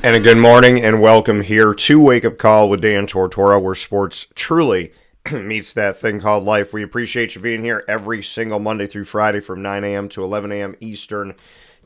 And a good morning and welcome here to Wake Up Call with Dan Tortora, where sports truly meets that thing called life. We appreciate you being here every single Monday through Friday from 9 a.m. to 11 a.m. Eastern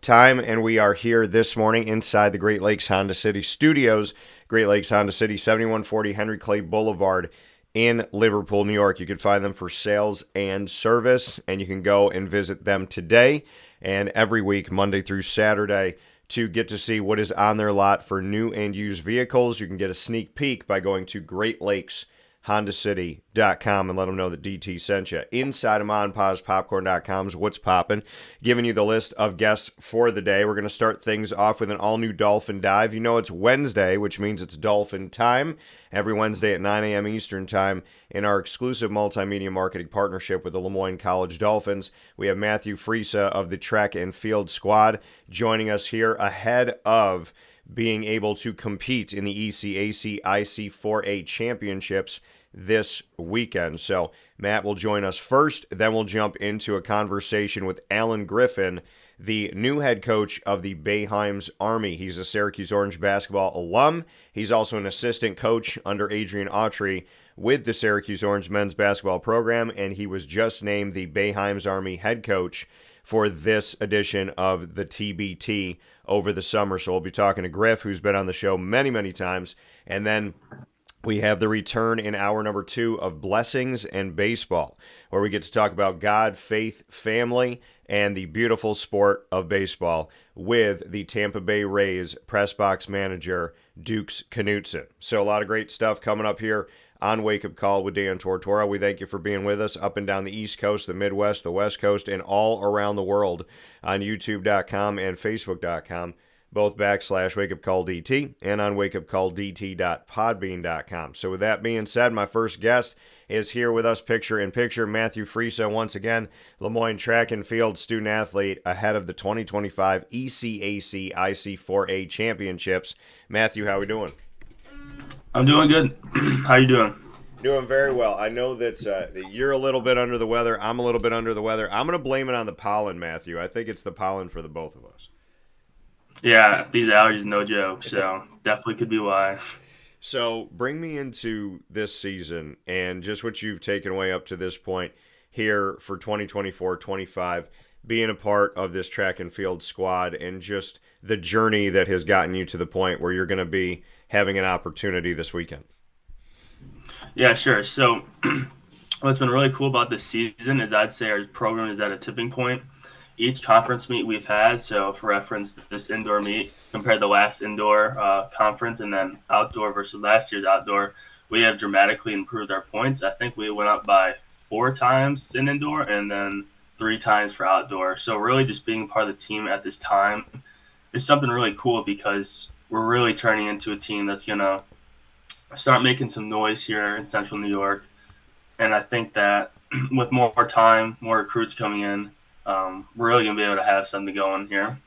Time. And we are here this morning inside the Great Lakes Honda City Studios. Great Lakes Honda City, 7140 Henry Clay Boulevard in Liverpool, New York. You can find them for sales and service, and you can go and visit them today and every week, Monday through Saturday, to get to see what is on their lot for new and used vehicles. You can get a sneak peek by going to GreatLakesHondaCity.com and let them know that DT sent you. Inside of MonPazPopcorn.com is what's popping, giving you the list of guests for the day. We're going to start things off with an all-new Dolphin Dive. You know it's Wednesday, which means it's Dolphin time. Every Wednesday at 9 a.m. Eastern Time in our exclusive multimedia marketing partnership with the Moyne College Dolphins. We have Matthew Frisa of the track and field squad joining us here ahead of being able to compete in the ECAC IC4A Championships this weekend. So Matt will join us first, then we'll jump into a conversation with Allen Griffin, the new head coach of the Boeheim's Army. He's a Syracuse Orange basketball alum. He's also an assistant coach under Adrian Autry with the Syracuse Orange men's basketball program, and he was just named the Boeheim's Army head coach for this edition of the TBT over the summer. So we'll be talking to Griff, who's been on the show many, many times. And then we have the return in hour number 2 of Blessings and Baseball, where we get to talk about God, faith, family, and the beautiful sport of baseball with the Tampa Bay Rays press box manager, Dukes Knutson. So a lot of great stuff coming up here on Wake Up Call with Dan Tortora. We thank you for being with us up and down the East Coast, the Midwest, the West Coast, and all around the world on YouTube.com and Facebook.com, both /WakeUpCallDT and on WakeUpCallDT.podbean.com. So with that being said, my first guest is here with us picture in picture, Matthew Frisa, once again, Moyne track and field student athlete ahead of the 2025 ECAC IC4A Championships. Matthew, how we doing? I'm doing good. How you doing? Doing very well. I know that you're a little bit under the weather. I'm a little bit under the weather. I'm going to blame it on the pollen, Matthew. I think it's the pollen for the both of us. Yeah, these allergies, no joke. So definitely could be why. So bring me into this season and just what you've taken away up to this point here for 2024-25, being a part of this track and field squad and just the journey that has gotten you to the point where you're going to be having an opportunity this weekend. Yeah, sure. So what's been really cool about this season is I'd say our program is at a tipping point. Each conference meet we've had, so for reference, this indoor meet compared to last indoor conference and then outdoor versus last year's outdoor, we have dramatically improved our points. I think we went up by 4 times in indoor and then 3 times for outdoor. So really just being part of the team at this time is something really cool because we're really turning into a team that's going to start making some noise here in Central New York. And I think that with more time, more recruits coming in, we're really going to be able to have something going here.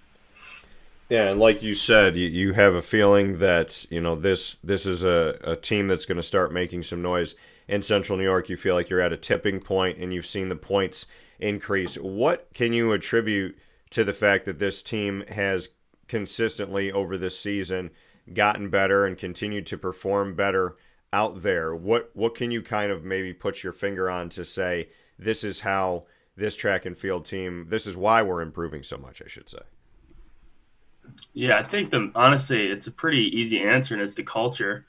Yeah, and like you said, you have a feeling that, you know, this is a team that's going to start making some noise in Central New York. You feel like you're at a tipping point and you've seen the points increase. What can you attribute to the fact that this team has consistently over this season gotten better and continued to perform better out there? What can you kind of maybe put your finger on to say this is how this track and field team, this is why we're improving so much, I should say? Yeah, I think honestly, it's a pretty easy answer, and it's the culture.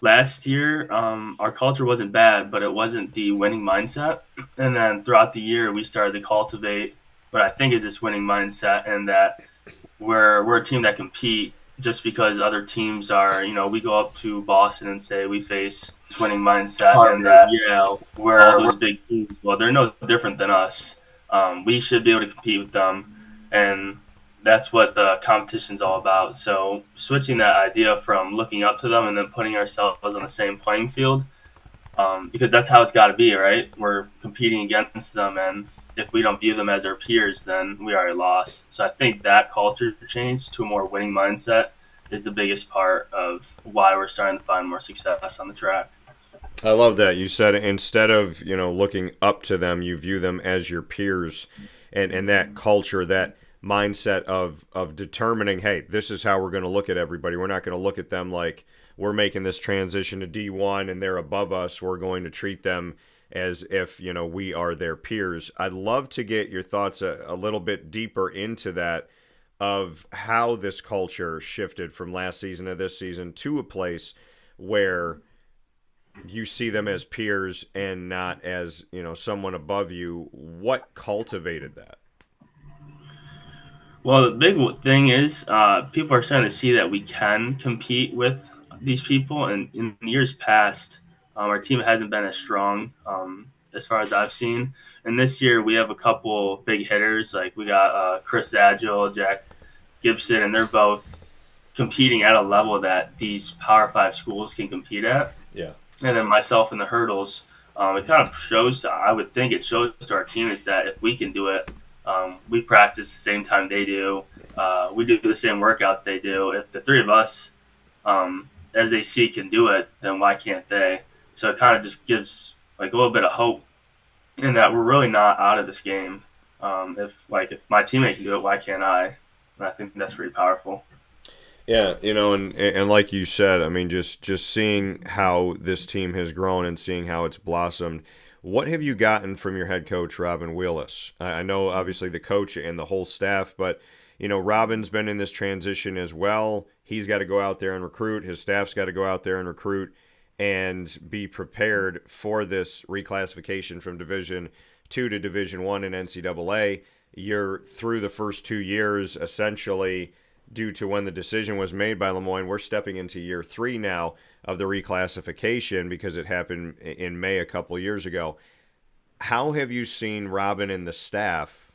Last year, our culture wasn't bad, but it wasn't the winning mindset. And then throughout the year, we started to cultivate what I think is this winning mindset, and that we're a team that compete just because other teams are, you know, we go up to Boston and say we face this winning mindset, and that, yeah, we're all those big teams. Well, they're no different than us. We should be able to compete with them, and that's what the competition's all about. So switching that idea from looking up to them and then putting ourselves on the same playing field, because that's how it's got to be, right? We're competing against them, and if we don't view them as our peers, then we are a loss. So I think that culture change to a more winning mindset is the biggest part of why we're starting to find more success on the track. I love that. You said instead of, you know, looking up to them, you view them as your peers, and that culture, that mindset of determining, hey, this is how we're going to look at everybody. We're not going to look at them like we're making this transition to D1 and they're above us. We're going to treat them as if, we are their peers. I'd love to get your thoughts a little bit deeper into that, of how this culture shifted from last season to this season to a place where you see them as peers and not as, someone above you. What cultivated that? Well, the big thing is people are starting to see that we can compete with these people. And in years past, our team hasn't been as strong as far as I've seen. And this year we have a couple big hitters. Like we got Chris Agile, Jack Gibson, and they're both competing at a level that these Power 5 schools can compete at. Yeah. And then myself in the hurdles, it kind of shows, I would think it shows to our teammates that if we can do it, we practice the same time they do. We do the same workouts they do. If the three of us, as they see, can do it, then why can't they? So it kind of just gives like a little bit of hope in that we're really not out of this game. If my teammate can do it, why can't I? And I think that's pretty powerful. Yeah, and like you said, I mean, just seeing how this team has grown and seeing how it's blossomed. What have you gotten from your head coach, Robin Wheelis? I know, obviously, the coach and the whole staff, but, Robin's been in this transition as well. He's got to go out there and recruit. His staff's got to go out there and recruit and be prepared for this reclassification from Division II to Division I in NCAA. You're through the first 2 years, essentially, due to when the decision was made by Moyne. We're stepping into year 3 now of the reclassification because it happened in May a couple years ago. How have you seen Robin and the staff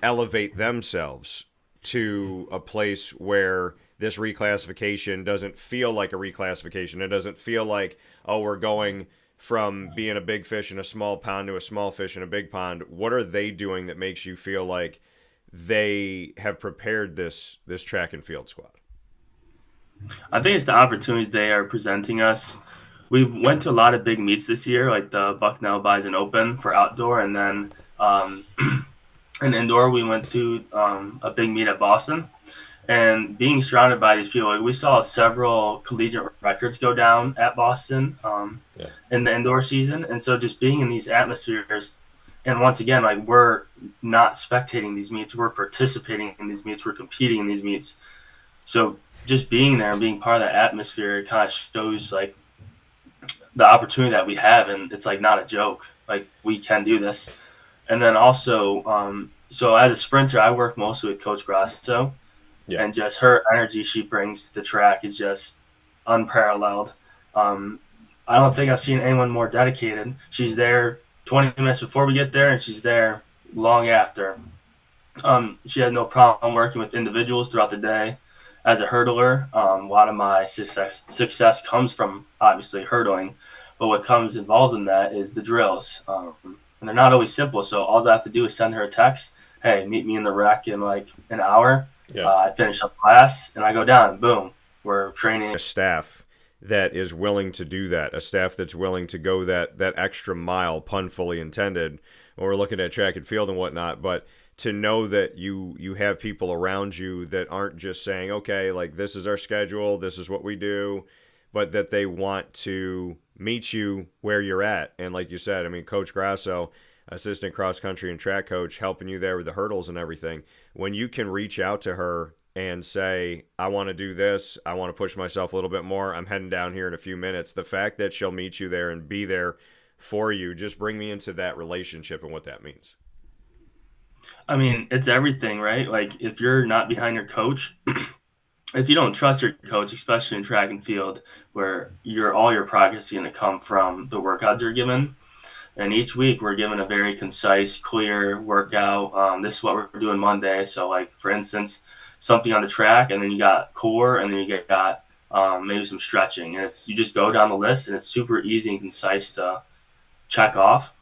elevate themselves to a place where this reclassification doesn't feel like a reclassification? It doesn't feel like, oh, we're going from being a big fish in a small pond to a small fish in a big pond. What are they doing that makes you feel like they have prepared this track and field squad? I think it's the opportunities they are presenting us. We went to a lot of big meets this year, like the Bucknell Bison Open for outdoor, and then in indoor we went to a big meet at Boston. And being surrounded by these people, like we saw several collegiate records go down at Boston in the indoor season. And so just being in these atmospheres, and once again, like we're not spectating these meets, we're participating in these meets, we're competing in these meets. So just being there and being part of that atmosphere, it kind of shows like the opportunity that we have, and it's like not a joke. Like we can do this. And then also, so as a sprinter, I work mostly with Coach Grasso, and just her energy she brings to the track is just unparalleled. I don't think I've seen anyone more dedicated. She's there 20 minutes before we get there, and she's there long after. She had no problem working with individuals throughout the day. As a hurdler, a lot of my success comes from obviously hurdling, but what comes involved in that is the drills. And they're not always simple, so all I have to do is send her a text, hey, meet me in the rec in like an hour. I finish up class, and I go down, and boom, we're training. A staff that is willing to do that, a staff that's willing to go that extra mile, pun fully intended, when we're looking at track and field and whatnot, but to know that you have people around you that aren't just saying, okay, like this is our schedule, this is what we do, but that they want to meet you where you're at. And like you said, I mean, Coach Grasso, assistant cross country and track coach, helping you there with the hurdles and everything. When you can reach out to her and say, I want to do this, I want to push myself a little bit more, I'm heading down here in a few minutes, the fact that she'll meet you there and be there for you, just bring me into that relationship and what that means. I mean, it's everything, right? Like if you're not behind your coach, if you don't trust your coach, especially in track and field, where all your progress is going to come from the workouts you're given. And each week we're given a very concise, clear workout. This is what we're doing Monday. So like, for instance, something on the track, and then you got core, and then you got maybe some stretching. And you just go down the list, and it's super easy and concise to check off.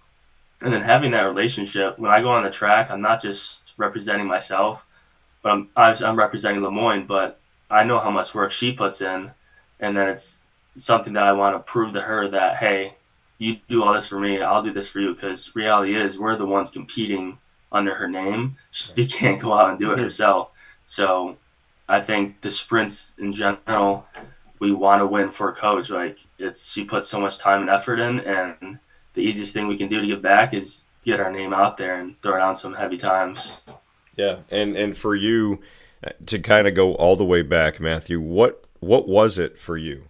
And then having that relationship, when I go on the track, I'm not just representing myself, but I'm representing Moyne, but I know how much work she puts in. And then it's something that I want to prove to her that, hey, you do all this for me, I'll do this for you. Because reality is we're the ones competing under her name, she can't go out and do it herself. So I think the sprints in general, we want to win for a coach. Like she puts so much time and effort in, and the easiest thing we can do to give back is get our name out there and throw down some heavy times. Yeah, and for you to kind of go all the way back, Matthew, what was it for you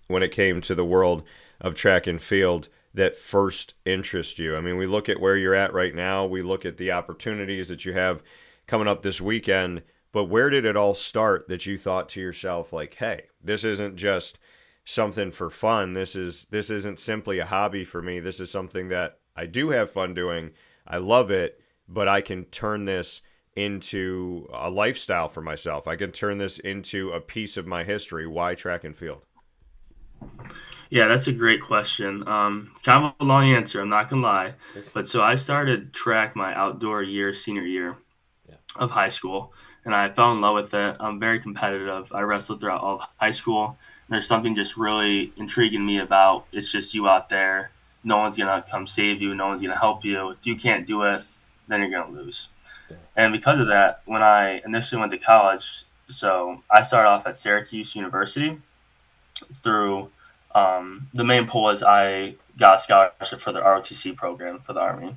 when it came to the world of track and field that first interested you? I mean, we look at where you're at right now, we look at the opportunities that you have coming up this weekend, but where did it all start that you thought to yourself, like, hey, this isn't just something for fun, this isn't simply a hobby for me, this is something that I do have fun doing, I love it, but I can turn this into a lifestyle for myself. I can turn this into a piece of my history. Why track and field? Yeah, that's a great question. It's kind of a long answer, I'm not going to lie. But so I started track my outdoor year, senior year of high school, and I fell in love with it. I'm very competitive. I wrestled throughout all of high school. And there's something just really intriguing me about it's just you out there. No one's going to come save you. No one's going to help you. If you can't do it, then you're going to lose. And because of that, when I initially went to college, so I started off at Syracuse University through the main pull is I got a scholarship for the ROTC program for the Army.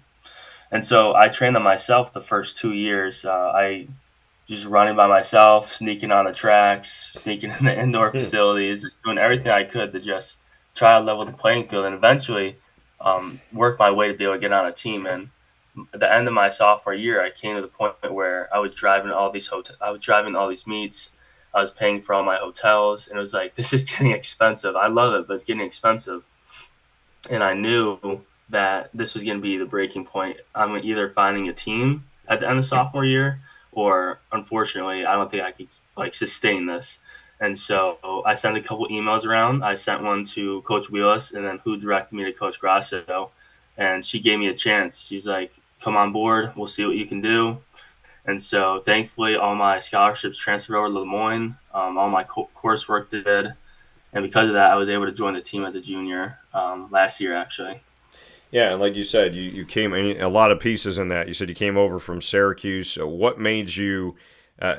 And so I trained them myself the first 2 years. I just running by myself, sneaking on the tracks, sneaking in the indoor facilities, just doing everything I could to just try to level the playing field and eventually work my way to be able to get on a team. And at the end of my sophomore year, I came to the point where I was driving all these meets. I was paying for all my hotels, and it was like, this is getting expensive. I love it, but it's getting expensive. And I knew that this was going to be the breaking point. I'm either finding a team at the end of sophomore year, or unfortunately, I don't think I could sustain this. And so I sent a couple emails around. I sent one to Coach Wheelis, and then who directed me to Coach Grasso, and she gave me a chance. She's like, come on board. We'll see what you can do. And so thankfully, all my scholarships transferred over to Moyne. All my coursework did. And because of that, I was able to join the team as a junior last year, actually. Yeah, and like you said, you came in a lot of pieces in that. You said you came over from Syracuse. So what made you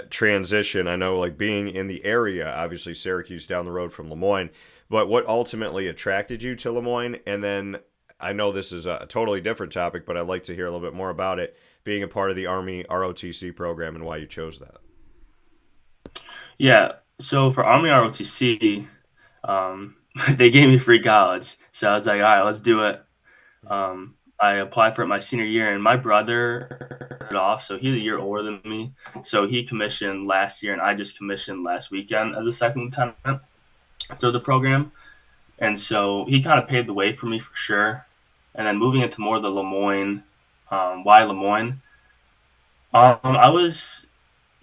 transition? I know, like, being in the area, obviously Syracuse down the road from Moyne, but what ultimately attracted you to Moyne? And then I know this is a totally different topic, but I'd like to hear a little bit more about it, being a part of the Army ROTC program and why you chose that. Yeah, so for Army ROTC, they gave me free college. So I was like, all right, let's do it. I applied for it my senior year, and my brother started off, so he's a year older than me. So he commissioned last year, and I just commissioned last weekend as a second lieutenant through the program. And so he kind of paved the way for me for sure. And then moving into more of the Moyne, why Moyne?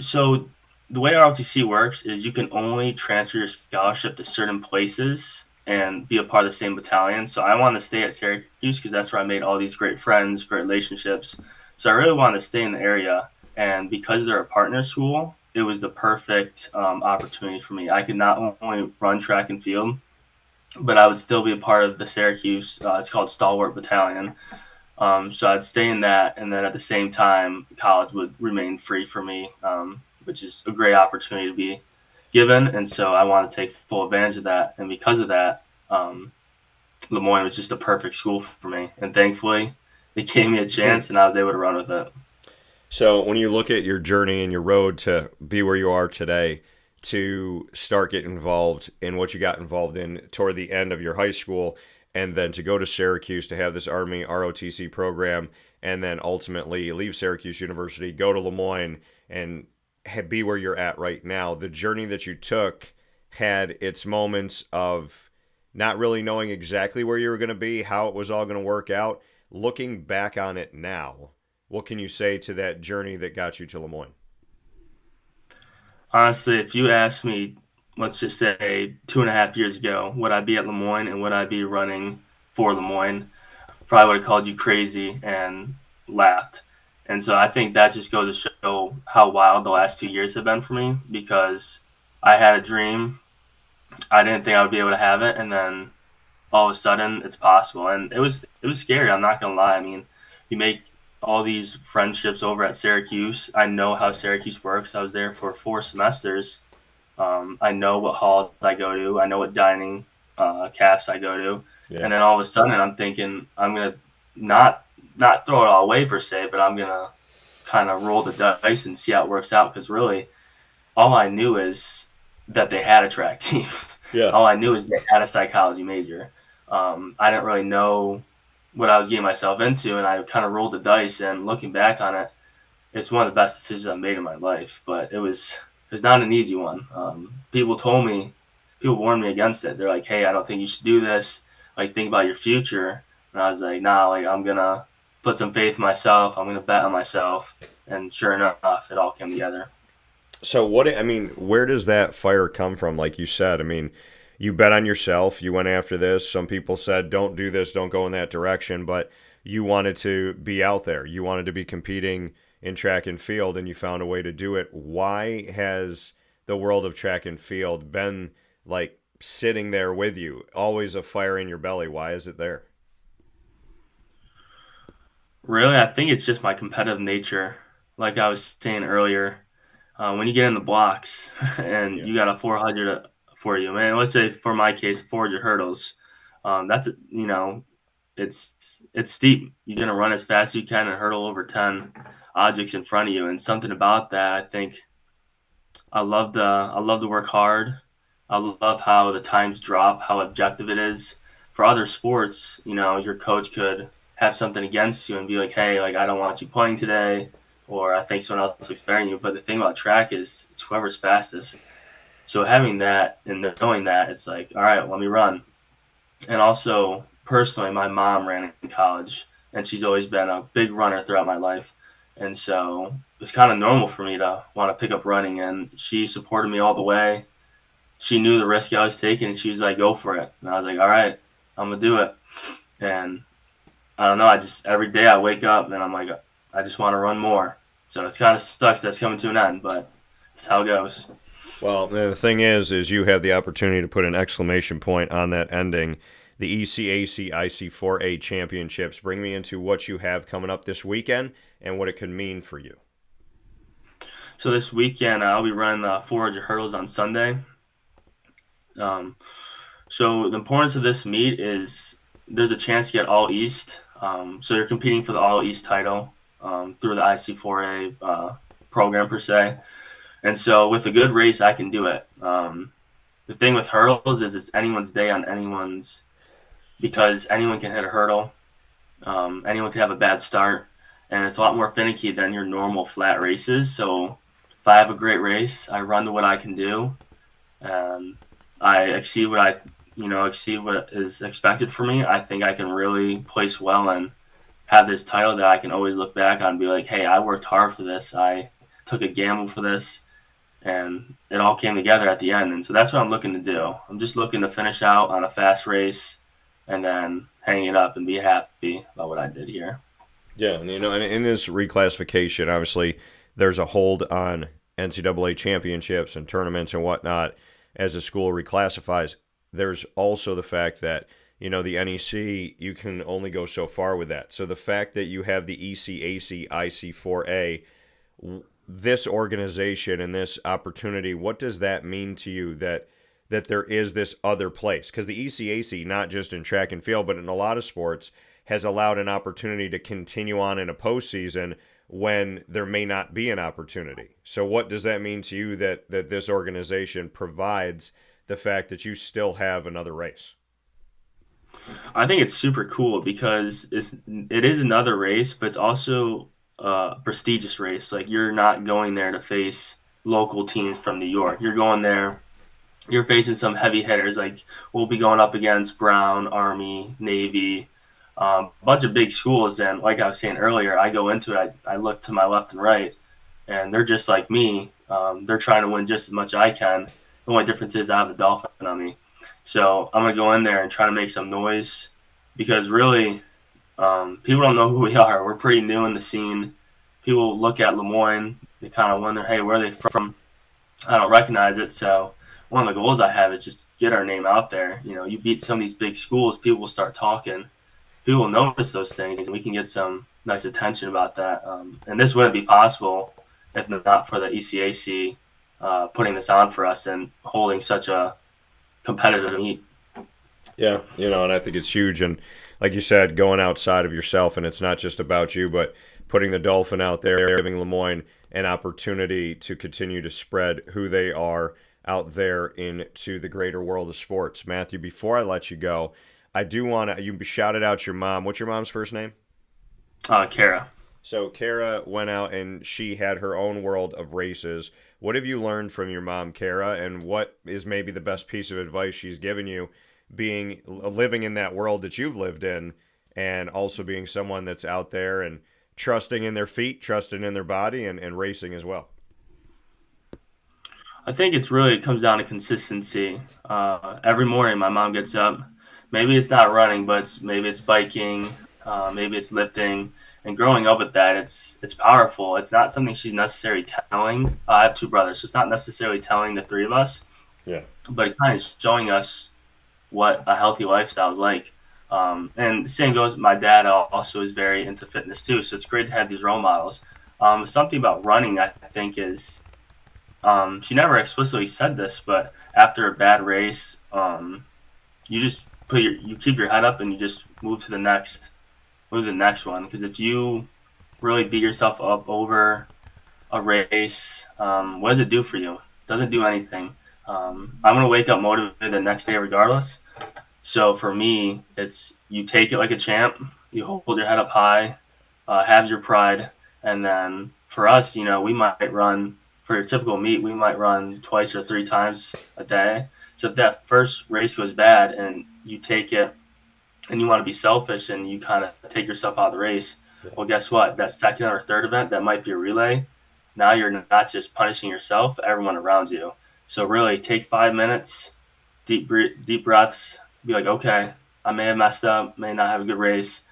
So the way ROTC works is you can only transfer your scholarship to certain places and be a part of the same battalion. So I wanted to stay at Syracuse because that's where I made all these great friends, great relationships. So I really wanted to stay in the area. And because they're a partner school, it was the perfect opportunity for me. I could not only run track and field, but I would still be a part of the Syracuse, it's called Stalwart Battalion. So I'd stay in that, and then at the same time, college would remain free for me, which is a great opportunity to be given. And so I want to take full advantage of that. And because of that, Moyne was just a perfect school for me. And thankfully, they gave me a chance, and I was able to run with it. So when you look at your journey and your road to be where you are today, to start getting involved in what you got involved in toward the end of your high school, and then to go to Syracuse to have this Army ROTC program, and then ultimately leave Syracuse University, go to Moyne, and be where you're at right now. The journey that you took had its moments of not really knowing exactly where you were going to be, how it was all going to work out. Looking back on it now, what can you say to that journey that got you to Moyne? Honestly, if you asked me, let's just say 2.5 years ago, would I be at Moyne and would I be running for Moyne, probably would have called you crazy and laughed. And so I think that just goes to show how wild the last 2 years have been for me, because I had a dream. I didn't think I would be able to have it, and then all of a sudden it's possible. And it was scary, I'm not going to lie. I mean, you make all these friendships over at Syracuse. I know how Syracuse works. I was there for 4 semesters. I know what halls I go to. I know what dining cafes I go to. Yeah. And then all of a sudden I'm thinking I'm going to not throw it all away per se, but I'm going to kind of roll the dice and see how it works out, because really all I knew is that they had a track team. Yeah. All I knew is they had a psychology major. I didn't really know what I was getting myself into, and I kind of rolled the dice, and looking back on it, it's one of the best decisions I've made in my life. But it was not an easy one. People warned me against it. They're like, hey, I don't think you should do this. Like, think about your future. And I was like, nah, like, I'm going to put some faith in myself. I'm going to bet on myself. And sure enough, it all came together. So where does that fire come from? Like you said, you bet on yourself. You went after this. Some people said, don't do this, don't go in that direction. But you wanted to be out there. You wanted to be competing in track and field, and you found a way to do it. Why has the world of track and field been like sitting there with you, always a fire in your belly? Why is it there? Really, I think it's just my competitive nature. Like I was saying earlier, when you get in the blocks and you got a 400 for you, man, let's say for my case, 400 hurdles, that's, it's steep. You're going to run as fast as you can and hurdle over 10 objects in front of you. And something about that, I think I love to work hard. I love how the times drop, how objective it is. For other sports, your coach could have something against you and be like, hey, like, I don't want you playing today, or I think someone else is sparing you. But the thing about track is it's whoever's fastest. So having that and knowing that, it's like, all right, let me run. And also, personally, my mom ran in college, and she's always been a big runner throughout my life. And so it's kind of normal for me to want to pick up running, and she supported me all the way. She knew the risk I was taking, and she was like, go for it. And I was like, all right, I'm going to do it. And I don't know, every day I wake up and I'm like, I just want to run more. So it kind of sucks that's coming to an end, but that's how it goes. Well, the thing is you have the opportunity to put an exclamation point on that ending. The ECAC IC4A Championships. Bring me into what you have coming up this weekend and what it could mean for you. So this weekend, I'll be running 400 hurdles on Sunday. So the importance of this meet is there's a chance to get All East. So you're competing for the All East title through the IC4A program per se. And so with a good race, I can do it. The thing with hurdles is it's anyone's day on anyone's, because anyone can hit a hurdle. Anyone can have a bad start. And it's a lot more finicky than your normal flat races. So if I have a great race, I run to what I can do. And I exceed what is expected for me. I think I can really place well and have this title that I can always look back on and be like, hey, I worked hard for this. I took a gamble for this, and it all came together at the end. And so that's what I'm looking to do. I'm just looking to finish out on a fast race and then hang it up and be happy about what I did here. Yeah, and in this reclassification, obviously there's a hold on NCAA championships and tournaments and whatnot as the school reclassifies. There's also the fact that, the NEC, you can only go so far with that. So the fact that you have the ECAC IC4A, this organization and this opportunity, what does that mean to you that there is this other place? Because the ECAC, not just in track and field, but in a lot of sports, has allowed an opportunity to continue on in a postseason when there may not be an opportunity. So what does that mean to you that this organization provides the fact that you still have another race? I think it's super cool because it is another race, but it's also a prestigious race. Like, you're not going there to face local teams from New York. You're going there, you're facing some heavy hitters. Like, we'll be going up against Brown, Army, Navy, a bunch of big schools. And like I was saying earlier, I go into it, I look to my left and right, and they're just like me. They're trying to win just as much as I can. The only difference is I have a Dolphin on me. So I'm going to go in there and try to make some noise, because really people don't know who we are. We're pretty new in the scene. People look at Moyne, they kind of wonder, hey, where are they from? I don't recognize it. So one of the goals I have is just get our name out there. You beat some of these big schools, people will start talking. People will notice those things, and we can get some nice attention about that. And this wouldn't be possible if not for the ECAC putting this on for us and holding such a competitive meet. Yeah, and I think it's huge. And like you said, going outside of yourself, and it's not just about you, but putting the Dolphin out there, giving Moyne an opportunity to continue to spread who they are out there into the greater world of sports. Matthew, before I let you go, I do want to, you shouted out your mom. What's your mom's first name? Kara. So Kara went out and she had her own world of races. What have you learned from your mom, Kara, and what is maybe the best piece of advice she's given you living in that world that you've lived in, and also being someone that's out there and trusting in their feet, trusting in their body, and racing as well? I think it comes down to consistency. Every morning my mom gets up. Maybe it's not running, but maybe it's biking, maybe it's lifting. And growing up with that, it's powerful. It's not something she's necessarily telling. I have two brothers, so it's not necessarily telling the three of us. Yeah. But it kind of showing us what a healthy lifestyle is like. And the same goes, my dad also is very into fitness too, so it's great to have these role models. Something about running, I think, is she never explicitly said this, but after a bad race, you just you keep your head up and you just move to the next one. Because if you really beat yourself up over a race, what does it do for you? It doesn't do anything. I'm gonna wake up motivated the next day regardless. So for me, it's you take it like a champ. You hold your head up high, have your pride, and then for us, we might run for your typical meet. We might run twice or three times a day. So if that first race goes bad and you take it and you want to be selfish and you kind of take yourself out of the race, well, guess what? That second or third event, that might be a relay. Now you're not just punishing yourself, but everyone around you. So really take 5 minutes, deep breaths, be like, okay, I may have messed up, may not have a good race,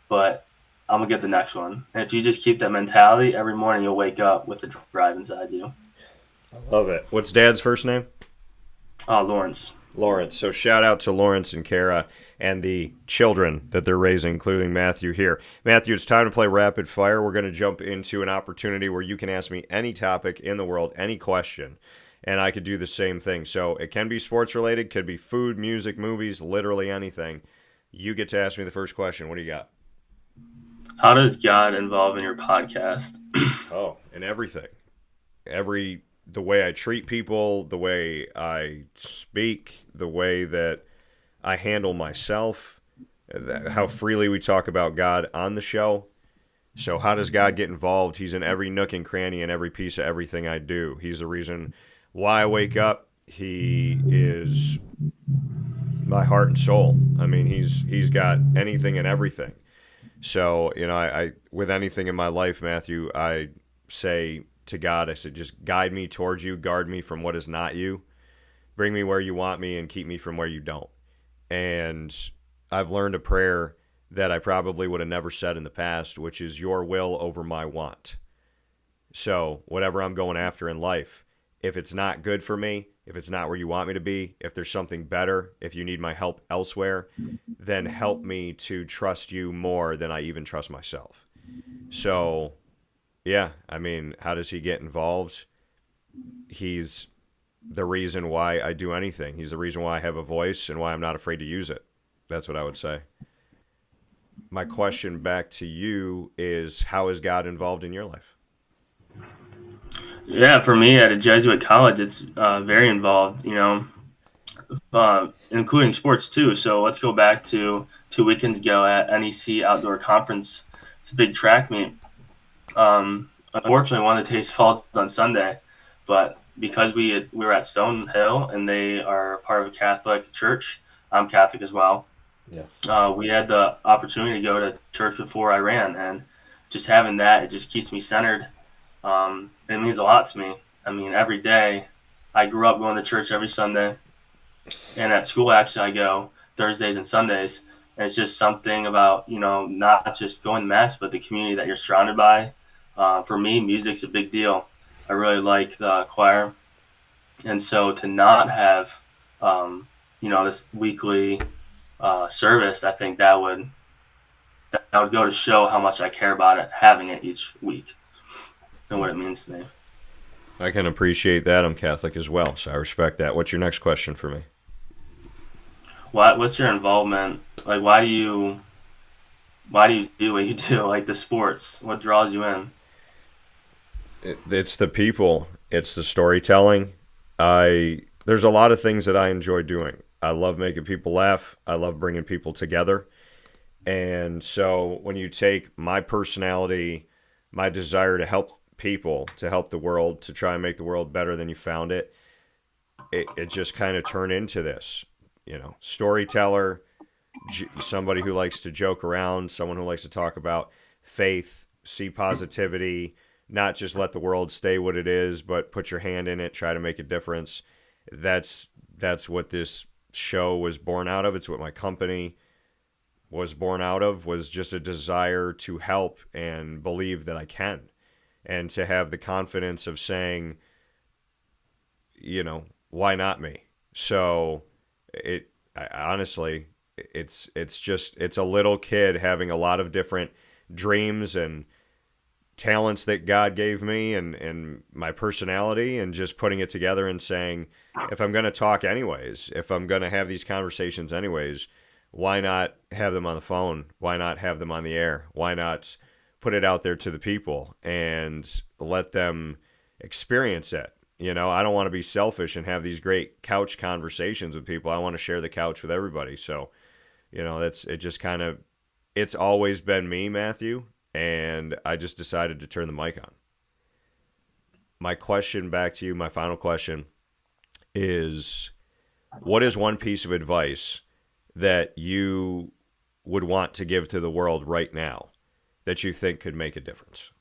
but I'm going to get the next one. And if you just keep that mentality, every morning you'll wake up with a drive inside you. I love it. What's Dad's first name? Lawrence. Lawrence. So shout out to Lawrence and Kara and the children that they're raising, including Matthew here. Matthew, it's time to play Rapid Fire. We're going to jump into an opportunity where you can ask me any topic in the world, any question, and I could do the same thing. So it can be sports related, could be food, music, movies, literally anything. You get to ask me the first question. What do you got? How does God involve in your podcast? In everything. The way I treat people, the way I speak, the way that I handle myself, how freely we talk about God on the show. So how does God get involved? He's in every nook and cranny and every piece of everything I do. He's the reason why I wake up. He is my heart and soul. I mean, he's got anything and everything. So, I with anything in my life, Matthew, I say to God, I said, just guide me towards you, guard me from what is not you, bring me where you want me, and keep me from where you don't. And I've learned a prayer that I probably would have never said in the past, which is your will over my want. So whatever I'm going after in life, if it's not good for me, if it's not where you want me to be, if there's something better, if you need my help elsewhere, then help me to trust you more than I even trust myself. So, yeah, I mean, how does he get involved? He's the reason why I do anything. He's the reason why I have a voice and why I'm not afraid to use it. That's what I would say. My question back to you is, how is God involved in your life? Yeah, for me at a Jesuit college, it's very involved, including sports too. So let's go back to 2 weekends ago at NEC Outdoor Conference. It's a big track meet. Unfortunately, one of the days falls on Sunday, but because we were at Stonehill and they are part of a Catholic church, I'm Catholic as well. Yeah. We had the opportunity to go to church before I ran, and just having that, it just keeps me centered. It means a lot to me. I mean, every day, I grew up going to church every Sunday, and at school, actually, I go Thursdays and Sundays. And it's just something about, not just going to Mass, but the community that you're surrounded by. For me, music's a big deal. I really like the choir. And so to not have, this weekly service, I think that would would go to show how much I care about it, having it each week and what it means to me. I can appreciate that. I'm Catholic as well, so I respect that. What's your next question for me? What's your involvement? Like, why do you do what you do? Like the sports, what draws you in? It's the people. It's the storytelling. There's a lot of things that I enjoy doing. I love making people laugh. I love bringing people together. And so when you take my personality, my desire to help people, to help the world, to try and make the world better than you found it, it just kind of turned into this, storyteller, somebody who likes to joke around, someone who likes to talk about faith, see positivity, not just let the world stay what it is, but put your hand in it, try to make a difference. That's what this show was born out of. It's what my company was born out of, was just a desire to help and believe that I can, and to have the confidence of saying, why not me? So honestly, it's a little kid having a lot of different dreams and talents that God gave me, and my personality, and just putting it together and saying, if I'm going to talk anyways, if I'm going to have these conversations anyways, why not have them on the phone? Why not have them on the air? Why not put it out there to the people and let them experience it? I don't want to be selfish and have these great couch conversations with people. I want to share the couch with everybody. So, it's always been me, Matthew, and I just decided to turn the mic on. My question back to you, my final question is, what is one piece of advice that you would want to give to the world right now that you think could make a difference?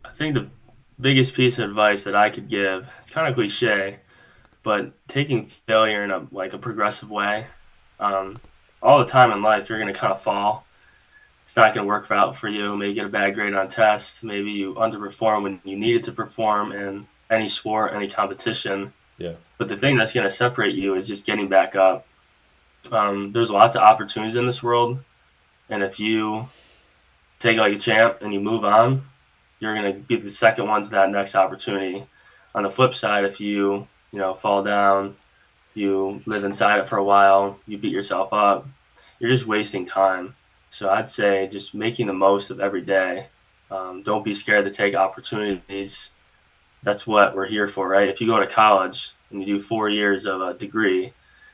I think the biggest piece of advice that I could give, it's kind of cliche, but taking failure in a progressive way. All the time in life, you're going to kind of fall. It's not going to work out for you. Maybe you get a bad grade on tests. Maybe you underperform when you needed to perform in any sport, any competition. Yeah. But the thing that's going to separate you is just getting back up. There's lots of opportunities in this world, and if you take it like a champ and you move on, you're going to be the second one to that next opportunity. On the flip side, if you fall down, you live inside it for a while, you beat yourself up, you're just wasting time. So I'd say just making the most of every day. Don't be scared to take opportunities. That's what we're here for, right? If you go to college and you do 4 years of a degree,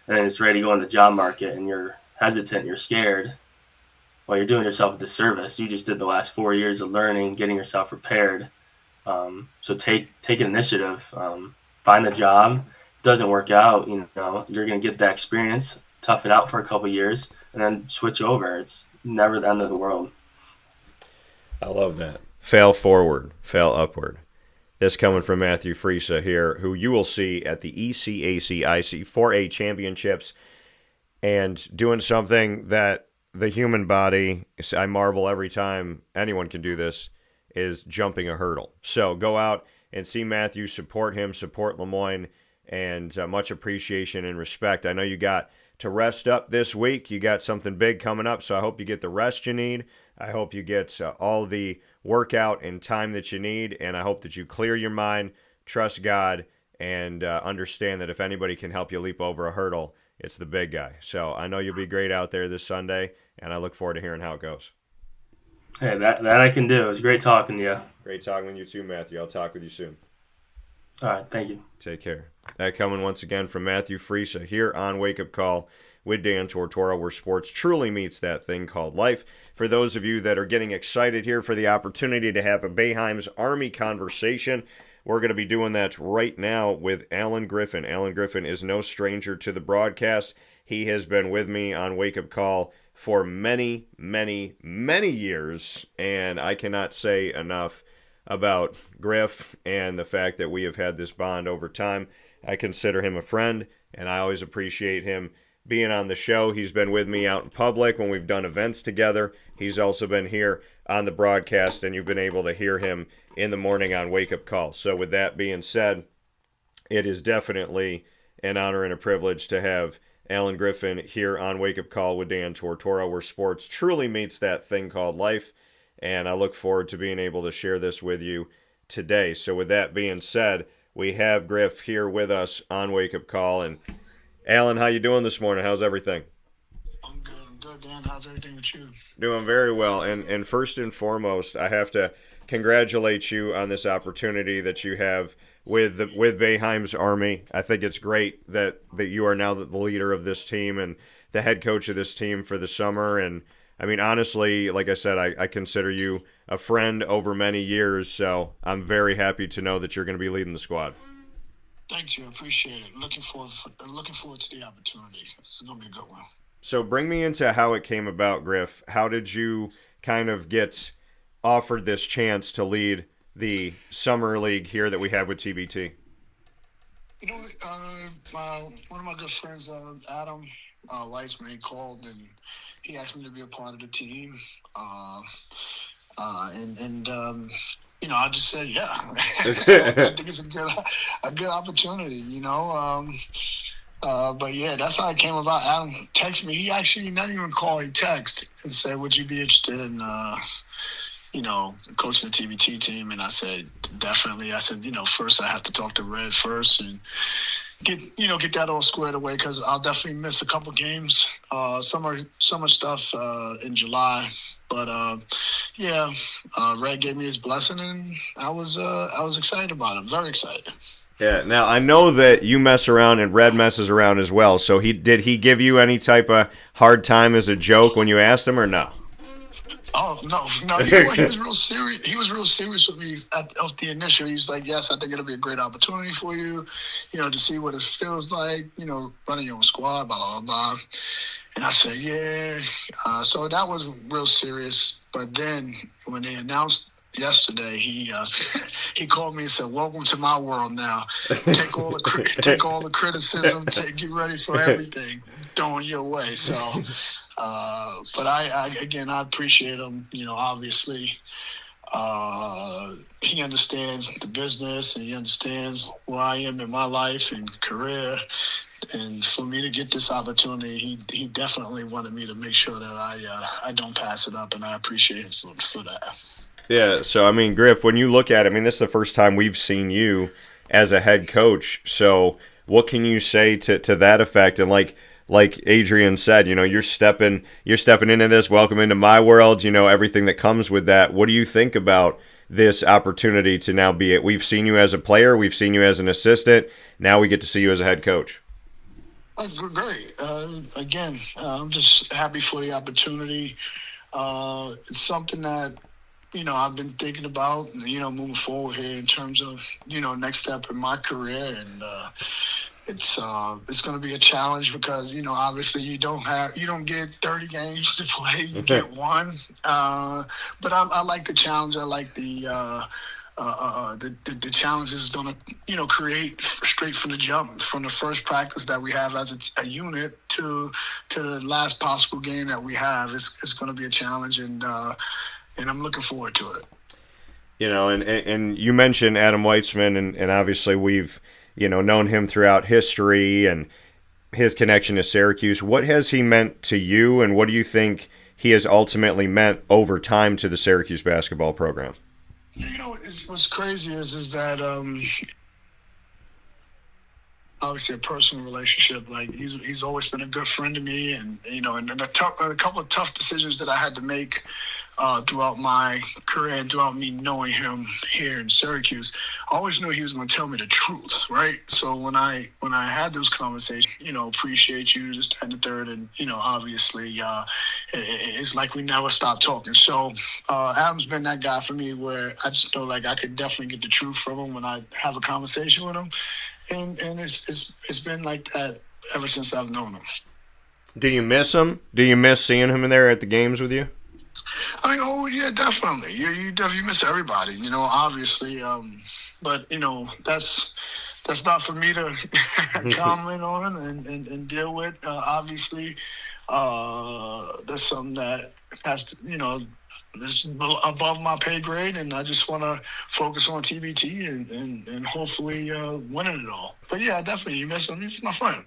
and then it's ready to go in the job market and you're hesitant, you're scared, well, you're doing yourself a disservice. You just did the last 4 years of learning, getting yourself prepared. So take an initiative. Find the job. If it doesn't work out, you're going to get that experience, tough it out for a couple of years, and then switch over. It's never the end of the world. I love that. Fail forward, fail upward. This coming from Matthew Frisa here, who you will see at the ECAC IC4A Championships, and doing something that the human body, I marvel every time anyone can do this, is jumping a hurdle. So go out and see Matthew, support him, support Moyne, and much appreciation and respect. I know you got to rest up this week. You got something big coming up, so I hope you get the rest you need. I hope you get all the workout and time that you need, and I hope that you clear your mind, trust God, and understand that if anybody can help you leap over a hurdle, it's the big guy. So I know you'll be great out there this Sunday, and I look forward to hearing how it goes. Hey, that I can do. It was great talking to you. Great talking with you too, Matthew. I'll talk with you soon. All right, thank you. Take care. That coming once again from Matthew Frisa here on Wake Up Call with Dan Tortora, where sports truly meets that thing called life. For those of you that are getting excited here for the opportunity to have a Boeheim's Army conversation, we're going to be doing that right now with Allen Griffin. Allen Griffin is no stranger to the broadcast. He has been with me on Wake Up Call for many, many, many years, and I cannot say enough about Griff and the fact that we have had this bond over time. I consider him a friend, and I always appreciate him being on the show. He's been with me out in public when we've done events together. He's also been here on the broadcast, and you've been able to hear him in the morning on Wake Up Call. So with that being said, it is definitely an honor and a privilege to have Allen Griffin here on Wake Up Call with Dan Tortora, where sports truly meets that thing called life. And I look forward to being able to share this with you today. So with that being said, we have Griff here with us on Wake Up Call. And Allen, how you doing this morning? How's everything? I'm good, Dan. How's everything with you? Doing very well. And first and foremost, I have to congratulate you on this opportunity that you have with Boeheim's Army. I think it's great that you are now the leader of this team and the head coach of this team for the summer. And I mean, honestly, like I said, I consider you a friend over many years, so I'm very happy to know that you're going to be leading the squad. Thank you. I appreciate it. Looking forward to the opportunity. It's going to be a good one. So bring me into how it came about, Griff. How did you kind of get offered this chance to lead the summer league here that we have with TBT? You know, one of my good friends, Adam Weissman, called and he asked me to be a part of the team. You know, I just said, yeah. I think it's a good opportunity, you know. But yeah, that's how it came about. Adam texted me. He actually not even called. He texted and said, "Would you be interested in, you know, coaching the TBT team?" And I said, "Definitely." I said, "You know, first I have to talk to Red first and get that all squared away because I'll definitely miss a couple games, summer stuff in July." But yeah, Red gave me his blessing, and I was excited about it. Very excited. Yeah. Now I know that you mess around and Red messes around as well. So did he give you any type of hard time as a joke when you asked him, or no? Oh no! You know what? He was real serious. He was real serious with me at the initial. He was like, "Yes, I think it'll be a great opportunity for you, you know, to see what it feels like, you know, running your own squad, blah blah blah." And I said, "Yeah." So that was real serious. But then when they announced yesterday, he called me and said, "Welcome to my world now. Take all the criticism. Get ready for everything thrown your way." So. But I appreciate him. You know, obviously, he understands the business and he understands where I am in my life and career. And for me to get this opportunity, he definitely wanted me to make sure that I don't pass it up, and I appreciate him for that. Yeah. So I mean, Griff, when you look at it, I mean, this is the first time we've seen you as a head coach. So what can you say to that effect? And like Adrian said, you know, you're stepping into this. Welcome into my world. You know, everything that comes with that. What do you think about this opportunity to now be it? We've seen you as a player. We've seen you as an assistant. Now we get to see you as a head coach. Great. Again, I'm just happy for the opportunity. It's something that, you know, I've been thinking about, you know, moving forward here in terms of, you know, next step in my career. And, it's going to be a challenge because, you know, obviously you don't get 30 games to play. You get one. But I like the challenge. I like the challenge is going to, you know, create straight from the jump, from the first practice that we have as a unit to the last possible game that we have. It's going to be a challenge, and I'm looking forward to it. You know, and you mentioned Adam Weitzman, and obviously we've, you know, known him throughout history and his connection to Syracuse. What has he meant to you, and what do you think he has ultimately meant over time to the Syracuse basketball program? You know, what's crazy is that obviously a personal relationship. Like he's always been a good friend to me, and you know, and a couple of tough decisions that I had to make throughout my career and throughout me knowing him here in Syracuse. I always knew he was going to tell me the truth, right? So when I had those conversations, you know, appreciate you, this, and the third, and you know, obviously, it's like we never stopped talking. So Adam's been that guy for me where I just know like I could definitely get the truth from him when I have a conversation with him, and it's been like that ever since I've known him. Do you miss him? Do you miss seeing him in there at the games with you? I mean, oh yeah, definitely. You definitely miss everybody, you know, obviously. But you know, that's not for me to comment on and deal with. Obviously, that's something that has to, you know, is above my pay grade, and I just want to focus on TBT and hopefully winning it all. But yeah, definitely, you miss him. He's my friend.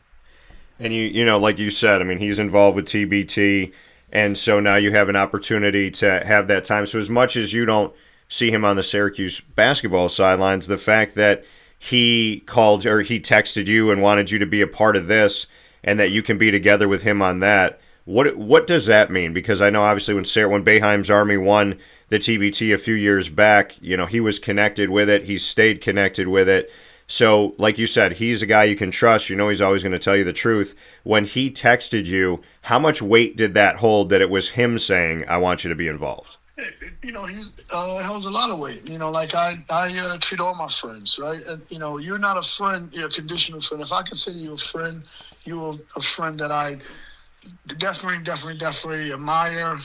And you know, like you said, I mean, he's involved with TBT, and so now you have an opportunity to have that time. So as much as you don't see him on the Syracuse basketball sidelines, the fact that he called or he texted you and wanted you to be a part of this, and that you can be together with him on that, what does that mean? Because I know obviously when Boeheim's Army won the TBT a few years back, you know, he was connected with it. He stayed connected with it. So, like you said, he's a guy you can trust. You know he's always going to tell you the truth. When he texted you, how much weight did that hold that it was him saying, I want you to be involved? You know, he holds a lot of weight. You know, like I treat all my friends, right? And, you know, you're not a friend, you're a conditional friend. If I consider you a friend, you're a friend that I definitely admire,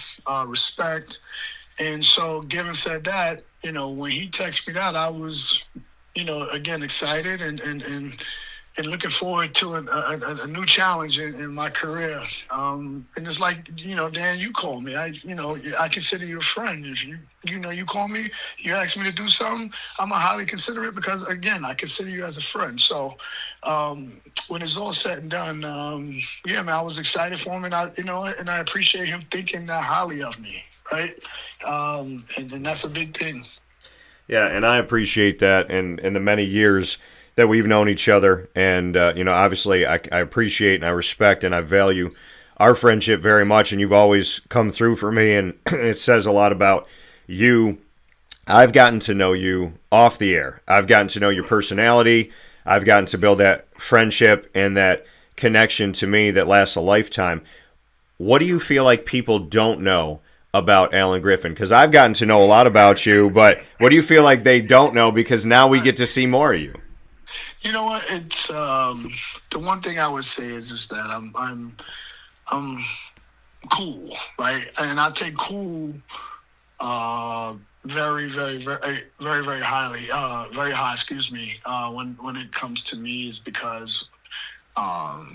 respect. And so, given said that, you know, when he texted me that, I was, you know, again, excited and looking forward to a new challenge in my career. And it's like, you know, Dan, you call me. I consider you a friend. If you call me, you ask me to do something, I'm a highly considerate because, again, I consider you as a friend. So when it's all said and done, yeah, man, I was excited for him, and I appreciate him thinking that highly of me, right? And that's a big thing. Yeah, and I appreciate that in the many years that we've known each other. And, you know, obviously I appreciate and I respect and I value our friendship very much. And you've always come through for me. And it says a lot about you. I've gotten to know you off the air. I've gotten to know your personality. I've gotten to build that friendship and that connection to me that lasts a lifetime. What do you feel like people don't know about Allen Griffin? Because I've gotten to know a lot about you, but what do you feel like they don't know, because now we get to see more of you? You know what? It's the one thing I would say is that I'm cool, right? And I take cool very highly, very high. Excuse me. When it comes to me, is because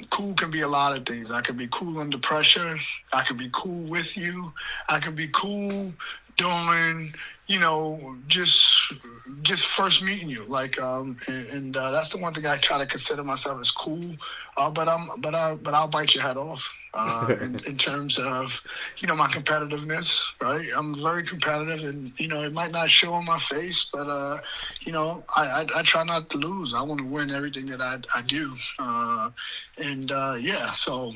cool can be a lot of things. I can be cool under pressure. I can be cool with you. I can be cool during, you know, just first meeting you. Like, and that's the one thing I try to consider myself as cool. But I'll bite your head off. In terms of, you know, my competitiveness, right? I'm very competitive, and, you know, it might not show on my face, but, you know, I try not to lose. I want to win everything that I do. Yeah, so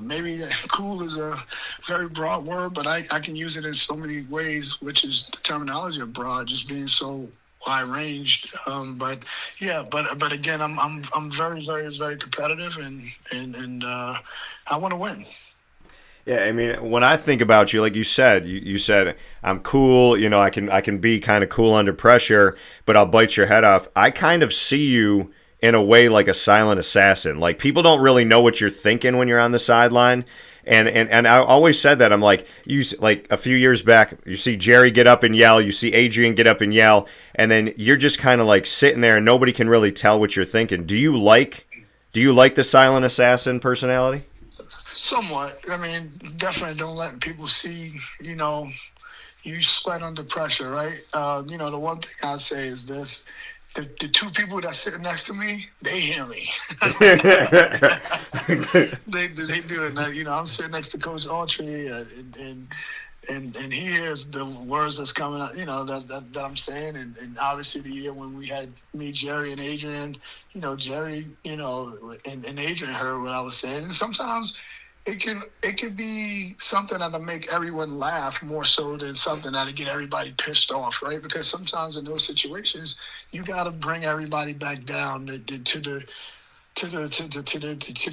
maybe cool is a very broad word, but I can use it in so many ways, which is the terminology of broad, just being so wide ranged. But again, I'm very competitive, and I want to win. Yeah, I mean, when I think about you, like you said, you said I'm cool. You know, I can be kind of cool under pressure, but I'll bite your head off. I kind of see you in a way like a silent assassin. Like, people don't really know what you're thinking when you're on the sideline. And I always said that. I'm like, like a few years back, you see Jerry get up and yell, you see Adrian get up and yell, and then you're just kind of like sitting there and nobody can really tell what you're thinking. Do you like the silent assassin personality? Somewhat. I mean, definitely don't let people see, you know, you sweat under pressure, right? You know, the one thing I say is this. The two people that sit next to me, they hear me. they do it. You know, I'm sitting next to Coach Autry, and he hears the words that's coming out, you know, that I'm saying. And obviously the year when we had me, Jerry, and Adrian, you know, Jerry, you know, and Adrian heard what I was saying. And sometimes it can be something that'll make everyone laugh more so than something that'll get everybody pissed off, right? Because sometimes in those situations, you got to bring everybody back down to the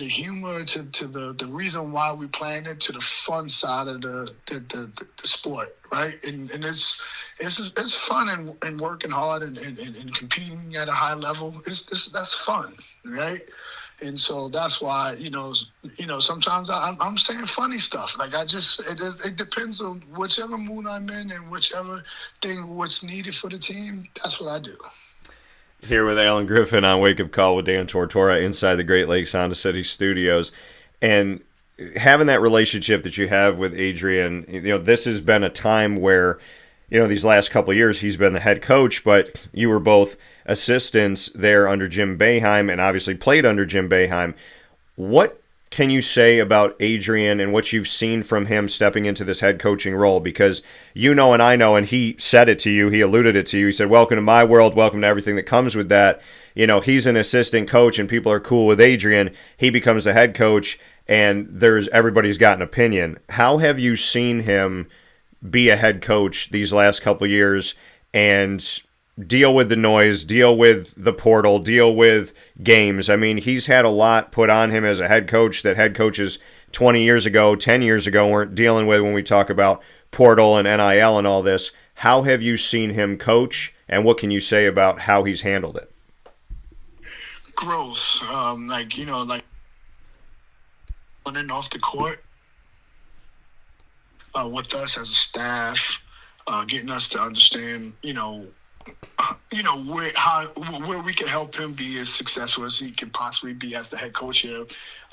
humor, to the reason why we're playing it, to the fun side of the sport, right? And it's fun and working hard and competing at a high level. That's fun, right? And so that's why, you know, sometimes I'm saying funny stuff. Like, it depends on whichever mood I'm in and whichever thing, what's needed for the team. That's what I do. Here with Allen Griffin on Wake Up Call with Dan Tortora inside the Great Lakes Honda City Studios. And having that relationship that you have with Adrian, you know, this has been a time where, you know, these last couple of years he's been the head coach, but you were both assistants there under Jim Boeheim and obviously played under Jim Boeheim. What can you say about Adrian and what you've seen from him stepping into this head coaching role? Because you know and I know, and he said it to you, he alluded it to you, he said, welcome to my world, welcome to everything that comes with that. You know, he's an assistant coach and people are cool with Adrian. He becomes the head coach and everybody's got an opinion. How have you seen him be a head coach these last couple years and deal with the noise, deal with the portal, deal with games? I mean, he's had a lot put on him as a head coach that head coaches 20 years ago, 10 years ago weren't dealing with when we talk about portal and NIL and all this. How have you seen him coach, and what can you say about how he's handled it? Growth, like on and off the court with us as a staff, getting us to understand, where we can help him be as successful as he can possibly be as the head coach here,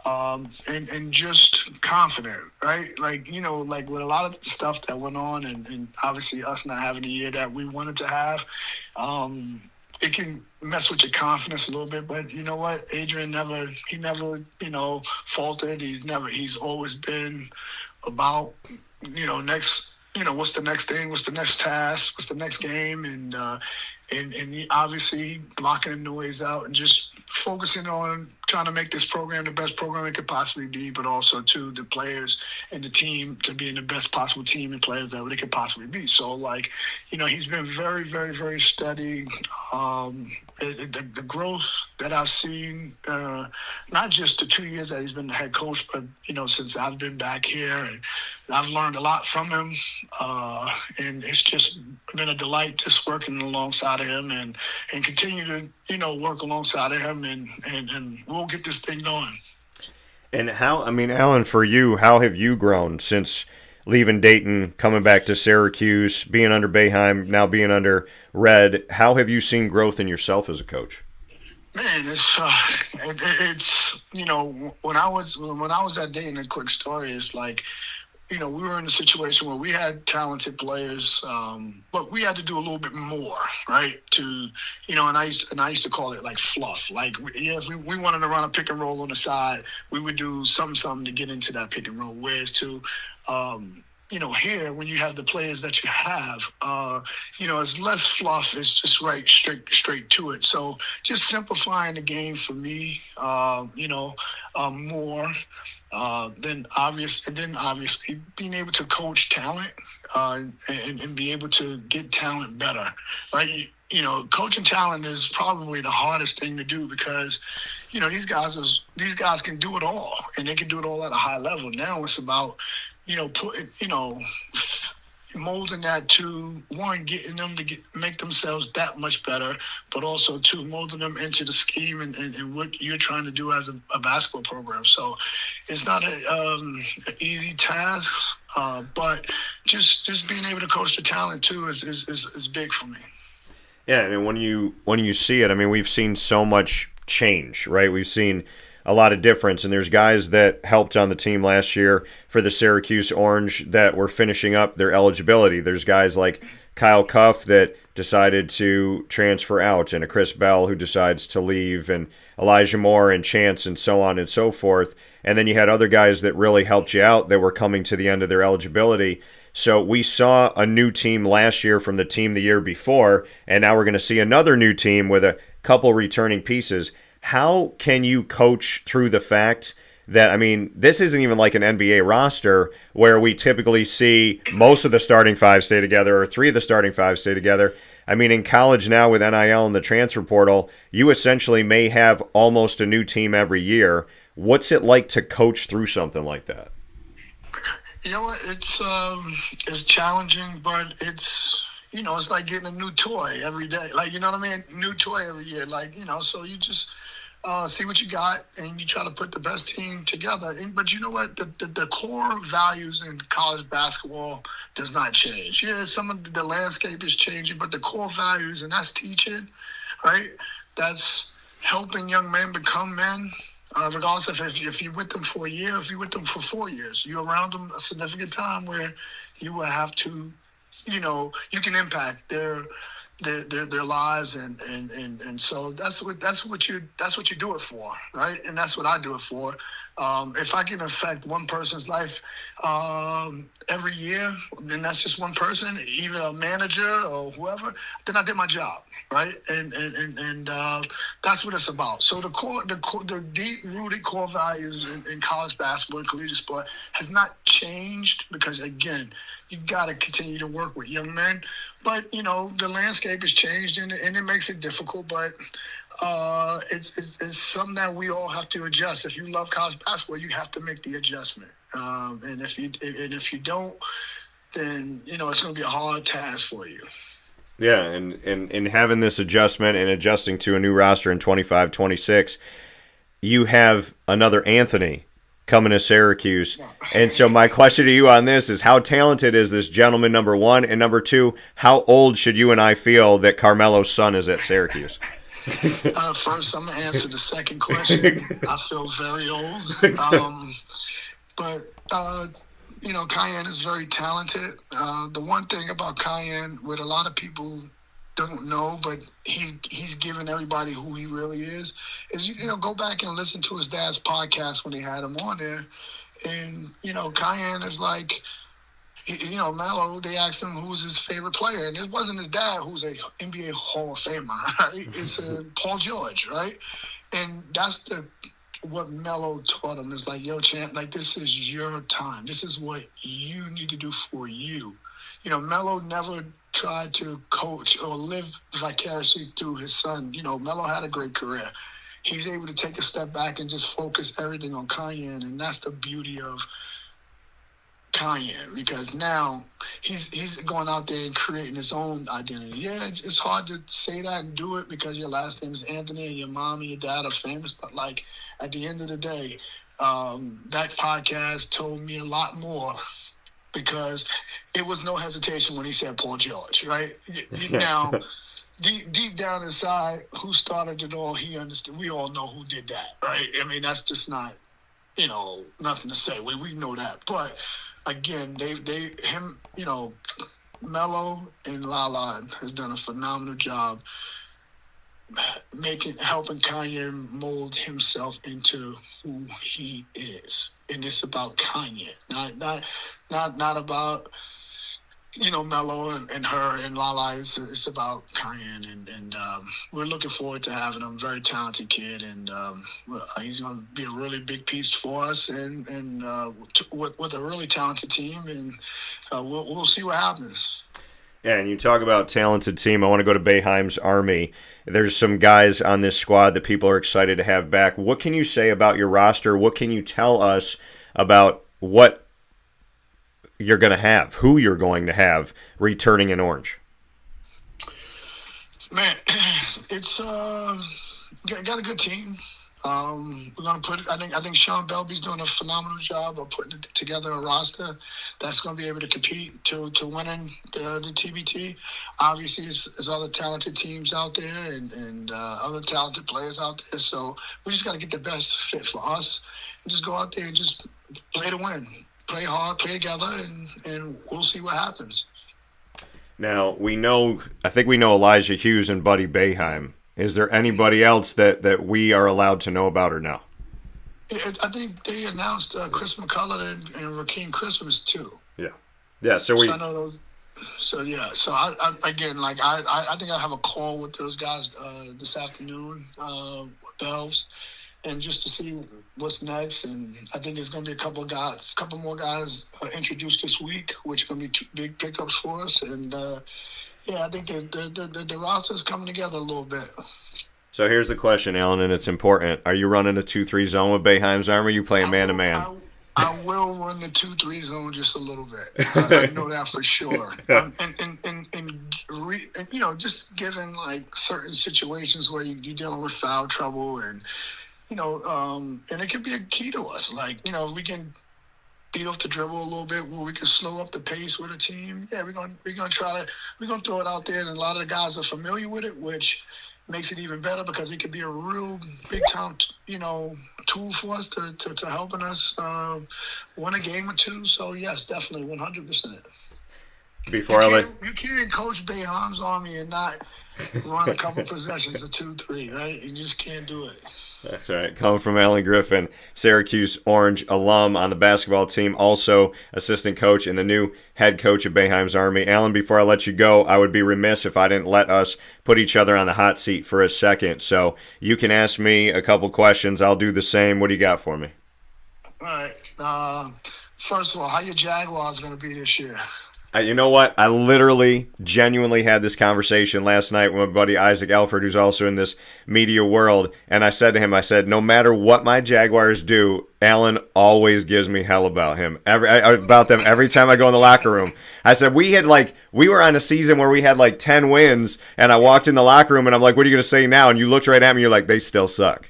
and just confident, right? Like with a lot of the stuff that went on, and obviously us not having the year that we wanted to have, it can mess with your confidence a little bit. But you know what? Adrian never faltered. He's always been about, what's the next thing? What's the next task? What's the next game? And he obviously blocking the noise out and just focusing on trying to make this program the best program it could possibly be, but also to the players and the team to be in the best possible team and players that they could possibly be. So, he's been very, very, very steady. The growth that I've seen, not just the 2 years that he's been the head coach, but, since I've been back here, and I've learned a lot from him. And it's just been a delight just working alongside of him and continue to, work alongside of him and we'll get this thing going. And Allen, for you, how have you grown since leaving Dayton, coming back to Syracuse, being under Boeheim, now being under Red? How have you seen growth in yourself as a coach? Man, it's when I was at Dayton, a quick story is we were in a situation where we had talented players, but we had to do a little bit more, right? And I used to call it fluff. If we wanted to run a pick and roll on the side, we would do something to get into that pick and roll. Whereas here, when you have the players that you have, it's less fluff. It's just straight to it. So just simplifying the game for me, more. Then obviously being able to coach talent and be able to get talent better, right? Coaching talent is probably the hardest thing to do because, these guys can do it all and they can do it all at a high level. Now it's about, molding that to one, getting them to make themselves that much better, but also two, molding them into the scheme and what you're trying to do as a basketball program. So it's not an easy task, but just being able to coach the talent too is big for me. Yeah, and when you see it, we've seen so much change, right? We've seen a lot of difference, and there's guys that helped on the team last year for the Syracuse Orange that were finishing up their eligibility. There's guys like Kyle Cuff that decided to transfer out, and a Chris Bell who decides to leave, and Elijah Moore and Chance and so on and so forth. And then you had other guys that really helped you out that were coming to the end of their eligibility. So we saw a new team last year from the team the year before, and now we're going to see another new team with a couple returning pieces. How can you coach through the fact that, this isn't even like an NBA roster where we typically see most of the starting five stay together or three of the starting five stay together. In college now with NIL and the transfer portal, you essentially may have almost a new team every year. What's it like to coach through something like that? You know what? It's challenging, but it's like getting a new toy every day. New toy every year. So you just see what you got, and you try to put the best team together. But you know what? The core values in college basketball does not change. Yeah, some of the landscape is changing, but the core values, and that's teaching, right? That's helping young men become men. Regardless of if you're with them for a year, if you're with them for 4 years, you're around them a significant time where you will have to, you can impact their their lives, and so that's what you do it for, right? And that's what I do it for. If I can affect one person's life every year, then that's just one person, either a manager or whoever. Then I did my job, right? And that's what it's about. So the deep-rooted core values in college basketball and collegiate sport has not changed because, again, you got to continue to work with young men. But, the landscape has changed, and it makes it difficult. But it's something that we all have to adjust. If you love college basketball, you have to make the adjustment. And if you don't, then, it's going to be a hard task for you. Yeah, and having this adjustment and adjusting to a new roster in 25-26, you have another Anthony coming to Syracuse. And so my question to you on this is, how talented is this gentleman, number one? And number two, how old should you and I feel that Carmelo's son is at Syracuse? First, I'm going to answer the second question. I feel very old. But Cayenne is very talented. The one thing about Cayenne, what a lot of people don't know, but he's given everybody who he really is go back and listen to his dad's podcast when they had him on there. And, Cayenne is like, Melo, they asked him who was his favorite player, and it wasn't his dad, who's a NBA Hall of Famer, right? It's Paul George, right? And that's what Melo taught him is like, yo, champ, like, this is your time. This is what you need to do for you. Melo never tried to coach or live vicariously through his son. Melo had a great career. He's able to take a step back and just focus everything on Cayenne, and that's the beauty of Cayenne, because now he's going out there and creating his own identity. Yeah, it's hard to say that and do it because your last name is Anthony and your mom and your dad are famous, but like at the end of the day, that podcast told me a lot more because it was no hesitation when he said Paul George, right? Now, deep down inside, who started it all, he understood. We all know who did that, right? I mean, that's just not, nothing to say. We know that. But again, Melo and Lala has done a phenomenal job helping Kanye mold himself into who he is. And it's about Kanye, not about Melo and her and Lala. It's about Kanye, and we're looking forward to having him. Very talented kid, and he's going to be a really big piece for us, and with a really talented team, and we'll see what happens. Yeah, and you talk about talented team. I want to go to Boeheim's Army. There's some guys on this squad that people are excited to have back. What can you say about your roster? What can you tell us about what you're going to have, who you're going to have returning in Orange? Man, it's got a good team. We're gonna I think Sean Belby's doing a phenomenal job of putting together a roster that's going to be able to compete to winning the TBT. Obviously, there's other talented teams out there and other talented players out there. So we just got to get the best fit for us and just go out there and just play to win, play hard, play together, and we'll see what happens. Now I think we know Elijah Hughes and Buddy Boeheim. Is there anybody else that we are allowed to know about or no? I think they announced Chris McCullough and Rakeem Christmas too. Yeah. So I know those. So yeah. So I again, like I think I have a call with those guys this afternoon with Bells, and just to see what's next. And I think there's going to be a couple more guys introduced this week, which are going to be two big pickups for us. And yeah, I think the roster's coming together a little bit. So here's the question, Allen, and it's important. Are you running a 2-3 zone with Boeheim's Army? Or are you playing man-to-man? I will run the 2-3 zone just a little bit. I know that for sure. And just given like certain situations where you're dealing with foul trouble and and it can be a key to us. Like, we can beat off the dribble a little bit where we can slow up the pace with the team. Yeah, we're gonna throw it out there, and a lot of the guys are familiar with it, which makes it even better because it could be a real big time, tool for us to helping us win a game or two. So yes, definitely 100%. Before I let you can't coach Boeheim's Army and not run a couple possessions of 2-3, right? You just can't do it. That's right. Coming from Allen Griffin, Syracuse Orange alum on the basketball team, also assistant coach and the new head coach of Boeheim's Army. Allen, before I let you go, I would be remiss if I didn't let us put each other on the hot seat for a second. So you can ask me a couple questions. I'll do the same. What do you got for me? All right. First of all, how your Jaguars going to be this year? You know what? I literally, genuinely had this conversation last night with my buddy Isaac Alford, who's also in this media world, and I said to him, no matter what my Jaguars do, Allen always gives me hell about them every time I go in the locker room. I said, we were on a season where we had like 10 wins, and I walked in the locker room, and I'm like, what are you going to say now? And you looked right at me, you're like, they still suck.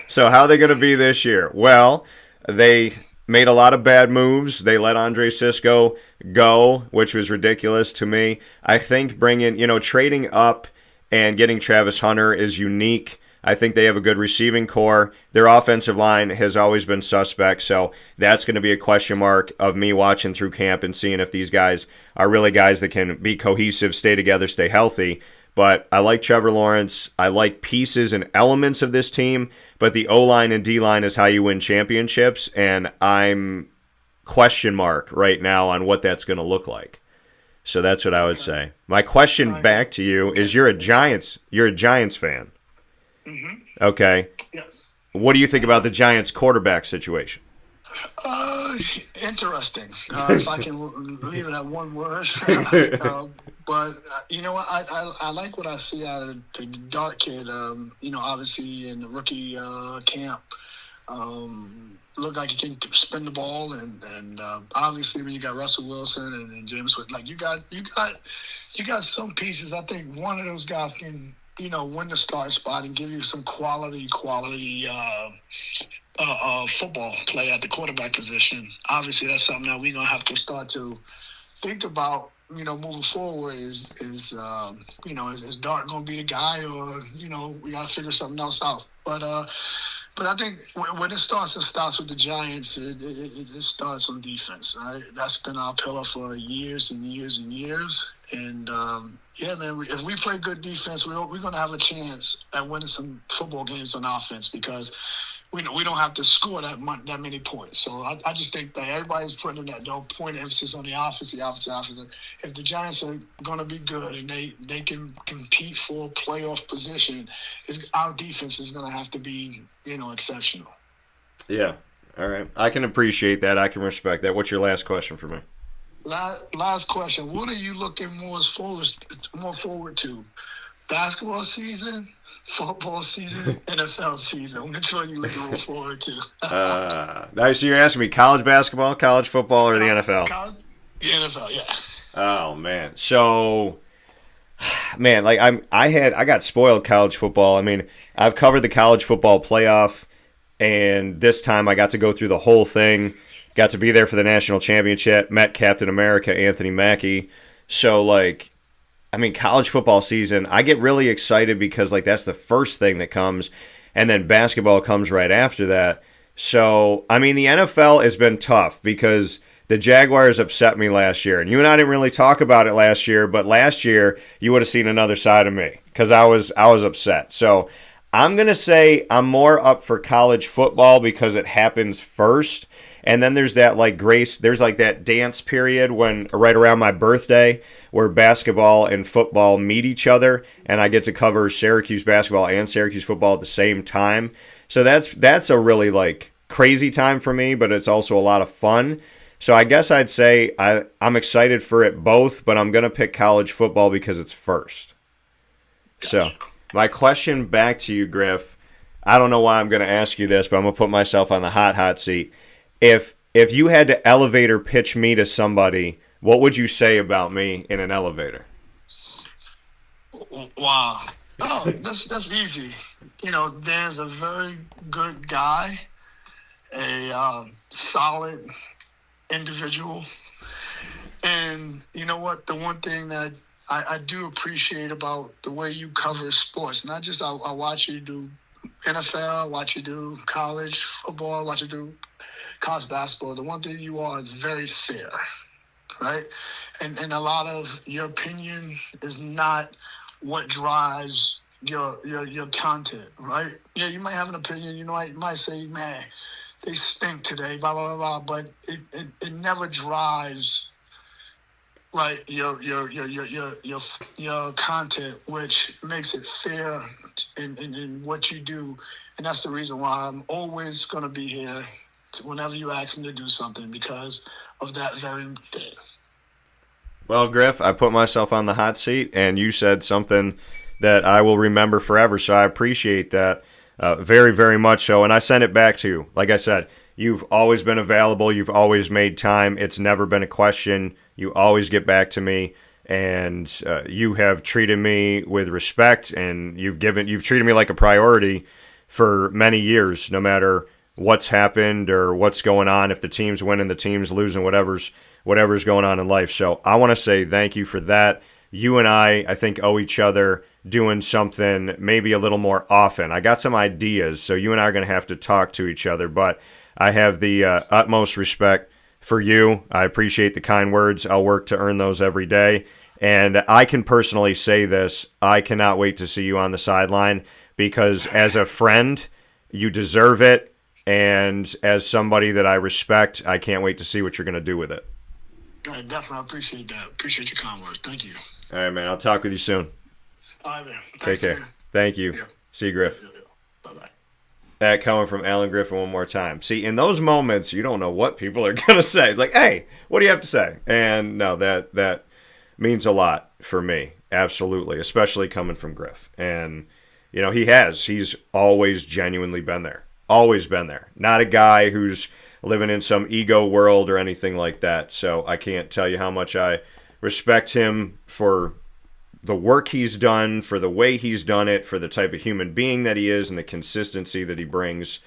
So how are they going to be this year? Well, they made a lot of bad moves. They let Andre Sisco go, which was ridiculous to me. I think trading up and getting Travis Hunter is unique. I think they have a good receiving core. Their offensive line has always been suspect, so that's going to be a question mark of me watching through camp and seeing if these guys are really guys that can be cohesive, stay together, stay healthy. But I like Trevor Lawrence. I like pieces and elements of this team, but the O-line and D-line is how you win championships, and I'm question mark right now on what that's going to look like. So that's what I would say. My question back to you is you're a Giants fan. Mm-hmm. Okay. Yes. What do you think about the Giants quarterback situation? Interesting. If I can leave it at one word. But you know what? I like what I see out of the Dart kid. Obviously in the rookie camp, look like he can spin the ball, and obviously when you got Russell Wilson and James Wood, like you got some pieces. I think one of those guys can win the start spot and give you some quality football play at the quarterback position. Obviously, that's something that we're gonna have to start to think about. Moving forward, is Dart gonna be the guy, or we gotta figure something else out. But I think when it starts with the Giants. It starts on defense. Right? That's been our pillar for years and years and years. And man, if we play good defense, we're gonna have a chance at winning some football games on offense because we don't have to score that many points. So I just think that everybody's putting that point emphasis on the offense. If the Giants are going to be good and they can compete for a playoff position, our defense is going to have to be exceptional. Yeah. All right. I can appreciate that. I can respect that. What's your last question for me? Last question. What are you looking more forward to? Basketball season, football season, NFL season? Which one are you looking more forward to? So you're asking me college basketball, college football, or the NFL? The NFL, yeah. Oh man. So, man, I got spoiled college football. I mean, I've covered the college football playoff, and this time I got to go through the whole thing. Got to be there for the national championship. Met Captain America, Anthony Mackie. So, college football season, I get really excited because, that's the first thing that comes, and then basketball comes right after that. So, the NFL has been tough because the Jaguars upset me last year. And you and I didn't really talk about it last year, but last year you would have seen another side of me because I was upset. So, I'm going to say I'm more up for college football because it happens first. And then there's that there's that dance period when right around my birthday where basketball and football meet each other, and I get to cover Syracuse basketball and Syracuse football at the same time. So that's a really crazy time for me, but it's also a lot of fun. So I guess I'd say I'm excited for it both, but I'm going to pick college football because it's first. Gotcha. So my question back to you, Griff, I don't know why I'm going to ask you this, but I'm going to put myself on the hot seat. If you had to elevator pitch me to somebody, what would you say about me in an elevator? Wow. Oh, that's easy. Dan's a very good guy, a solid individual. And you know what? The one thing that I do appreciate about the way you cover sports, not just I watch you do NFL, watch you do college football, watch you do college basketball. The one thing you are is very fair. right? And a lot of your opinion is not what drives your content, right? Yeah, you might have an opinion. You know, you might say, man, they stink today, blah, blah, blah, blah, but it never drives, right, your content, which makes it fair in what you do. And that's the reason why I'm always going to be here whenever you ask me to do something, because of that very thing. Well, Griff, I put myself on the hot seat, and you said something that I will remember forever, so I appreciate that very, very much so, and I sent it back to you. Like I said, you've always been available. You've always made time. It's never been a question. You always get back to me, and you have treated me with respect, and you've treated me like a priority for many years, no matter what's happened or what's going on, if the team's winning, the team's losing, whatever's going on in life. So I want to say thank you for that. You and I think, owe each other doing something maybe a little more often. I got some ideas, so you and I are going to have to talk to each other, but I have the utmost respect for you. I appreciate the kind words. I'll work to earn those every day. And I can personally say this, I cannot wait to see you on the sideline, because as a friend, you deserve it. And as somebody that I respect, I can't wait to see what you're going to do with it. I definitely appreciate that. Appreciate your kind words. Thank you. All right, man. I'll talk with you soon. All right, man. Take care. Man. Thank you. Yeah. See you, Griff. Yeah. Bye-bye. That coming from Allen Griffin one more time. See, in those moments, you don't know what people are going to say. It's like, hey, what do you have to say? And no, that means a lot for me. Absolutely. Especially coming from Griff. And, you know, he's always genuinely been there. Always been there. Not a guy who's living in some ego world or anything like that. So I can't tell you how much I respect him for the work he's done, for the way he's done it, for the type of human being that he is, and the consistency that he brings.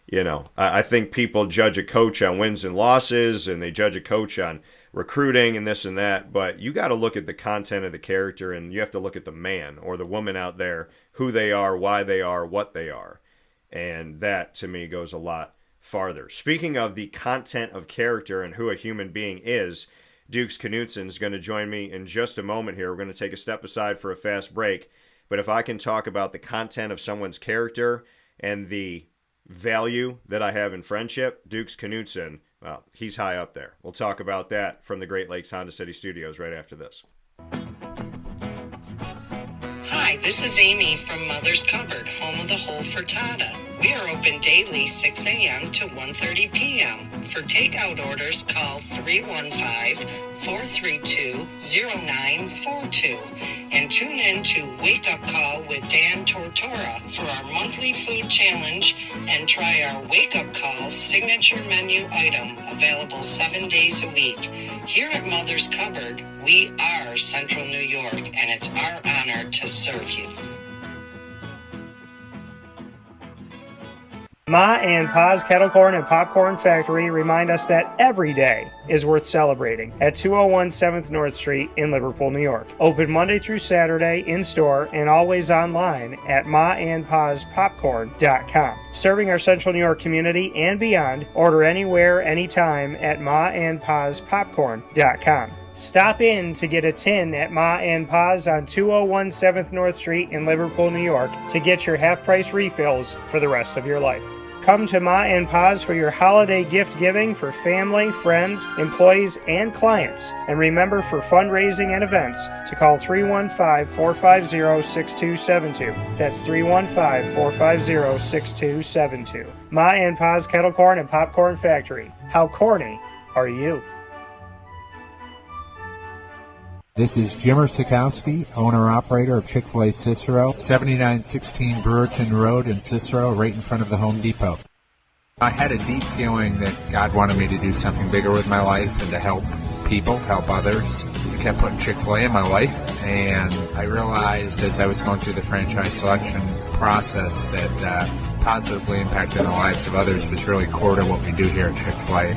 You know, I think people judge a coach on wins and losses, and they judge a coach on recruiting and this and that, but you got to look at the content of the character, and you have to look at the man or the woman out there, who they are, why they are, what they are. And that, to me, goes a lot farther. Speaking of the content of character and who a human being is, Dukes Knutson is going to join me in just a moment here. We're going to take a step aside for a fast break. But if I can talk about the content of someone's character and the value that I have in friendship, Dukes Knutson, well, he's high up there. We'll talk about that from the Great Lakes Honda City Studios right after this. Hi, this is Amy from Mother's Cupboard, home of the Whole Frittata. We are open daily 6 a.m. to 1:30 p.m. For takeout orders, call 315-432-0942 and tune in to Wake Up Call with Dan Tortora for our monthly food challenge and try our Wake Up Call signature menu item available 7 days a week. Here at Mother's Cupboard, we are Central New York, and it's our honor to serve you. Ma and Pa's Kettle Corn and Popcorn Factory remind us that every day is worth celebrating at 201 7th North Street in Liverpool, New York. Open Monday through Saturday in-store and always online at maandpaspopcorn.com. Serving our Central New York community and beyond, order anywhere, anytime at maandpaspopcorn.com. Stop in to get a tin at Ma and Pa's on 201 7th North Street in Liverpool, New York to get your half-price refills for the rest of your life. Come to Ma and Pa's for your holiday gift giving for family, friends, employees, and clients. And remember, for fundraising and events, to call 315-450-6272. That's 315-450-6272. Ma and Pa's Kettle Corn and Popcorn Factory. How corny are you? This is Jimmer Sikowski, owner-operator of Chick-fil-A Cicero, 7916 Brewerton Road in Cicero, right in front of the Home Depot. I had a deep feeling that God wanted me to do something bigger with my life and to help people, help others. I kept putting Chick-fil-A in my life, and I realized as I was going through the franchise selection process that positively impacting the lives of others was really core to what we do here at Chick-fil-A.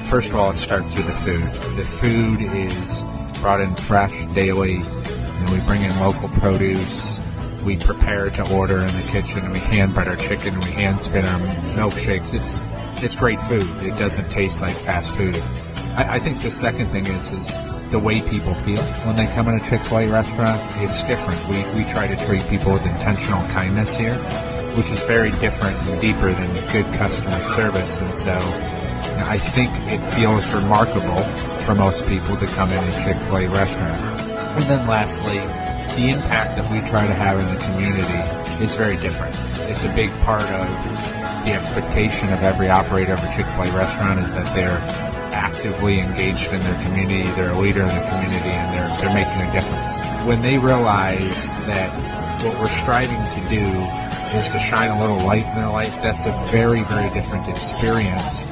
First of all, it starts with the food. The food is brought in fresh daily, and we bring in local produce. We prepare to order in the kitchen. We hand bread our chicken, and we hand spin our milkshakes. It's great food. It doesn't taste like fast food. I think the second thing is the way people feel when they come in a Chick-fil-A restaurant. It's different. We try to treat people with intentional kindness here, which is very different and deeper than good customer service. And so I think it feels remarkable for most people to come in a Chick-fil-A restaurant. And then lastly, the impact that we try to have in the community is very different. It's a big part of the expectation of every operator of a Chick-fil-A restaurant is that they're actively engaged in their community, they're a leader in the community, and they're making a difference. When they realize that what we're striving to do is to shine a little light in their life, that's a very, very different experience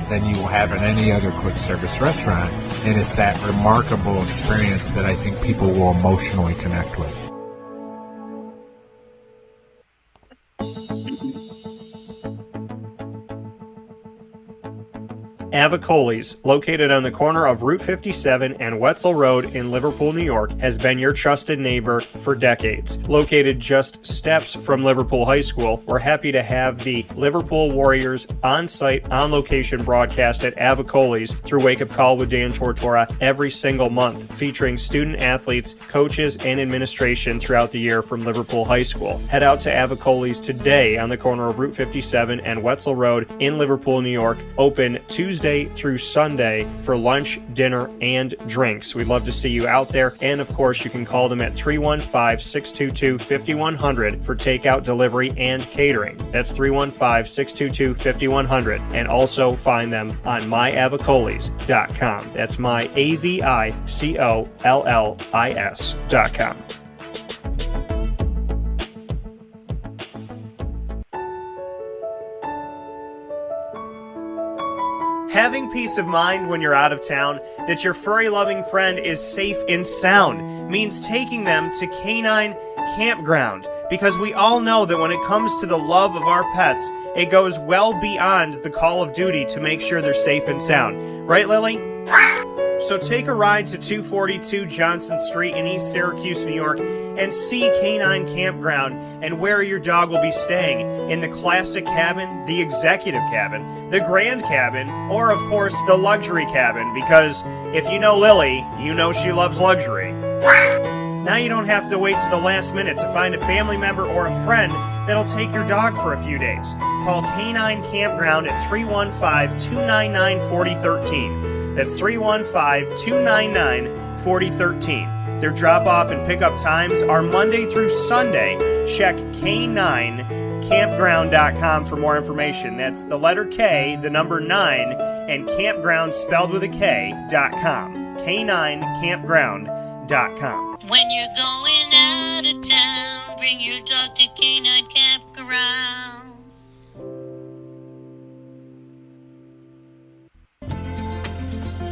than you will have in any other quick service restaurant. And it's that remarkable experience that I think people will emotionally connect with. Avicoli's, located on the corner of Route 57 and Wetzel Road in Liverpool, New York, has been your trusted neighbor for decades. Located just steps from Liverpool High School, we're happy to have the Liverpool Warriors on-site, on-location broadcast at Avicoli's through Wake Up Call with Dan Tortora every single month, featuring student athletes, coaches, and administration throughout the year from Liverpool High School. Head out to Avicoli's today on the corner of Route 57 and Wetzel Road in Liverpool, New York, open Tuesday through Sunday for lunch, dinner, and drinks. We'd love to see you out there. And of course, you can call them at 315-622-5100 for takeout, delivery, and catering. That's 315-622-5100. And also find them on myavicolis.com. That's myavicollis.com. Having peace of mind when you're out of town that your furry-loving friend is safe and sound means taking them to Canine Campground, because we all know that when it comes to the love of our pets, it goes well beyond the call of duty to make sure they're safe and sound. Right, Lily? So take a ride to 242 Johnson Street in East Syracuse, New York, and see Canine Campground and where your dog will be staying in the classic cabin, the executive cabin, the grand cabin, or of course the luxury cabin, because if you know Lily, you know she loves luxury. Now you don't have to wait to the last minute to find a family member or a friend that'll take your dog for a few days. Call Canine Campground at 315-299-4013. That's 315-299-4013. Their drop-off and pickup times are Monday through Sunday. Check K9campground.com for more information. That's the letter K, the number 9, and campground spelled with a K.com. K9campground.com. When you're going out of town, bring your dog to Canine Campground.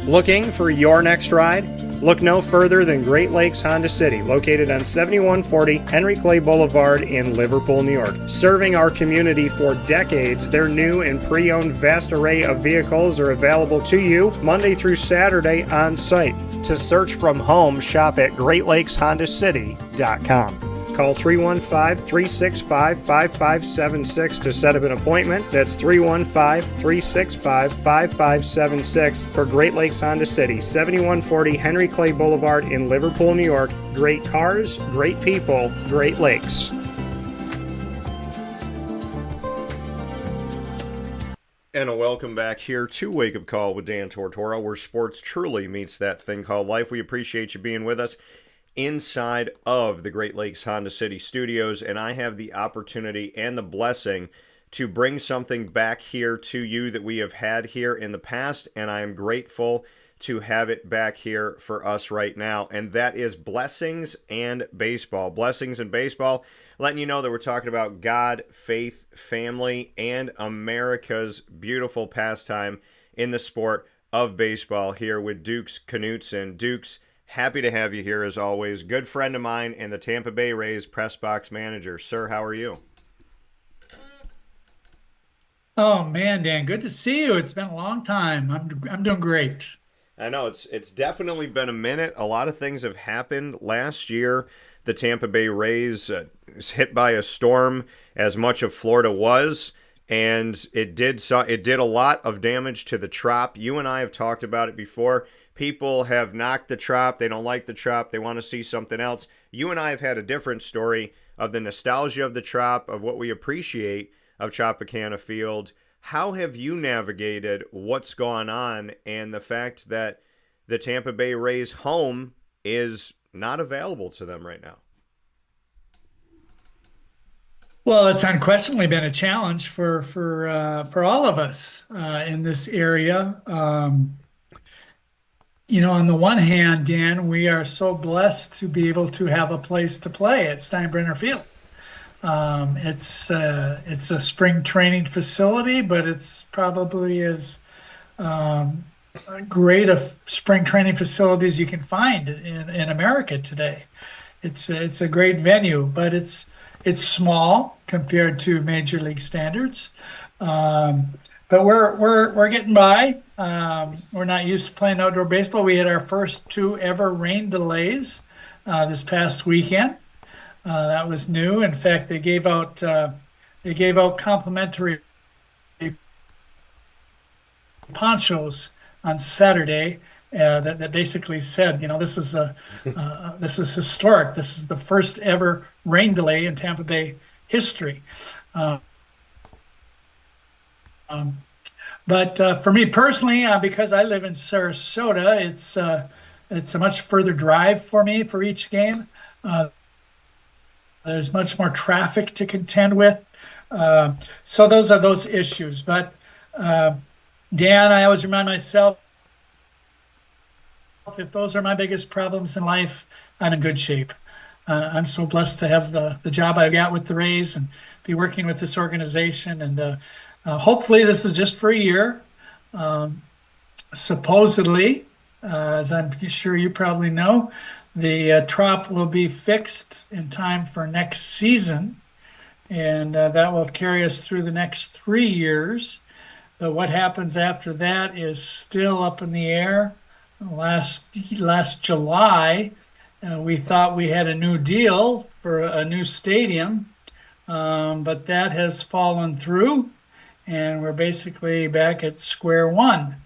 Looking for your next ride? Look no further than Great Lakes Honda City, located on 7140 Henry Clay Boulevard in Liverpool, New York. Serving our community for decades, their new and pre-owned vast array of vehicles are available to you Monday through Saturday on site. To search from home, shop at GreatLakesHondaCity.com. Call 315-365-5576 to set up an appointment. That's 315-365-5576 for Great Lakes Honda City, 7140 Henry Clay Boulevard in Liverpool, New York. Great cars, great people, Great Lakes. And a welcome back here to Wake Up Call with Dan Tortora, where sports truly meets that thing called life. We appreciate you being with us inside of the Great Lakes Honda City studios, and I have the opportunity and the blessing to bring something back here to you that we have had here in the past, and I am grateful to have it back here for us right now, and that is Blessings and Baseball. Blessings and Baseball, letting you know that we're talking about God, faith, family, and America's beautiful pastime in the sport of baseball here with Dukes Knutson. Dukes, happy to have you here as always. Good friend of mine and the Tampa Bay Rays press box manager. Sir, how are you? Oh man, Dan, good to see you. It's been a long time. I'm doing great. I know it's definitely been a minute. A lot of things have happened. Last year, the Tampa Bay Rays was hit by a storm, as much of Florida was. and it did a lot of damage to the trop. You and I have talked about it before. People have knocked the trop. They don't like the trop. They want to see something else. You and I have had a different story of the nostalgia of the trop, of what we appreciate of Tropicana Field. How have you navigated what's gone on and the fact that the Tampa Bay Rays home is not available to them right now? Well, it's unquestionably been a challenge for all of us in this area. On the one hand, Dan, we are so blessed to be able to have a place to play at Steinbrenner Field. It's a spring training facility, but it's probably as great a spring training facility as you can find in America today. It's a great venue, but it's small compared to major league standards. But we're getting by. We're not used to playing outdoor baseball. We had our first 2 ever rain delays this past weekend. That was new. In fact, they gave out complimentary ponchos on Saturday that basically said, this is historic. This is the first ever rain delay in Tampa Bay history. But for me personally, because I live in Sarasota, it's a much further drive for me for each game. There's much more traffic to contend with. So those are those issues. But Dan, I always remind myself, if those are my biggest problems in life, I'm in good shape. I'm so blessed to have the job I got with the Rays and be working with this organization. And hopefully this is just for a year. Supposedly, as I'm sure you probably know, the trop will be fixed in time for next season. And that will carry us through the next 3 years. But what happens after that is still up in the air. Last July, we thought we had a new deal for a new stadium, but that has fallen through, and we're basically back at square one.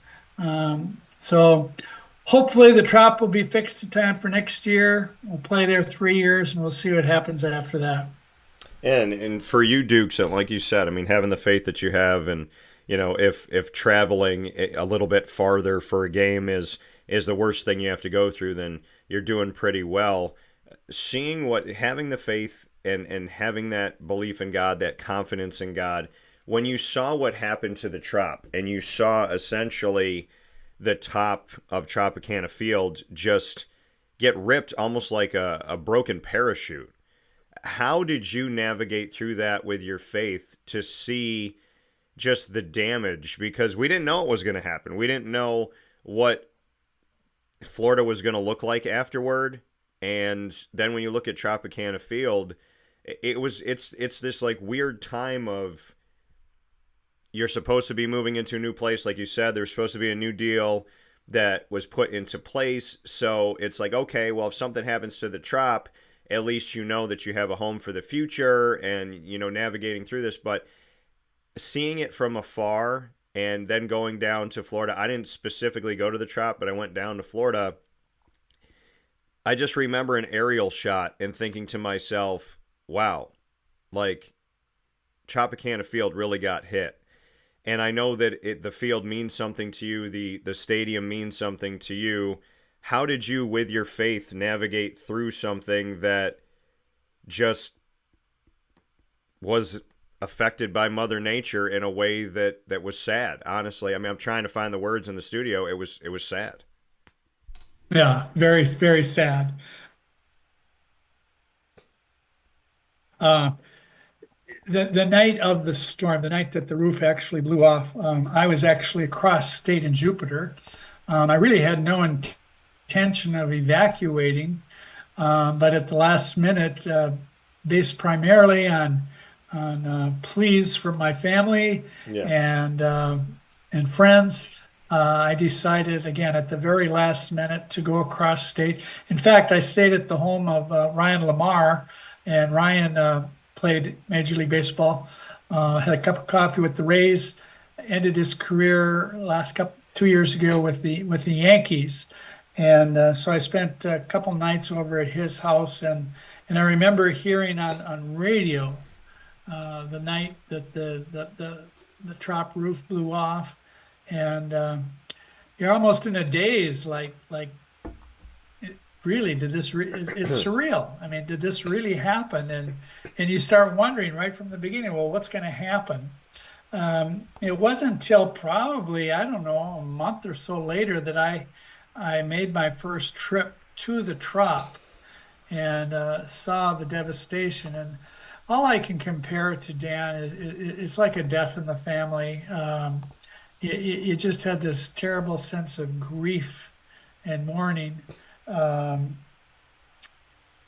So hopefully the trop will be fixed in time for next year. We'll play there 3 years, and we'll see what happens after that. And for you, Dukes, like you said, I mean, having the faith that you have, and if traveling a little bit farther for a game is the worst thing you have to go through, then you're doing pretty well. Having the faith and having that belief in God, that confidence in God, when you saw what happened to the trop and you saw essentially the top of Tropicana Field just get ripped almost like a broken parachute, how did you navigate through that with your faith to see just the damage? Because we didn't know it was going to happen. We didn't know what Florida was going to look like afterward. And then when you look at Tropicana Field, it's this like weird time of, you're supposed to be moving into a new place. Like you said, there's supposed to be a new deal that was put into place. So it's like, okay, well, if something happens to the trop, at least you know that you have a home for the future and, navigating through this. But seeing it from afar and then going down to Florida, I didn't specifically go to the trop, but I went down to Florida. I just remember an aerial shot and thinking to myself, wow, like Tropicana Field really got hit. And I know that the field means something to you. The stadium means something to you. How did you, with your faith, navigate through something that just was affected by Mother Nature in a way that was sad? Honestly, I mean, I'm trying to find the words in the studio. It was sad. Yeah, very, very sad. The night of the storm, the night that the roof actually blew off, I was actually across state in Jupiter. I really had no intention of evacuating, but at the last minute, based primarily on pleas from my family and friends, I decided again at the very last minute to go across state. In fact, I stayed at the home of Ryan Lamar, and Ryan played Major League Baseball, had a cup of coffee with the Rays, ended his career 2 years ago with the Yankees. And so I spent a couple nights over at his house, and I remember hearing on radio the night that the trop roof blew off, and you're almost in a daze, like really, did this? It's surreal. I mean, did this really happen? And you start wondering right from the beginning, well, what's going to happen? It wasn't until probably, I don't know, a month or so later that I made my first trip to the trop and saw the devastation. And all I can compare it to, Dan, it's like a death in the family. You just had this terrible sense of grief and mourning.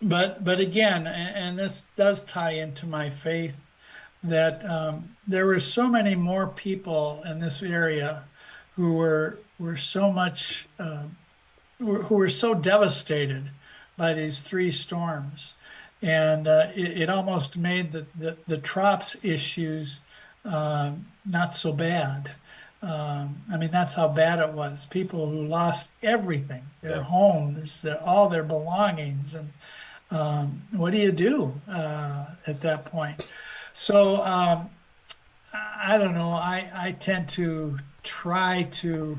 But again, and this does tie into my faith, that there were so many more people in this area who were so much who were so devastated by these three storms, and it almost made the TROPS issues not so bad. I mean, that's how bad it was. People who lost everything, their homes, all their belongings, and what do you do at that point? So I don't know. I tend to try to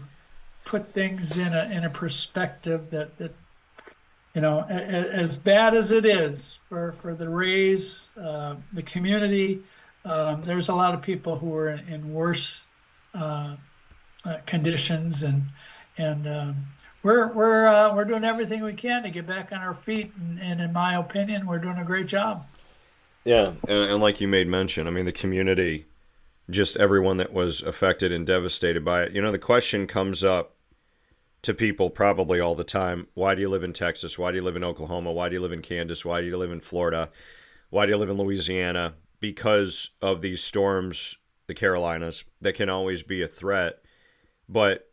put things in a perspective that as bad as it is for the Rays, the community, there's a lot of people who are in worse conditions, and we're doing everything we can to get back on our feet, and in my opinion, we're doing a great job. Yeah, and like you made mention, I mean, the community, just everyone that was affected and devastated by it. The question comes up to people probably all the time: why do you live in Texas? Why do you live in Oklahoma? Why do you live in Kansas? Why do you live in Florida? Why do you live in Louisiana? Because of these storms, the Carolinas, that can always be a threat. But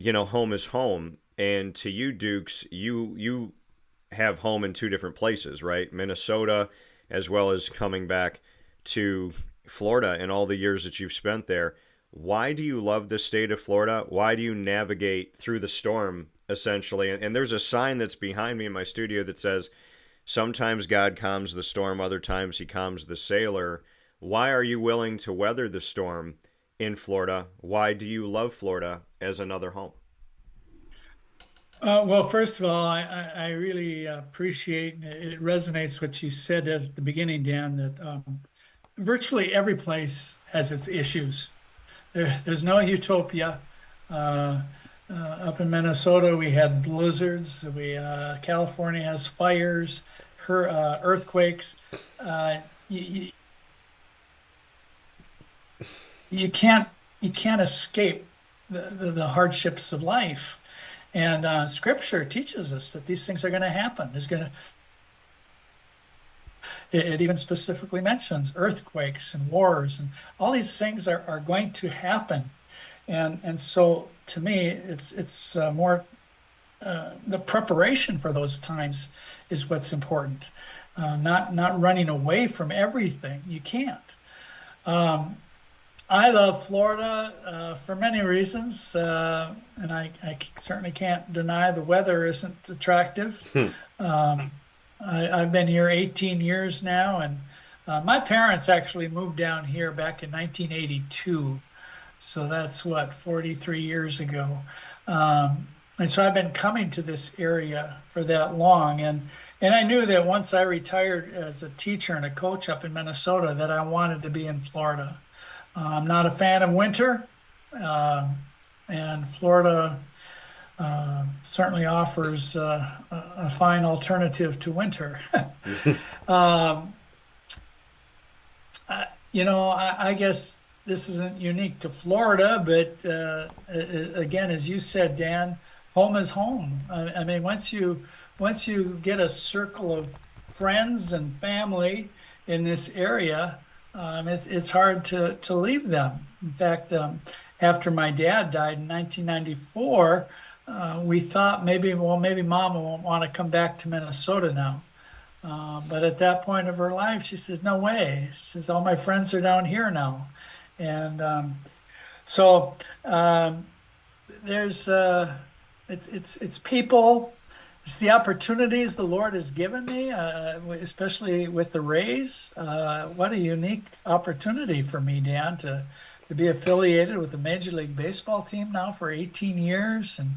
home is home, and to you, Dukes, you have home in two different places, right? Minnesota, as well as coming back to Florida and all the years that you've spent there. Why do you love the state of Florida? Why do you navigate through the storm, essentially? And there's a sign that's behind me in my studio that says, sometimes God calms the storm, other times he calms the sailor. Why are you willing to weather the storm in Florida? Why do you love Florida as another home? Well, first of all, I really appreciate, it resonates what you said at the beginning, Dan, that virtually every place has its issues. There's no utopia. Up in Minnesota, we had blizzards. California has fires, earthquakes. You can't escape the hardships of life. And Scripture teaches us that these things are going to happen. It even specifically mentions earthquakes and wars, and all these things are going to happen. And so, to me, it's more the preparation for those times is what's important. Not running away from everything. You can't. I love Florida for many reasons, and I certainly can't deny the weather isn't attractive. I've been here 18 years now, and my parents actually moved down here back in 1982, so that's 43 years ago. And so I've been coming to this area for that long, and I knew that once I retired as a teacher and a coach up in Minnesota that I wanted to be in Florida. I'm not a fan of winter, and Florida certainly offers a fine alternative to winter. I guess this isn't unique to Florida, but again, as you said, Dan, home is home. I mean, once you get a circle of friends and family in this area, it's hard to leave them. In fact, after my dad died in 1994, we thought maybe Mom won't want to come back to Minnesota now. But at that point of her life, she says, "No way." She says, "All my friends are down here now," and so there's it's people. It's the opportunities the Lord has given me, especially with the Rays. What a unique opportunity for me, Dan, to be affiliated with the Major League Baseball team now for 18 years and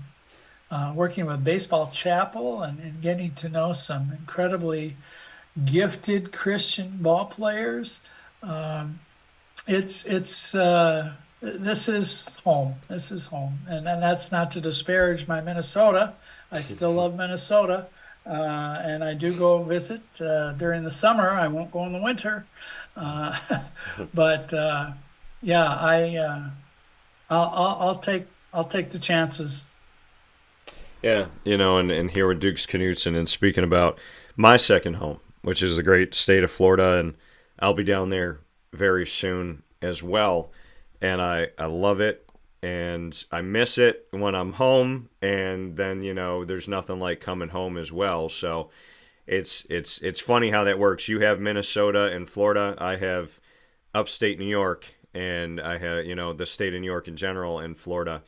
working with Baseball Chapel and getting to know some incredibly gifted Christian ball players. This is home. This is home. And that's not to disparage my Minnesota. I still love Minnesota. And I do go visit during the summer. I won't go in the winter. But I'll take the chances. Yeah, and here with Duke's Knutson, and speaking about my second home, which is the great state of Florida, and I'll be down there very soon as well. And I love it, and I miss it when I'm home, and then, there's nothing like coming home as well. So it's funny how that works. You have Minnesota and Florida. I have upstate New York, and I have, the state of New York in general, and Florida.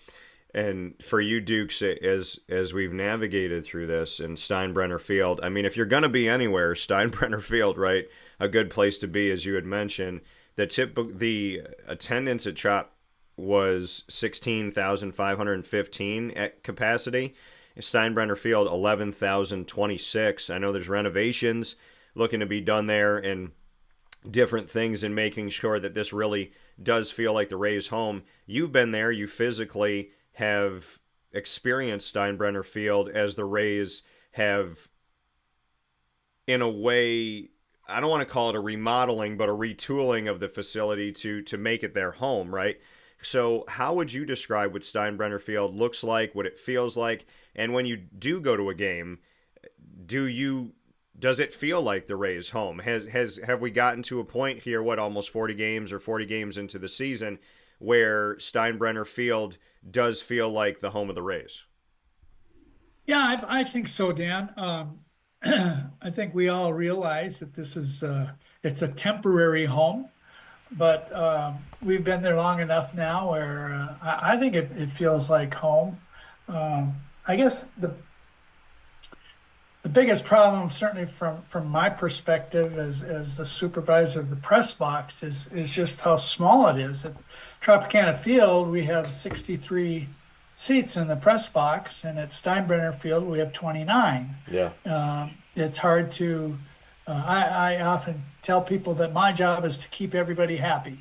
And for you, Dukes, as we've navigated through this in Steinbrenner Field, I mean, if you're going to be anywhere, Steinbrenner Field, right, a good place to be, as you had mentioned. The attendance at CHOP was 16,515 at capacity. Steinbrenner Field, 11,026. I know there's renovations looking to be done there and different things in making sure that this really does feel like the Rays' home. You've been there. You physically have experienced Steinbrenner Field as the Rays have, in a way, I don't want to call it a remodeling, but a retooling of the facility to make it their home, right? So how would you describe what Steinbrenner Field looks like, what it feels like, and when you do go to a game, does it feel like the Rays' home? Have we gotten to a point here, almost 40 games into the season, where Steinbrenner Field does feel like the home of the Rays? Yeah, I think so, Dan. I think we all realize that this is it's a temporary home, but we've been there long enough now where I think it feels like home. I guess the biggest problem, certainly from my perspective as the supervisor of the press box, is just how small it is. At Tropicana Field, we have 63 seats in the press box, and at Steinbrenner Field we have 29. Yeah. It's hard to I often tell people that my job is to keep everybody happy,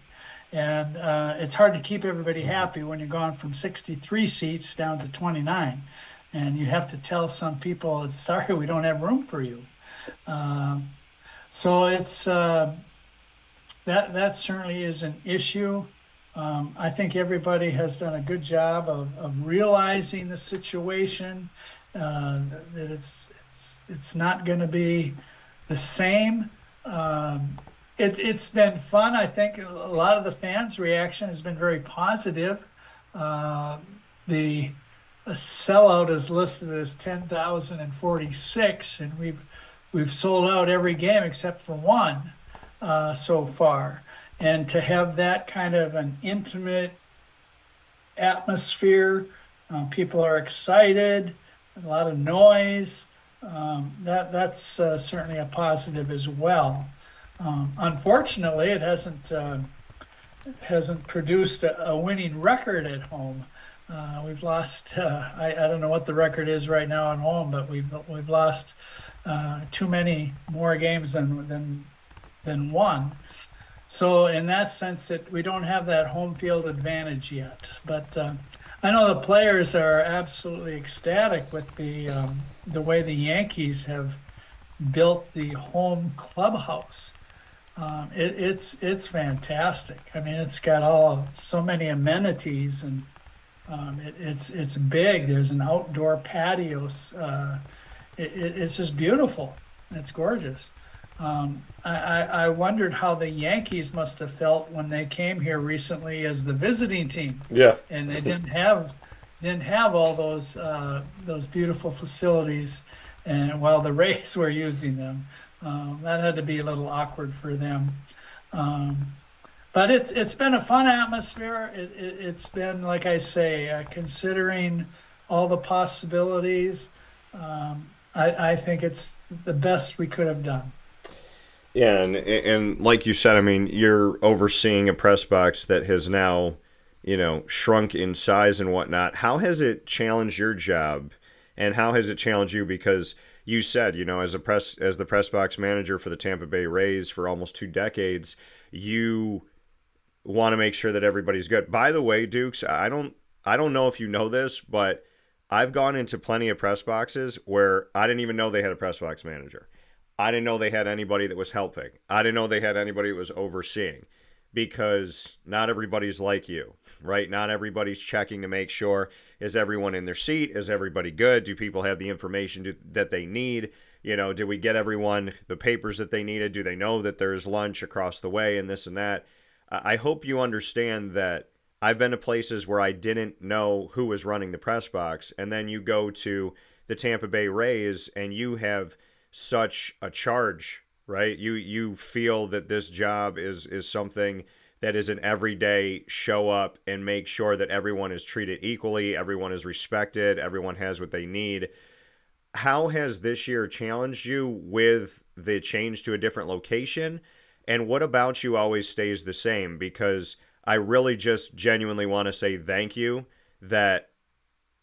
and it's hard to keep everybody happy when you're going from 63 seats down to 29, and you have to tell some people, it's sorry, we don't have room for you. So it's that certainly is an issue. I think everybody has done a good job of realizing the situation, that it's not going to be the same. It's been fun. I think a lot of the fans' reaction has been very positive. The sellout is listed as 10,046, and we've sold out every game except for one so far. And to have that kind of an intimate atmosphere, people are excited, a lot of noise. That's certainly a positive as well. Unfortunately, it hasn't produced a winning record at home. We've lost. I don't know what the record is right now at home, but we've lost too many more games than won. So in that sense, that we don't have that home field advantage yet. But I know the players are absolutely ecstatic with the way the Yankees have built the home clubhouse. It's fantastic. I mean, it's got so many amenities, and it's big. There's an outdoor patio. It's just beautiful. It's gorgeous. I wondered how the Yankees must have felt when they came here recently as the visiting team. Yeah. And they didn't have all those beautiful facilities, and while the Rays were using them. That had to be a little awkward for them. But it's been a fun atmosphere. It's been, like I say, considering all the possibilities, I think it's the best we could have done. Yeah, and like you said, I mean, you're overseeing a press box that has now, shrunk in size and whatnot. How has it challenged your job, and how has it challenged you? Because you said, as the press box manager for the Tampa Bay Rays for almost 2 decades, you want to make sure that everybody's good. By the way, Dukes, I don't know if you know this, but I've gone into plenty of press boxes where I didn't even know they had a press box manager. I didn't know they had anybody that was helping. I didn't know they had anybody that was overseeing, because not everybody's like you, right? Not everybody's checking to make sure, is everyone in their seat? Is everybody good? Do people have the information that they need? Did we get everyone the papers that they needed? Do they know that there's lunch across the way and this and that? I hope you understand that I've been to places where I didn't know who was running the press box, and then you go to the Tampa Bay Rays and you have such a charge, right? You feel that this job is something that is an everyday show up and make sure that everyone is treated equally, everyone is respected, everyone has what they need. How has this year challenged you with the change to a different location? And what about you always stays the same? Because I really just genuinely want to say thank you that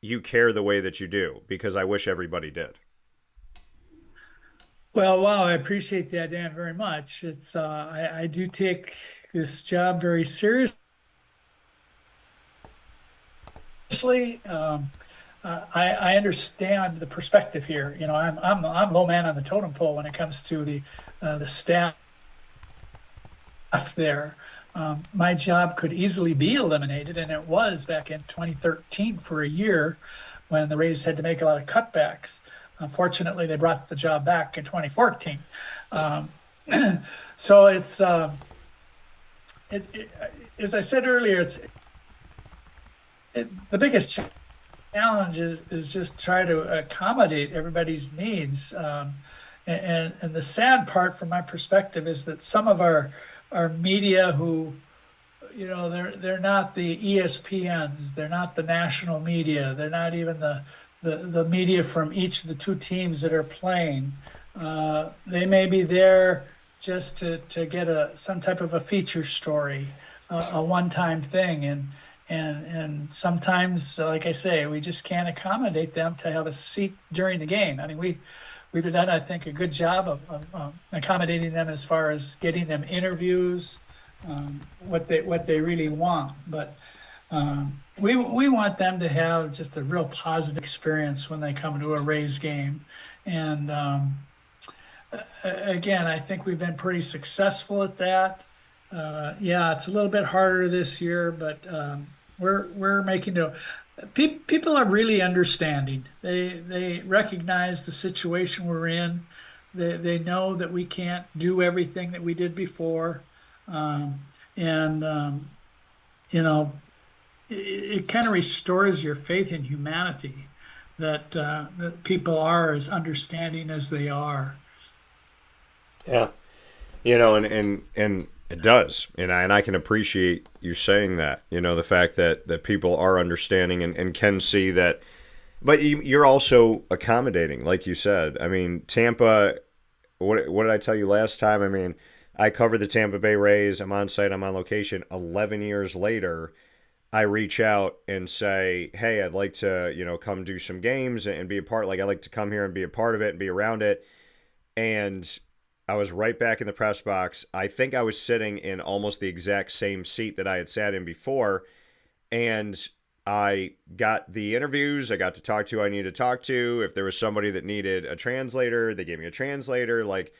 you care the way that you do, because I wish everybody did. Well, wow, I appreciate that, Dan, very much. It's I do take this job very seriously. I understand the perspective here. I'm low man on the totem pole when it comes to the staff there. My job could easily be eliminated, and it was back in 2013 for a year when the Rays had to make a lot of cutbacks. Unfortunately, they brought the job back in 2014. So it's, as I said earlier, the biggest challenge is just try to accommodate everybody's needs. And the sad part from my perspective is that some of our media who, they're not the ESPNs, they're not the national media, they're not even the media from each of the 2 teams that are playing. They may be there just to get some type of a feature story, a one-time thing, and sometimes, like I say, we just can't accommodate them to have a seat during the game. I mean, we've done, I think, a good job of accommodating them as far as getting them interviews, what they really want, but. We want them to have just a real positive experience when they come to a Rays game. And again, I think we've been pretty successful at that. Yeah, it's a little bit harder this year, but we're making people are really understanding. They recognize the situation we're in. They know that we can't do everything that we did before. It kind of restores your faith in humanity that people are as understanding as they are. Yeah, and it does, and I can appreciate you saying that. The fact that people are understanding and can see that, but you're also accommodating, like you said. I mean, Tampa. What did I tell you last time? I mean, I covered the Tampa Bay Rays. I'm on site. I'm on location. 11 years later, I reach out and say, hey, I'd like to, come do some games and be a part. Like, I'd like to come here and be a part of it and be around it. And I was right back in the press box. I think I was sitting in almost the exact same seat that I had sat in before. And I got the interviews. I got to talk to who I needed to talk to. If there was somebody that needed a translator, they gave me a translator. Like,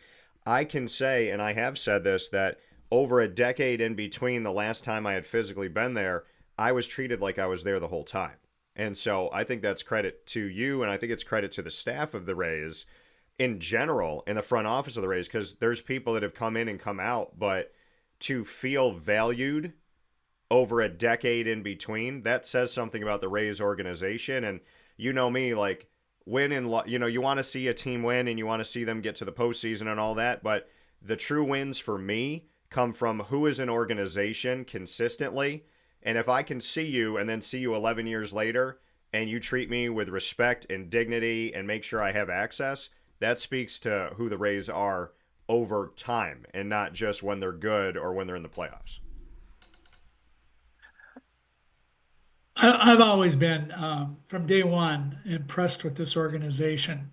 I can say, and I have said this, that over a decade in between the last time I had physically been there, I was treated like I was there the whole time. And so I think that's credit to you, and I think it's credit to the staff of the Rays in general, in the front office of the Rays, because there's people that have come in and come out, but to feel valued over a decade in between, that says something about the Rays organization. And you know me, like, win and you want to see a team win and you want to see them get to the postseason and all that, but the true wins for me come from who is an organization consistently. And if I can see you and then see you 11 years later and you treat me with respect and dignity and make sure I have access, that speaks to who the Rays are over time and not just when they're good or when they're in the playoffs. I've always been, from day one, impressed with this organization.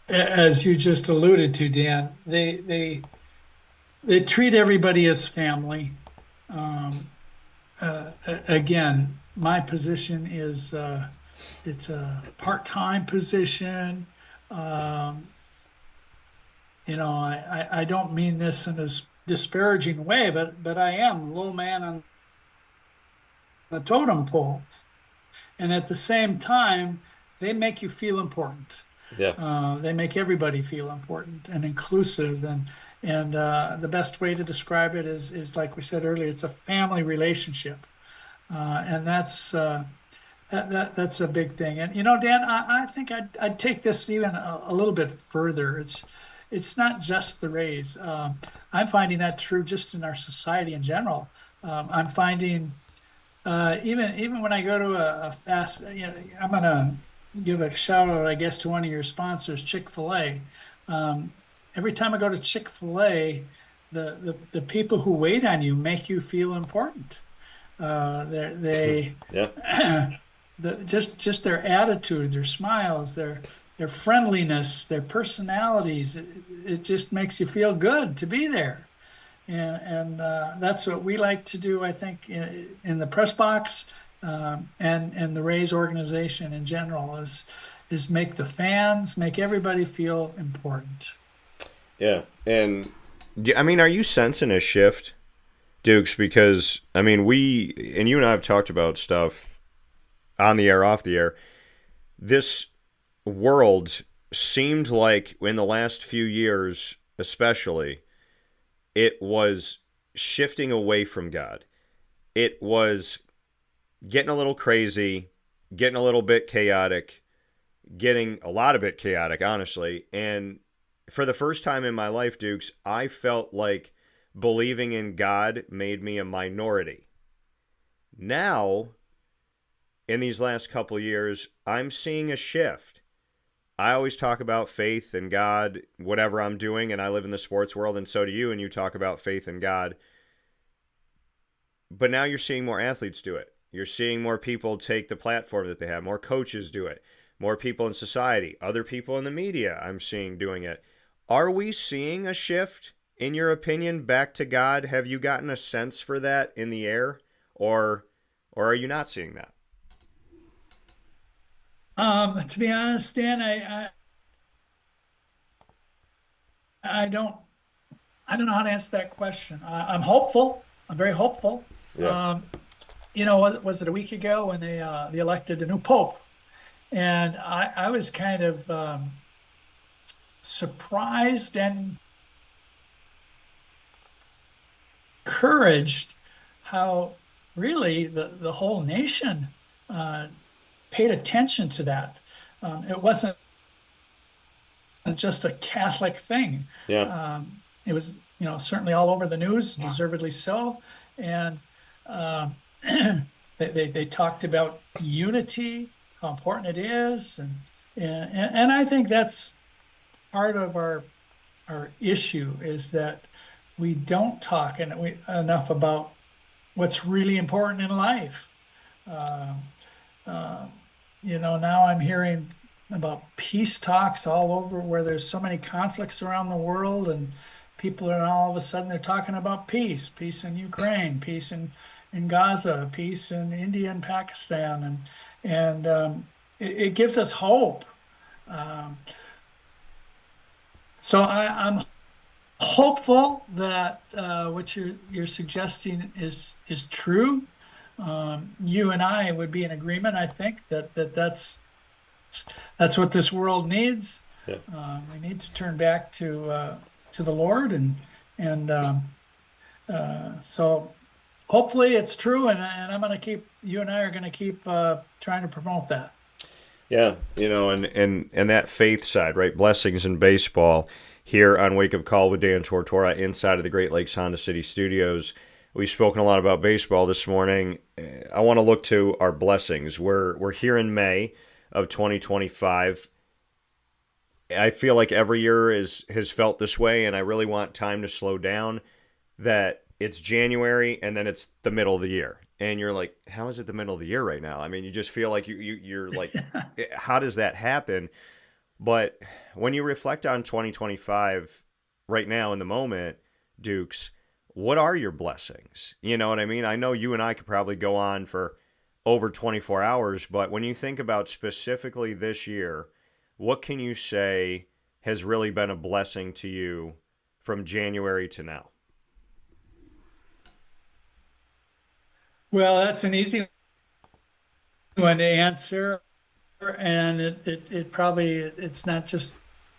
As you just alluded to, Dan, they treat everybody as family. Again, my position is it's a part-time position. I don't mean this in a disparaging way, but I am low man on the totem pole, and at the same time, they make you feel important. Yeah. They make everybody feel important and inclusive, and the best way to describe it is like we said earlier, it's a family relationship, and that's a big thing. And Dan, I think I'd take this even a little bit further. It's not just the Rays. I'm finding that true just in our society in general. I'm finding even when I go to a fast, I'm gonna give a shout out, I guess, to one of your sponsors, Chick-fil-A. Every time I go to Chick-fil-A, the people who wait on you make you feel important. Just their attitude, their smiles, their friendliness, their personalities, it just makes you feel good to be there. And that's what we like to do, I think, in the press box, and the Rays organization in general is make the fans, make everybody feel important. Yeah. And are you sensing a shift, Dukes? Because we and you and I have talked about stuff on the air, off the air. This world seemed like in the last few years, especially, it was shifting away from God. It was getting a little crazy, getting a little bit chaotic, getting a lot of it chaotic, honestly. And for the first time in my life, Dukes, I felt like believing in God made me a minority. Now, in these last couple years, I'm seeing a shift. I always talk about faith and God, whatever I'm doing, and I live in the sports world, and so do you, and you talk about faith and God. But now you're seeing more athletes do it. You're seeing more people take the platform that they have, more coaches do it, more people in society, other people in the media I'm seeing doing it. Are we seeing a shift, in your opinion, back to God? Have you gotten a sense for that in the air, or are you not seeing that? To be honest, Dan, I don't know how to answer that question. I'm hopeful. I'm very hopeful. Yeah. Was it a week ago when they elected a new pope, and I was kind of surprised and encouraged how really the whole nation paid attention to that. It wasn't just a Catholic thing. Yeah. It was, certainly all over the news, deservedly so. And they talked about unity, how important it is, and I think that's part of our issue, is that we don't talk enough about what's really important in life. Now I'm hearing about peace talks all over, where there's so many conflicts around the world, and people are all of a sudden they're talking about peace in Ukraine, peace in Gaza, peace in India and Pakistan, and it gives us hope. So I'm hopeful that what you're suggesting is true. You and I would be in agreement, I think, that's what this world needs. Yeah. We need to turn back to the Lord, and so hopefully it's true, and I'm going to keep, you and I are going to keep trying to promote that. Yeah, and that faith side, right? Blessings in baseball here on Wake Up Call with Dan Tortora inside of the Great Lakes Honda City Studios. We've spoken a lot about baseball this morning. I want to look to our blessings. We're here in May of 2025. I feel like every year has felt this way, and I really want time to slow down. That it's January and then it's the middle of the year, and you're like, how is it the middle of the year right now? I mean, you just feel like you're like, how does that happen? But when you reflect on 2025 right now in the moment, Dukes, what are your blessings? You know what I mean? I know you and I could probably go on for over 24 hours, but when you think about specifically this year, what can you say has really been a blessing to you from January to now? Well, that's an easy one to answer, and it probably it's not just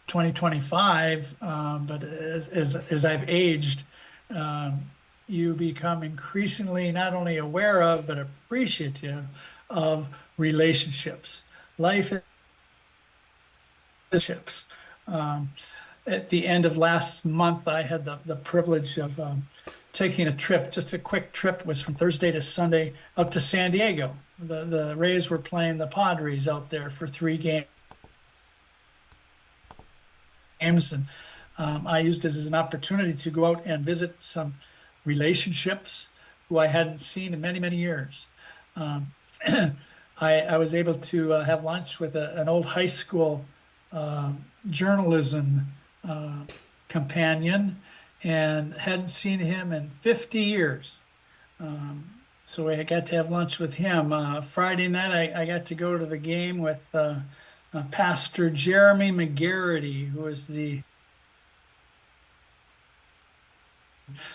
2025, but as I've aged, you become increasingly not only aware of but appreciative of relationships, life relationships. At the end of last month, I had the privilege of taking a trip, just a quick trip. It was from Thursday to Sunday out to San Diego. The Rays were playing the Padres out there for 3 games. And I used it as an opportunity to go out and visit some relationships who I hadn't seen in many, many years. I was able to have lunch with an old high school journalism companion, and hadn't seen him in 50 years. So I got to have lunch with him. Friday night, I got to go to the game with Pastor Jeremy McGarity, who is the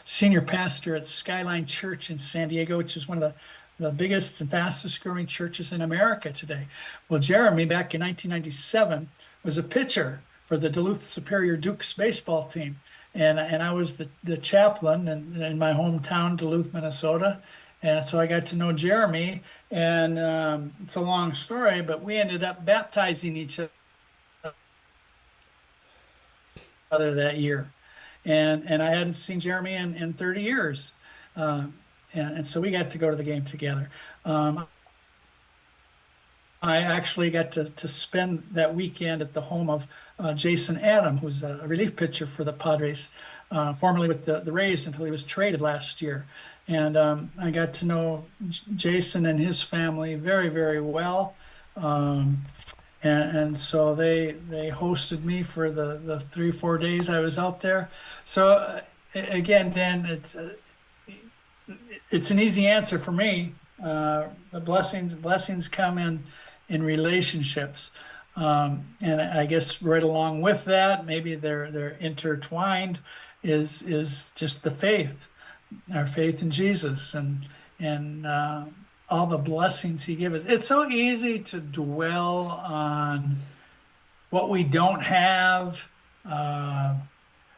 senior pastor at Skyline Church in San Diego, which is one of the biggest and fastest growing churches in America today. Well, Jeremy, back in 1997, was a pitcher for the Duluth Superior Dukes baseball team. And I was the chaplain in my hometown, Duluth, Minnesota. And so I got to know Jeremy, and it's a long story, but we ended up baptizing each other that year. And I hadn't seen Jeremy in 30 years. And so we got to go to the game together. I actually got to spend that weekend at the home of Jason Adam, who's a relief pitcher for the Padres, formerly with the Rays until he was traded last year. And I got to know Jason and his family very, very well. And so they hosted me for the 3-4 days I was out there. So again, Dan, it's an easy answer for me. The blessings come in relationships, and I guess right along with that, maybe they're intertwined, is just the faith, our faith in Jesus, and all the blessings He gives us. It's so easy to dwell on what we don't have,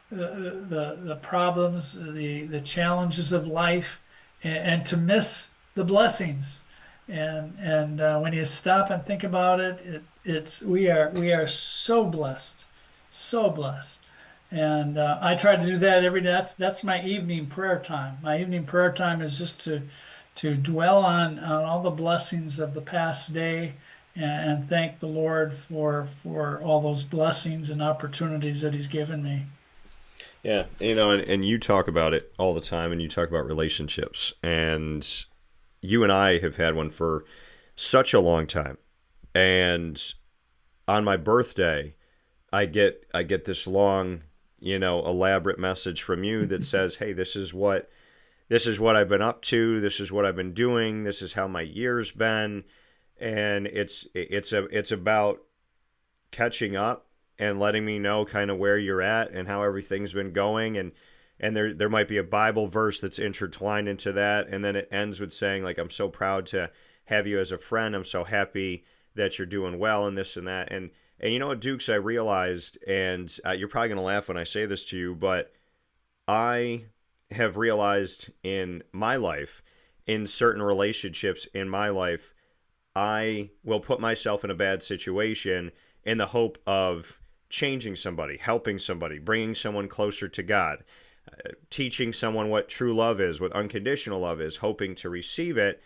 the problems, the challenges of life, and to miss the blessings. And when you stop and think about it, we are so blessed, so blessed. And I try to do that every day. That's my evening prayer time. My evening prayer time is just to dwell on all the blessings of the past day, and thank the Lord for all those blessings and opportunities that He's given me. Yeah, and you talk about it all the time, and you talk about relationships, and you and I have had one for such a long time. And on my birthday, I get this long, elaborate message from you that says, "Hey, this is what I've been up to. This is what I've been doing. This is how my year's been." And it's about catching up and letting me know kind of where you're at and how everything's been going, and there might be a Bible verse that's intertwined into that, and then it ends with saying, like, I'm so proud to have you as a friend. I'm so happy that you're doing well, and this and that. And you know what, Dukes, I realized, and you're probably going to laugh when I say this to you, but I have realized in my life, in certain relationships in my life, I will put myself in a bad situation in the hope of changing somebody, helping somebody, bringing someone closer to God, teaching someone what true love is, what unconditional love is, hoping to receive it.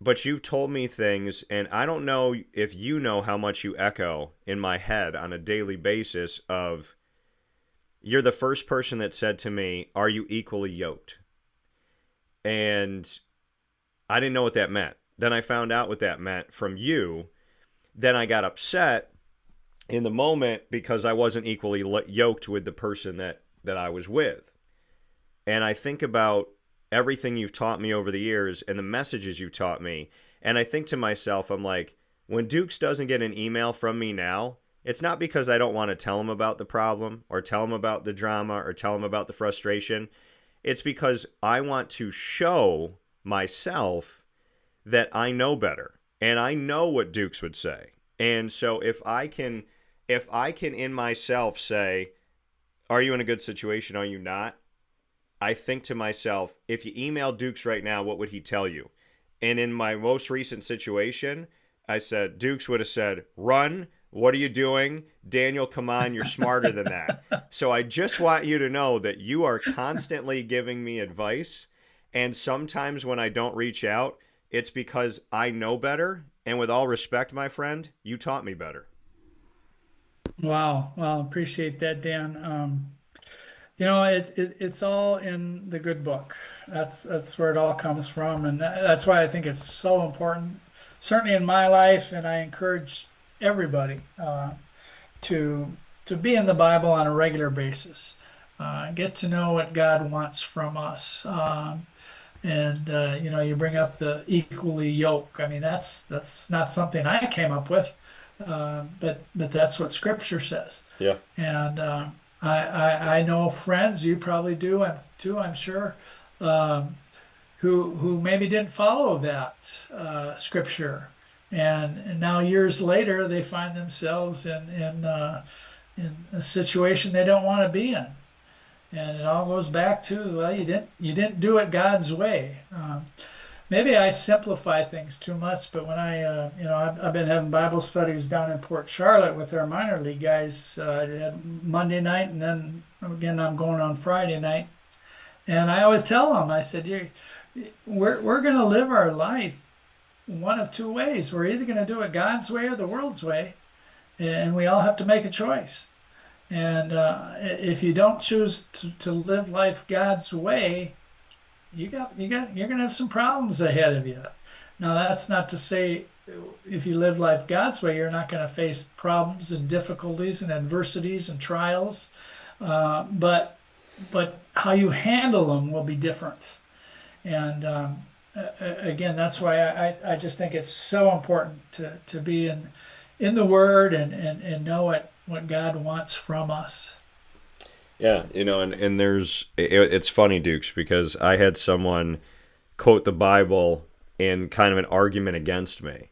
But you've told me things, and I don't know if you know how much you echo in my head on a daily basis of, you're the first person that said to me, are you equally yoked? And I didn't know what that meant. Then I found out what that meant from you. Then I got upset in the moment because I wasn't equally yoked with the person that I was with. And I think about everything you've taught me over the years and the messages you've taught me. And I think to myself, I'm like, when Dukes doesn't get an email from me now, it's not because I don't want to tell him about the problem or tell him about the drama or tell him about the frustration. It's because I want to show myself that I know better and I know what Dukes would say. And so if I can in myself say, are you in a good situation? Are you not? I think to myself, if you email Dukes right now, what would he tell you? And in my most recent situation, I said, Dukes would have said, run. What are you doing? Daniel, come on, you're smarter than that. So I just want you to know that you are constantly giving me advice. And sometimes when I don't reach out, it's because I know better. And with all respect, my friend, you taught me better. Wow. Well, appreciate that, Dan. It's all in the good book. That's where it all comes from. And that's why I think it's so important, certainly in my life. And I encourage everybody to be in the Bible on a regular basis. Get to know what God wants from us. You bring up the equally yoke. I mean, that's not something I came up with, but that's what Scripture says. Yeah. And I know friends, you probably do too, I'm sure, who maybe didn't follow that Scripture, and now years later they find themselves in a situation they don't want to be in. And it all goes back to, well, you didn't do it God's way. Maybe I simplify things too much, but when I've been having Bible studies down in Port Charlotte with our minor league guys. I had Monday night, and then again I'm going on Friday night. And I always tell them, I said, we're going to live our life one of two ways. We're either going to do it God's way or the world's way, and we all have to make a choice. And if you don't choose to live life God's way, you're gonna have some problems ahead of you. Now, that's not to say if you live life God's way, you're not going to face problems and difficulties and adversities and trials, but how you handle them will be different. And again, that's why I just think it's so important to be in the Word and know what God wants from us. Yeah, and it's funny, Dukes, because I had someone quote the Bible in kind of an argument against me.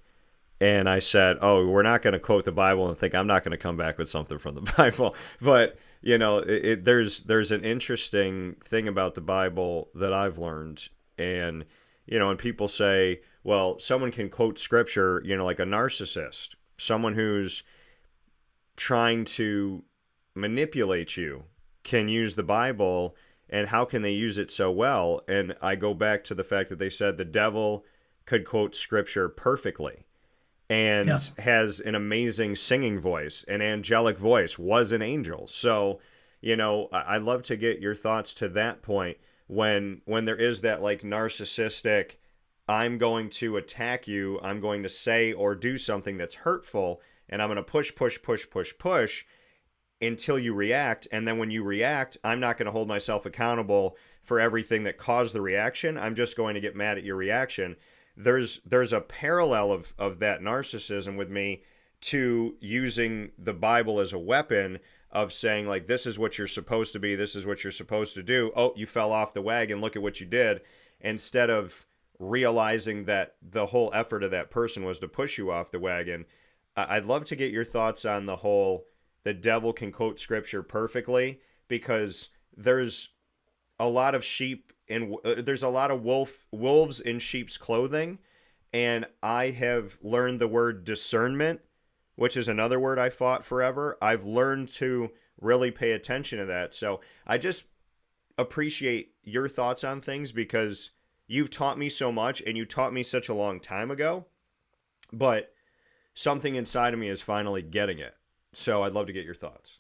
And I said, oh, we're not going to quote the Bible and think I'm not going to come back with something from the Bible. But, there's an interesting thing about the Bible that I've learned. And, when people say, well, someone can quote Scripture, like a narcissist, someone who's trying to manipulate you can use the Bible, and how can they use it so well? And I go back to the fact that they said the devil could quote Scripture perfectly and has an amazing singing voice, an angelic voice, was an angel. So, I'd love to get your thoughts to that point when there is that like narcissistic, I'm going to attack you, I'm going to say or do something that's hurtful, and I'm going to push until you react. And then when you react, I'm not going to hold myself accountable for everything that caused the reaction. I'm just going to get mad at your reaction. There's a parallel of that narcissism with me to using the Bible as a weapon of saying, like, this is what you're supposed to be, this is what you're supposed to do. Oh, you fell off the wagon, look at what you did. Instead of realizing that the whole effort of that person was to push you off the wagon. I'd love to get your thoughts on the whole, the devil can quote Scripture perfectly, because there's a lot of sheep and there's a lot of wolves in sheep's clothing, and I have learned the word discernment, which is another word I fought forever. I've learned to really pay attention to that. So I just appreciate your thoughts on things, because you've taught me so much, and you taught me such a long time ago, but something inside of me is finally getting it. So I'd love to get your thoughts.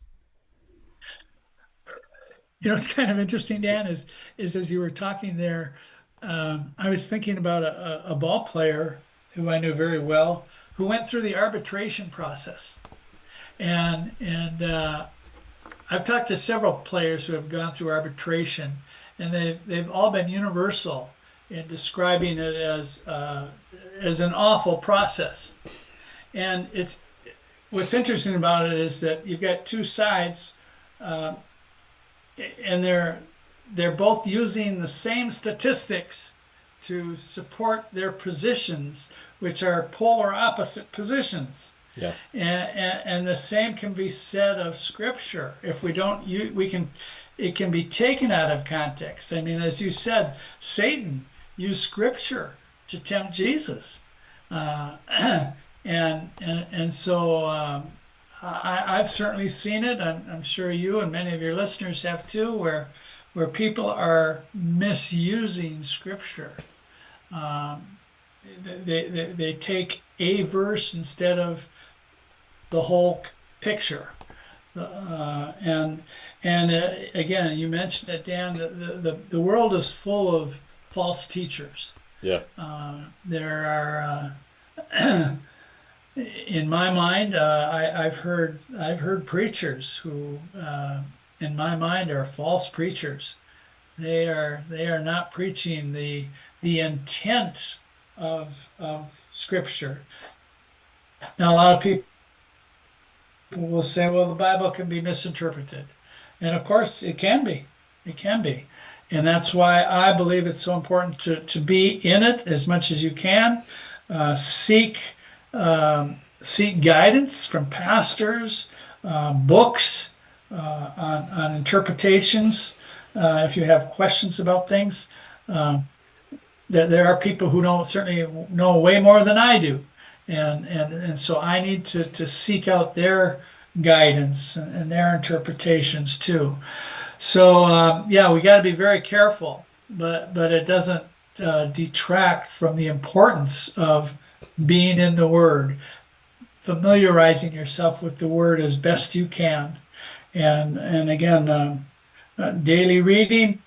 You know, it's kind of interesting, Dan, is as you were talking there, I was thinking about a ball player who I knew very well, who went through the arbitration process. And I've talked to several players who have gone through arbitration, and they've all been universal in describing it as an awful process. And it's what's interesting about it is that you've got two sides, and they're both using the same statistics to support their positions, which are polar opposite positions. Yeah. And the same can be said of Scripture. If we don't use, it can be taken out of context. I mean, as you said, Satan used Scripture to tempt Jesus, and so I've certainly seen it. I'm sure you and many of your listeners have too, where people are misusing Scripture. They take a verse instead of the whole picture. And again, you mentioned it, Dan. The world is full of false teachers. Yeah. There are, in my mind, I've heard preachers who, in my mind, are false preachers. They are not preaching the intent of Scripture. Now, a lot of people will say, well, the Bible can be misinterpreted. And of course it can be. And that's why I believe it's so important to be in it as much as you can. Seek guidance from pastors, books on interpretations. If you have questions about things, there are people who certainly know way more than I do. And so I need to seek out their guidance and their interpretations too. So yeah, we got to be very careful, but it doesn't detract from the importance of being in the Word, familiarizing yourself with the Word as best you can, and again, daily reading,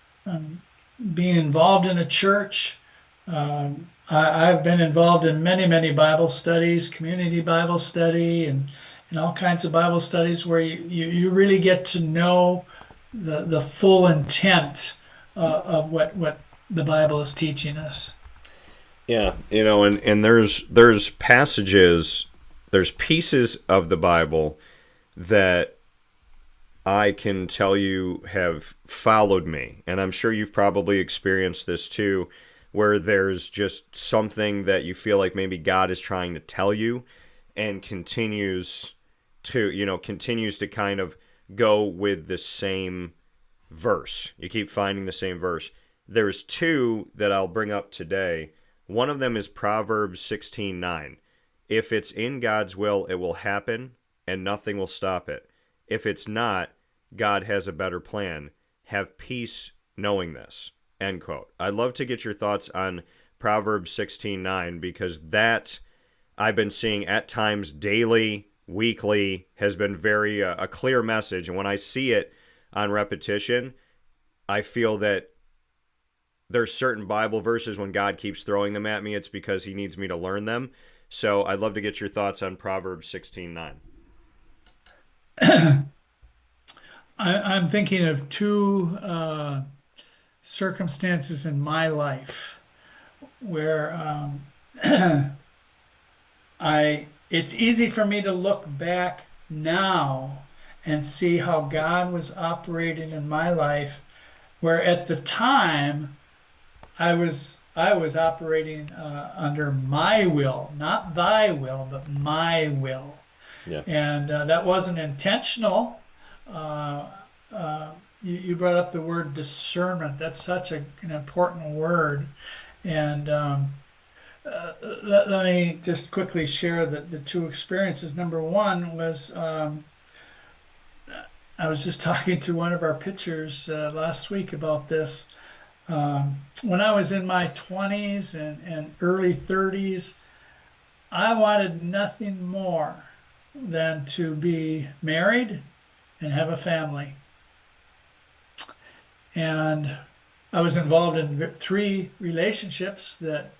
being involved in a church. I've been involved in many Bible studies, community Bible study, and all kinds of Bible studies where you really get to know the full intent of what the Bible is teaching us. Yeah, and there's passages, there's pieces of the Bible that I can tell you have followed me, and I'm sure you've probably experienced this too, where there's just something that you feel like maybe God is trying to tell you, and continues to kind of go with the same verse. You keep finding the same verse. There's two that I'll bring up today. One of them is Proverbs 16:9. If it's in God's will, it will happen, and nothing will stop it. If it's not, God has a better plan. Have peace knowing this. End quote. I'd love to get your thoughts on Proverbs 16:9, because that I've been seeing at times daily, weekly, has been very a clear message. And when I see it on repetition, I feel that there's certain Bible verses when God keeps throwing them at me, it's because he needs me to learn them. So I'd love to get your thoughts on Proverbs 16:9. I'm thinking of two circumstances in my life where it's easy for me to look back now and see how God was operating in my life, where at the time I was operating under my will, not thy will, but my will. Yeah. And that wasn't intentional. You brought up the word discernment. That's such an important word. And let me just quickly share the two experiences. Number one was I was just talking to one of our pitchers last week about this. When I was in my 20s and early 30s, I wanted nothing more than to be married and have a family. And I was involved in 3 relationships that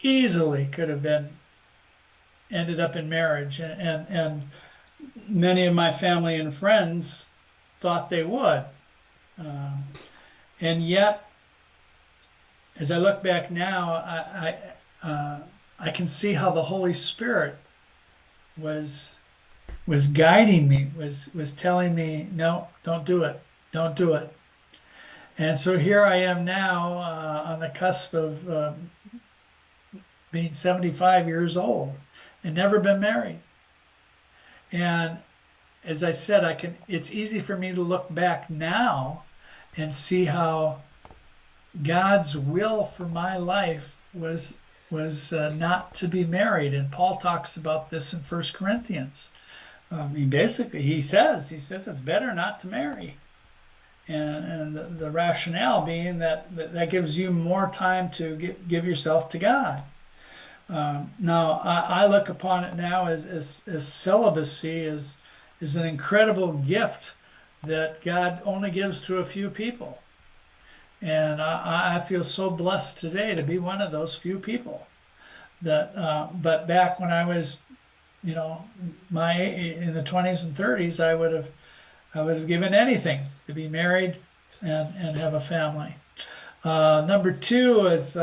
easily could have been ended up in marriage, and many of my family and friends thought they would. And yet, as I look back now, I can see how the Holy Spirit was guiding me, was telling me, no, don't do it, don't do it. And so here I am now on the cusp of being 75 years old and never been married. And as I said, it's easy for me to look back now and see how God's will for my life was not to be married. And Paul talks about this in 1 Corinthians. He says it's better not to marry. And the rationale being that gives you more time to give yourself to God. Now, I look upon it now as celibacy is an incredible gift that God only gives to a few people. And I feel so blessed today to be one of those few people. But back when I was, in the 20s and 30s, I would have given anything to be married and have a family. Number 2 is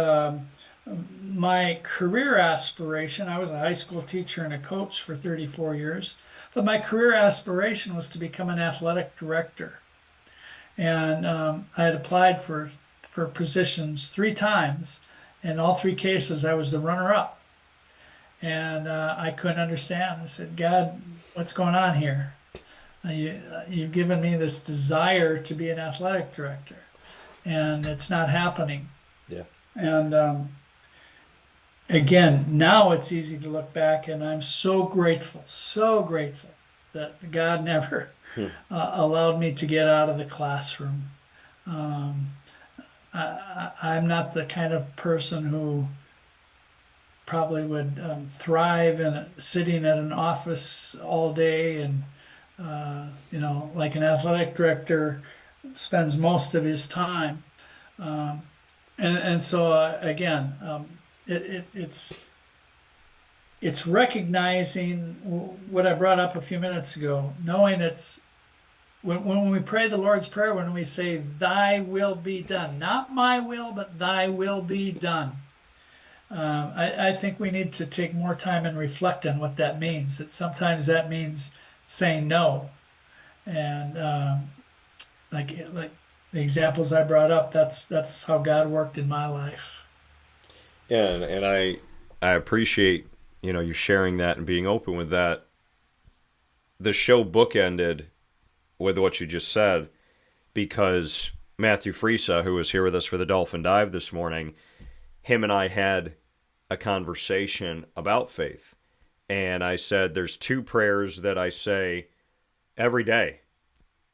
my career aspiration. I was a high school teacher and a coach for 34 years, but my career aspiration was to become an athletic director. And I had applied for positions 3 times. In all 3 cases, I was the runner-up. And I couldn't understand. I said, God, what's going on here? You've given me this desire to be an athletic director, and it's not happening. Yeah. And again, now it's easy to look back, and I'm so grateful that God never allowed me to get out of the classroom. I'm not the kind of person who probably would thrive in sitting at an office all day and like an athletic director spends most of his time. And so again, it's recognizing what I brought up a few minutes ago, knowing it's when we pray the Lord's Prayer, when we say, thy will be done, not my will, but thy will be done. I think we need to take more time and reflect on what that means. That sometimes that means saying no. And like the examples I brought up, that's how God worked in my life. Yeah, and I appreciate, you sharing that and being open with that. The show bookended with what you just said, because Matthew Frisa, who was here with us for the Dolphin Dive this morning, him and I had a conversation about faith. And I said, there's 2 prayers that I say every day.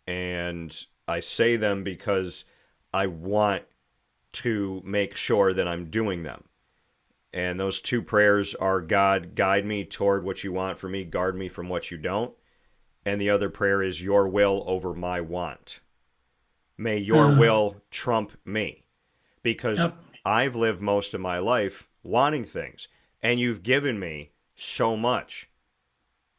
And I say them because I want to make sure that I'm doing them. And those 2 prayers are, God, guide me toward what you want for me, guard me from what you don't. And the other prayer is, your will over my want. May your will trump me. Because I've lived most of my life wanting things. And you've given me so much.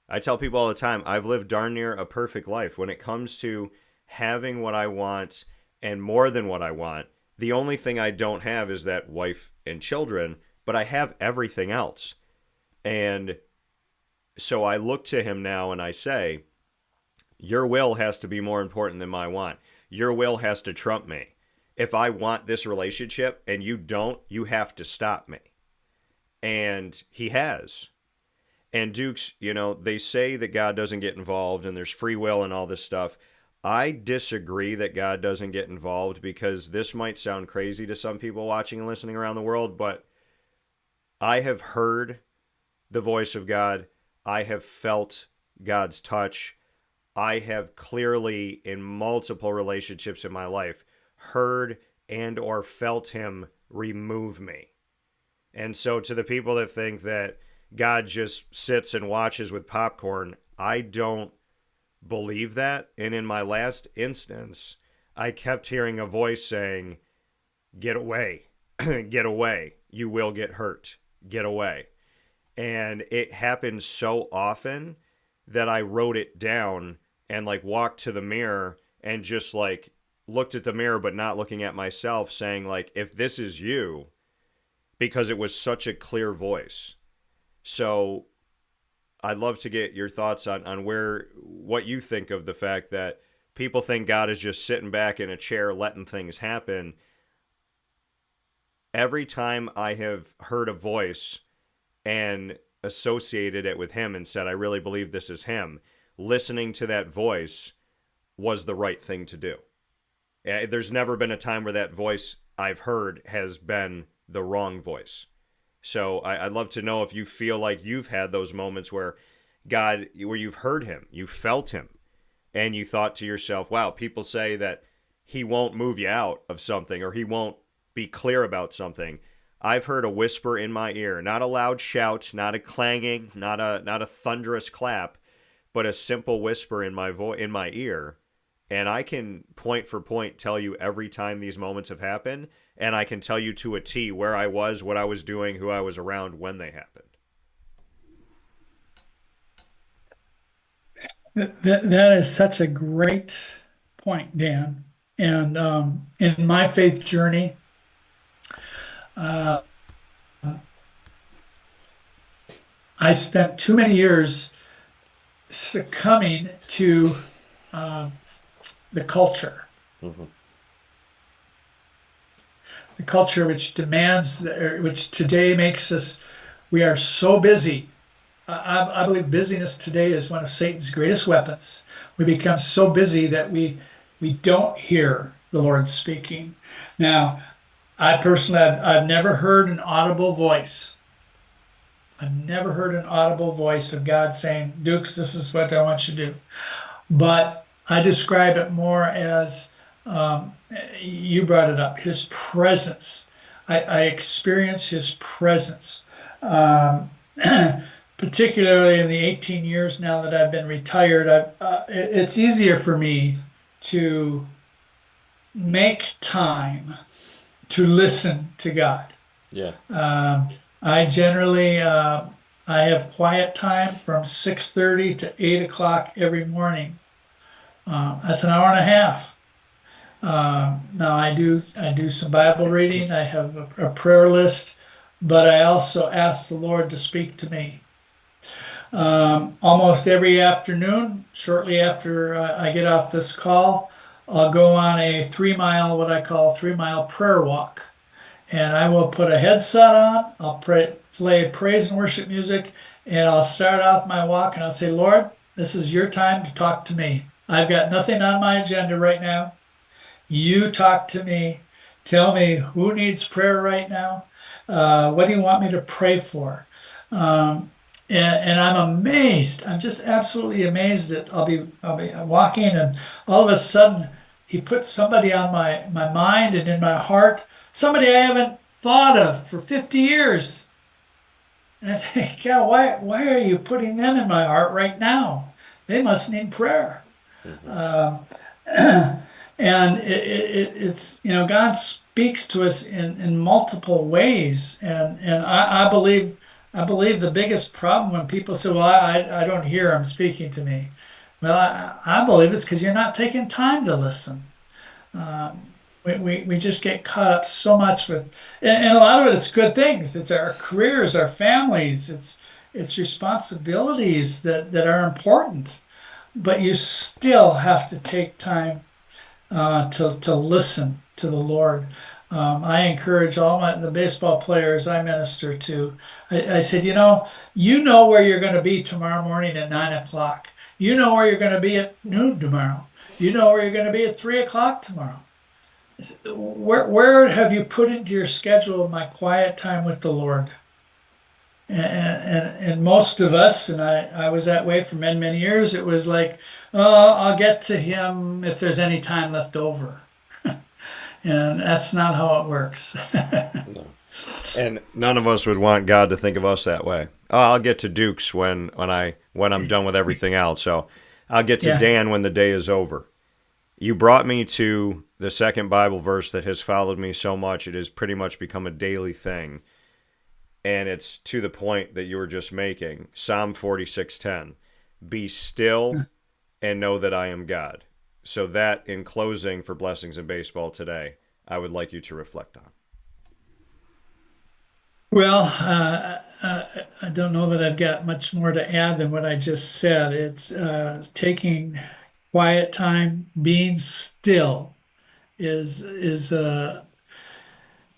I tell people all the time, I've lived darn near a perfect life. When it comes to having what I want and more than what I want, the only thing I don't have is that wife and children, but I have everything else. And so I look to him now and I say, your will has to be more important than my want. Your will has to trump me. If I want this relationship and you don't, you have to stop me. And he has. And Dukes, they say that God doesn't get involved and there's free will and all this stuff. I disagree that God doesn't get involved, because this might sound crazy to some people watching and listening around the world, but I have heard the voice of God. I have felt God's touch. I have clearly, in multiple relationships in my life, heard and or felt him remove me. And so to the people that think that God just sits and watches with popcorn, I don't believe that. And in my last instance, I kept hearing a voice saying, get away, get away. You will get hurt. Get away. And it happened so often that I wrote it down and like walked to the mirror and just like looked at the mirror, but not looking at myself, saying like, if this is you, because it was such a clear voice. So I'd love to get your thoughts on what you think of the fact that people think God is just sitting back in a chair letting things happen. Every time I have heard a voice and associated it with him and said, I really believe this is him, listening to that voice was the right thing to do. There's never been a time where that voice I've heard has been the wrong voice. So I'd love to know if you feel like you've had those moments where you've heard him, you felt him, and you thought to yourself, wow, people say that he won't move you out of something or he won't be clear about something. I've heard a whisper in my ear, not a loud shout, not a clanging, not a thunderous clap, but a simple whisper in my ear. And I can point for point tell you every time these moments have happened, and I can tell you to a T where I was, what I was doing, who I was around when they happened. That is such a great point, Dan. And in my faith journey, I spent too many years succumbing to the culture. Mm-hmm. The culture which demands, which today makes us, we are so busy. I believe busyness today is one of Satan's greatest weapons. We become so busy that we don't hear the Lord speaking. Now, I personally, I've never heard an audible voice. I've never heard an audible voice of God saying, Dukes, this is what I want you to do. But I describe it more as, you brought it up, his presence. I experience his presence. Particularly in the 18 years now that I've been retired, it's easier for me to make time to listen to God. Yeah. I generally, I have quiet time from 6:30 to 8 o'clock every morning. That's an hour and a half. Now I do some Bible reading. I have a prayer list, but I also ask the Lord to speak to me. Almost every afternoon, shortly after I get off this call, I'll go on a 3-mile, what I call 3-mile prayer walk. And I will put a headset on, I'll play praise and worship music, and I'll start off my walk and I'll say, Lord, this is your time to talk to me. I've got nothing on my agenda right now. You talk to me. Tell me who needs prayer right now. What do you want me to pray for? And I'm amazed. I'm just absolutely amazed that I'll be walking and all of a sudden he puts somebody on my mind and in my heart, somebody I haven't thought of for 50 years. And I think, God, why are you putting them in my heart right now? They must need prayer. Mm-hmm. And it's, God speaks to us in multiple ways. And I believe the biggest problem when people say, well, I don't hear him speaking to me. Well, I believe it's because you're not taking time to listen. We just get caught up so much with, and a lot of it's good things. It's our careers, our families, it's responsibilities that are important. But you still have to take time to listen to the Lord. I encourage all the baseball players I minister to. I said, you know where you're going to be tomorrow morning at 9 o'clock. You know where you're going to be at noon tomorrow. You know where you're going to be at 3 o'clock tomorrow. I said, where have you put into your schedule my quiet time with the Lord? And most of us, and I was that way for many, many years, it was like, oh, I'll get to him if there's any time left over. And that's not how it works. No. And none of us would want God to think of us that way. Oh, I'll get to Dukes when I'm done with everything else. So I'll get to Dan when the day is over. You brought me to the second Bible verse that has followed me so much, it has pretty much become a daily thing. And it's to the point that you were just making. Psalm 46:10. Be still and know that I am God. So that, in closing for Blessings in Baseball today, I would like you to reflect on. Well, I don't know that I've got much more to add than what I just said. It's taking quiet time, being still is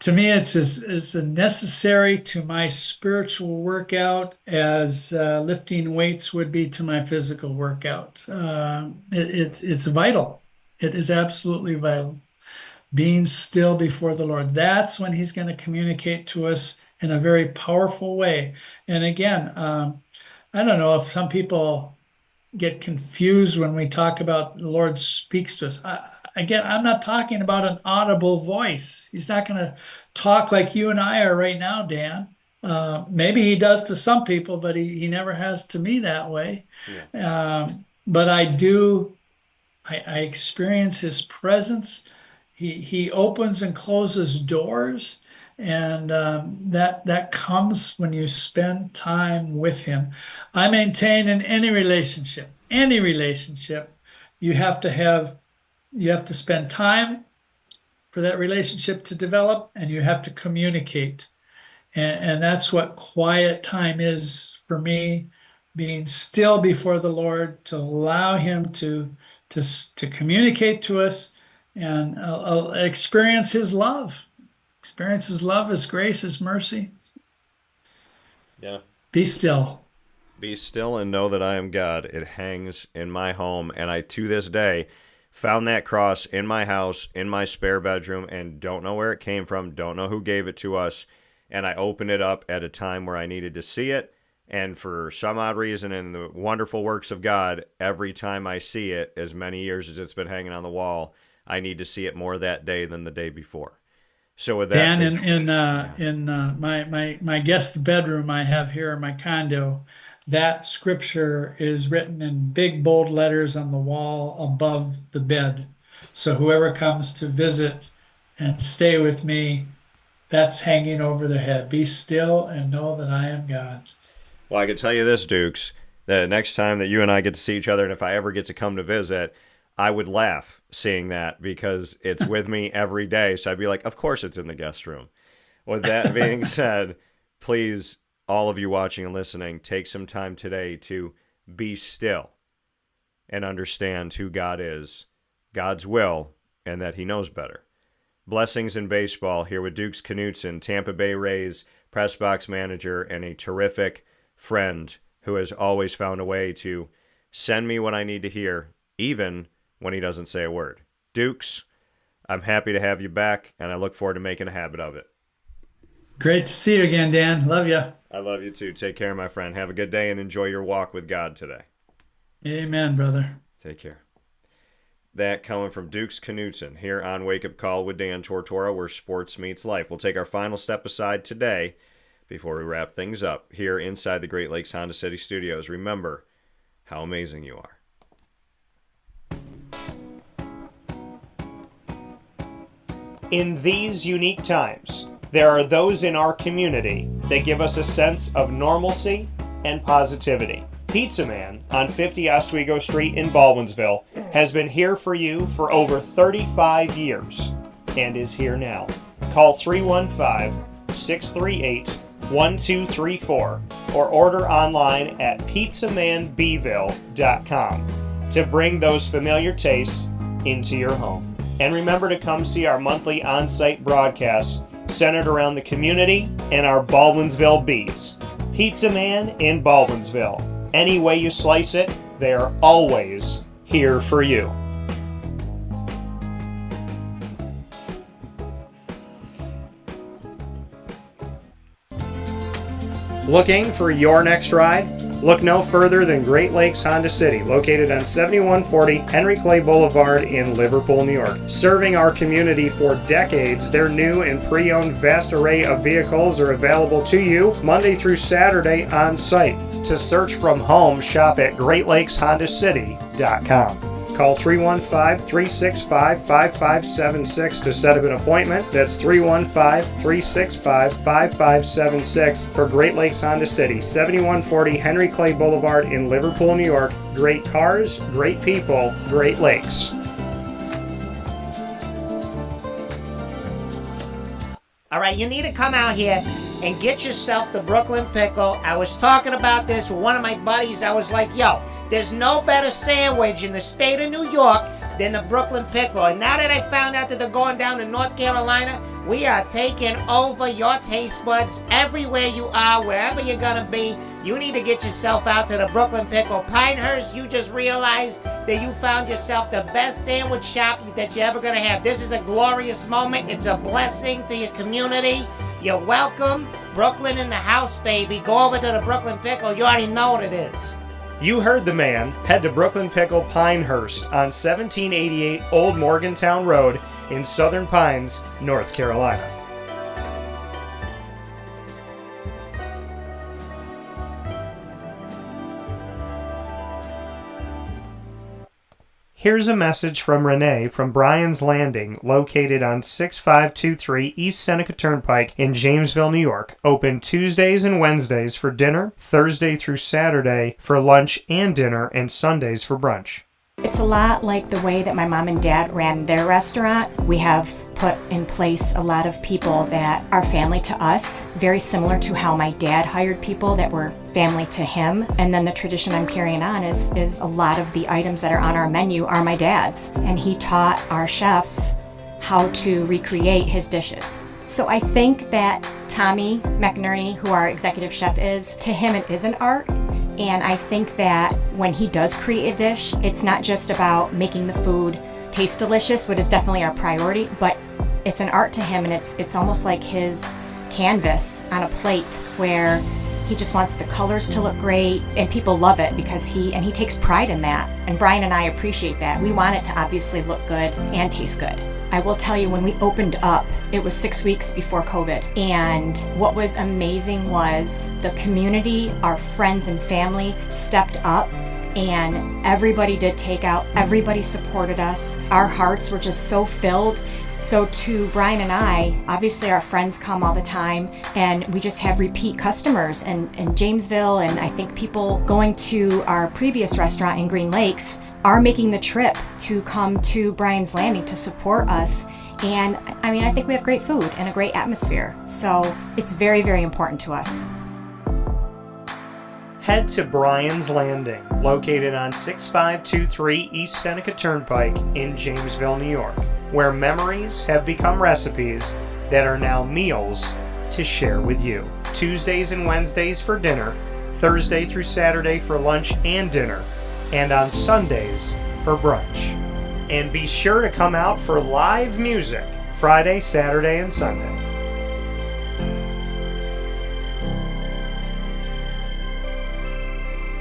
to me, it's as necessary to my spiritual workout as lifting weights would be to my physical workout. It's vital. It is absolutely vital. Being still before the Lord. That's when he's going to communicate to us in a very powerful way. And again, I don't know if some people get confused when we talk about the Lord speaks to us. Again, I'm not talking about an audible voice. He's not going to talk like you and I are right now, Dan. Maybe he does to some people, but he never has to me that way. Yeah. But I experience his presence. He opens and closes doors, and that comes when you spend time with him. I maintain in any relationship, you have to spend time for that relationship to develop, and you have to communicate. And that's what quiet time is for me, being still before the Lord to allow him to communicate to us and experience his love. Experience his love, his grace, his mercy. Yeah. Be still. Be still and know that I am God. It hangs in my home, and I, to this day, found that cross in my house, in my spare bedroom, and don't know where it came from, don't know who gave it to us, and I opened it up at a time where I needed to see it, and for some odd reason, in the wonderful works of God, every time I see it, as many years as it's been hanging on the wall, I need to see it more that day than the day before. So with that, Dan, in my guest bedroom I have here in my condo, that scripture is written in big bold letters on the wall above the bed. So whoever comes to visit and stay with me, that's hanging over their head. Be still and know that I am God. Well, I can tell you this, Dukes, that next time that you and I get to see each other, and if I ever get to come to visit, I would laugh seeing that because it's with me every day. So I'd be like, of course it's in the guest room. With that being said, please, all of you watching and listening, take some time today to be still and understand who God is, God's will, and that he knows better. Blessings in Baseball here with Dukes Knutson, Tampa Bay Rays press box manager and a terrific friend who has always found a way to send me what I need to hear, even when he doesn't say a word. Dukes, I'm happy to have you back, and I look forward to making a habit of it. Great to see you again, Dan. Love you. I love you too. Take care, my friend. Have a good day and enjoy your walk with God today. Amen, brother. Take care. That coming from Dukes Knutson here on Wake Up Call with Dan Tortora, where sports meets life. We'll take our final step aside today before we wrap things up here inside the Great Lakes Honda City Studios. Remember how amazing you are. In these unique times, there are those in our community that give us a sense of normalcy and positivity. Pizza Man on 50 Oswego Street in Baldwinsville has been here for you for over 35 years and is here now. Call 315-638-1234 or order online at pizzamanbville.com to bring those familiar tastes into your home. And remember to come see our monthly on-site broadcasts centered around the community and our Baldwinsville Bees. Pizza Man in Baldwinsville. Any way you slice it, they are always here for you. Looking for your next ride? Look no further than Great Lakes Honda City, located on 7140 Henry Clay Boulevard in Liverpool, New York. Serving our community for decades, their new and pre-owned vast array of vehicles are available to you Monday through Saturday on site. To search from home, shop at GreatLakesHondaCity.com. Call 315-365-5576 to set up an appointment. That's 315-365-5576 for Great Lakes Honda City, 7140 Henry Clay Boulevard in Liverpool, New York. Great cars, great people, Great Lakes. All right, you need to come out here and get yourself the Brooklyn Pickle. I was talking about this with one of my buddies. I was like, yo, there's no better sandwich in the state of New York than the Brooklyn Pickle. And now that I found out that they're going down to North Carolina, we are taking over your taste buds everywhere you are, wherever you're gonna be. You need to get yourself out to the Brooklyn Pickle. Pinehurst, you just realized that you found yourself the best sandwich shop that you're ever gonna have. This is a glorious moment. It's a blessing to your community. You're welcome. Brooklyn in the house, baby. Go over to the Brooklyn Pickle. You already know what it is. You heard the man. Head to Brooklyn Pickle Pinehurst on 1788 Old Morgantown Road in Southern Pines, North Carolina. Here's a message from Renee from Bryan's Landing, located on 6523 East Seneca Turnpike in Jamesville, New York. Open Tuesdays and Wednesdays for dinner, Thursday through Saturday for lunch and dinner, and Sundays for brunch. It's a lot like the way that my mom and dad ran their restaurant. We have put in place a lot of people that are family to us, very similar to how my dad hired people that were family to him. And then the tradition I'm carrying on is a lot of the items that are on our menu are my dad's. And he taught our chefs how to recreate his dishes. So I think that Tommy McNerney, who our executive chef is, to him it is an art. And I think that when he does create a dish, it's not just about making the food taste delicious, which is definitely our priority, but it's an art to him, and it's almost like his canvas on a plate where he just wants the colors to look great, and people love it because he takes pride in that. And Bryan and I appreciate that. We want it to obviously look good and taste good. I will tell you, when we opened up, it was 6 weeks before COVID. And what was amazing was the community, our friends and family stepped up, and everybody did takeout. Everybody supported us. Our hearts were just so filled. So to Bryan and I, obviously our friends come all the time, and we just have repeat customers in Jamesville, and I think people going to our previous restaurant in Green Lakes are making the trip to come to Bryan's Landing to support us. And I mean, I think we have great food and a great atmosphere. So it's very, very important to us. Head to Bryan's Landing, located on 6523 East Seneca Turnpike in Jamesville, New York, where memories have become recipes that are now meals to share with you. Tuesdays and Wednesdays for dinner, Thursday through Saturday for lunch and dinner, and on Sundays for brunch. And be sure to come out for live music Friday, Saturday, and Sunday.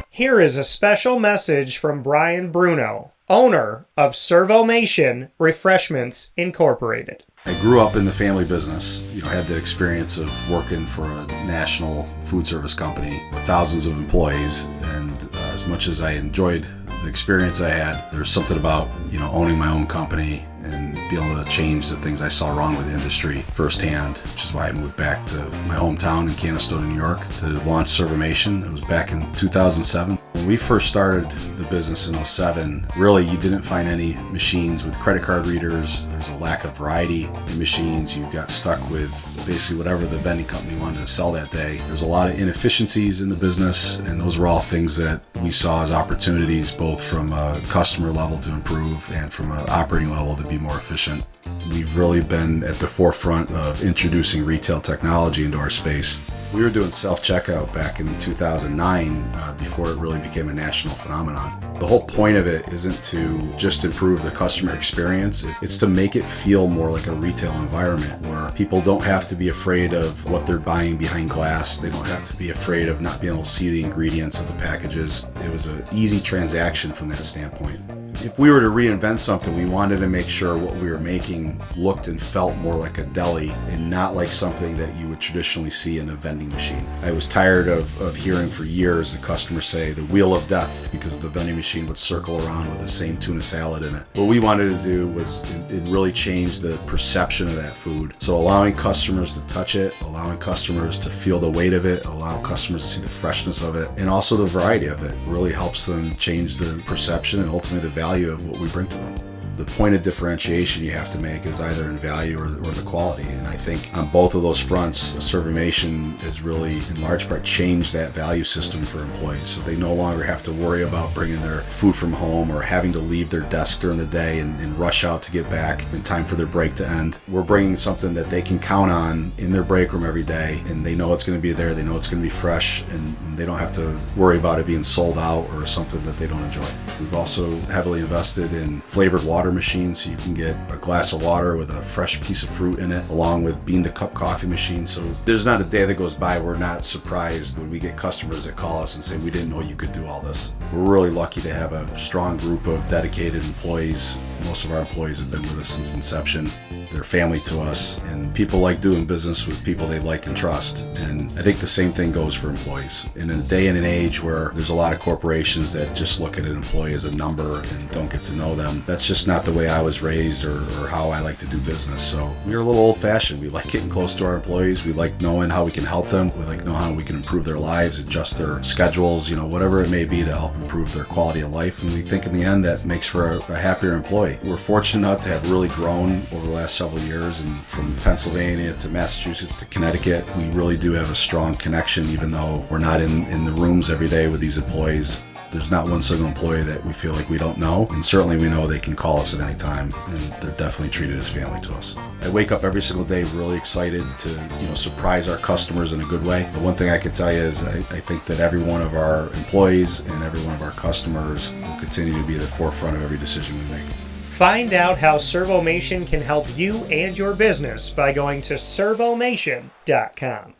Here is a special message from Brian Bruno, owner of Servomation Refreshments Incorporated. I grew up in the family business, had the experience of working for a national food service company with thousands of employees, and as much as I enjoyed the experience I had, there's something about, owning my own company and being able to change the things I saw wrong with the industry firsthand, which is why I moved back to my hometown in Canastota, New York to launch Servomation. It was back in 2007. When we first started the business in 2007, really you didn't find any machines with credit card readers. There's a lack of variety in machines. You got stuck with basically whatever the vending company wanted to sell that day. There's a lot of inefficiencies in the business, and those were all things that we saw as opportunities, both from a customer level to improve and from an operating level to be more efficient. We've really been at the forefront of introducing retail technology into our space. We were doing self-checkout back in 2009 before it really became a national phenomenon. The whole point of it isn't to just improve the customer experience. It's to make it feel more like a retail environment where people don't have to be afraid of what they're buying behind glass. They don't have to be afraid of not being able to see the ingredients of the packages. It was an easy transaction from that standpoint. If we were to reinvent something, we wanted to make sure what we were making looked and felt more like a deli and not like something that you would traditionally see in a vending machine. I was tired of hearing for years the customers say the wheel of death because the vending machine would circle around with the same tuna salad in it. What we wanted to do was it really change the perception of that food. So allowing customers to touch it, allowing customers to feel the weight of it, allow customers to see the freshness of it, and also the variety of it really helps them change the perception and ultimately the value of what we bring to them. The point of differentiation you have to make is either in value or the quality. And I think on both of those fronts, Servamation has really, in large part, changed that value system for employees. So they no longer have to worry about bringing their food from home or having to leave their desk during the day and rush out to get back in time for their break to end. We're bringing something that they can count on in their break room every day, and they know it's going to be there, they know it's going to be fresh, and they don't have to worry about it being sold out or something that they don't enjoy. We've also heavily invested in flavored water machines, so you can get a glass of water with a fresh piece of fruit in it, along with bean to cup coffee machines. So there's not a day that goes by we're not surprised when we get customers that call us and say, we didn't know you could do all this. We're really lucky to have a strong group of dedicated employees. Most of our employees have been with us since inception. They're family to us, and people like doing business with people they like and trust. And I think the same thing goes for employees. In a day and an age where there's a lot of corporations that just look at an employee as a number and don't get to know them, that's just not the way I was raised or how I like to do business. So we're a little old-fashioned. We like getting close to our employees. We like knowing how we can help them. We like knowing how we can improve their lives, adjust their schedules, whatever it may be to help improve their quality of life. And we think in the end that makes for a happier employee. We're fortunate enough to have really grown over the last several years, and from Pennsylvania to Massachusetts to Connecticut, we really do have a strong connection, even though we're not in the rooms every day with these employees. There's not one single employee that we feel like we don't know, and certainly we know they can call us at any time, and they're definitely treated as family to us. I wake up every single day really excited to surprise our customers in a good way. The one thing I can tell you is I think that every one of our employees and every one of our customers will continue to be at the forefront of every decision we make. Find out how Servomation can help you and your business by going to servomation.com.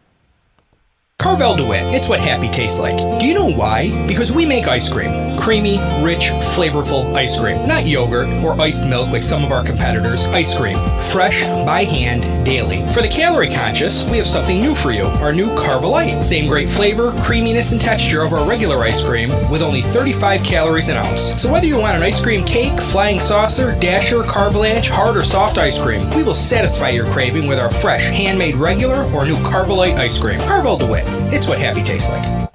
Carvel DeWitt, it's what happy tastes like. Do you know why? Because we make ice cream. Creamy, rich, flavorful ice cream. Not yogurt or iced milk like some of our competitors. Ice cream. Fresh, by hand, daily. For the calorie conscious, we have something new for you. Our new Carvelite. Same great flavor, creaminess, and texture of our regular ice cream with only 35 calories an ounce. So whether you want an ice cream cake, flying saucer, dasher, carvalanche, hard or soft ice cream, we will satisfy your craving with our fresh, handmade regular or new Carvelite ice cream. Carvel DeWitt. It's what happy tastes like.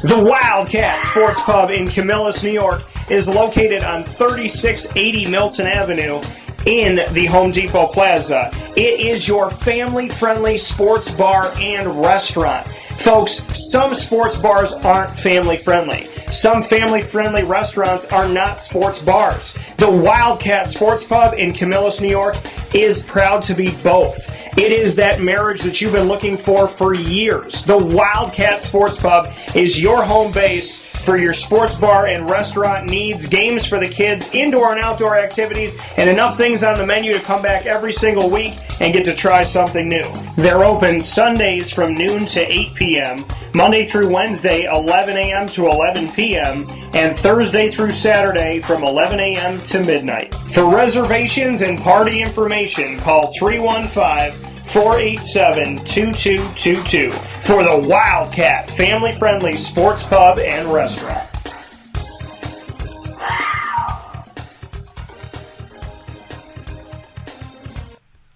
The Wildcat Sports Pub in Camillus, New York is located on 3680 Milton Avenue in the Home Depot Plaza. It is your family-friendly sports bar and restaurant. Folks, some sports bars aren't family-friendly. Some family-friendly restaurants are not sports bars. The Wildcat Sports Pub in Camillus, New York is proud to be both. It is that marriage that you've been looking for years. The Wildcat Sports Pub is your home base for your sports bar and restaurant needs, games for the kids, indoor and outdoor activities, and enough things on the menu to come back every single week and get to try something new. They're open Sundays from noon to 8 p.m., Monday through Wednesday, 11 a.m. to 11 p.m., and Thursday through Saturday from 11 a.m. to midnight. For reservations and party information, call 315-487-2222 for the Wildcat family-friendly sports pub and restaurant.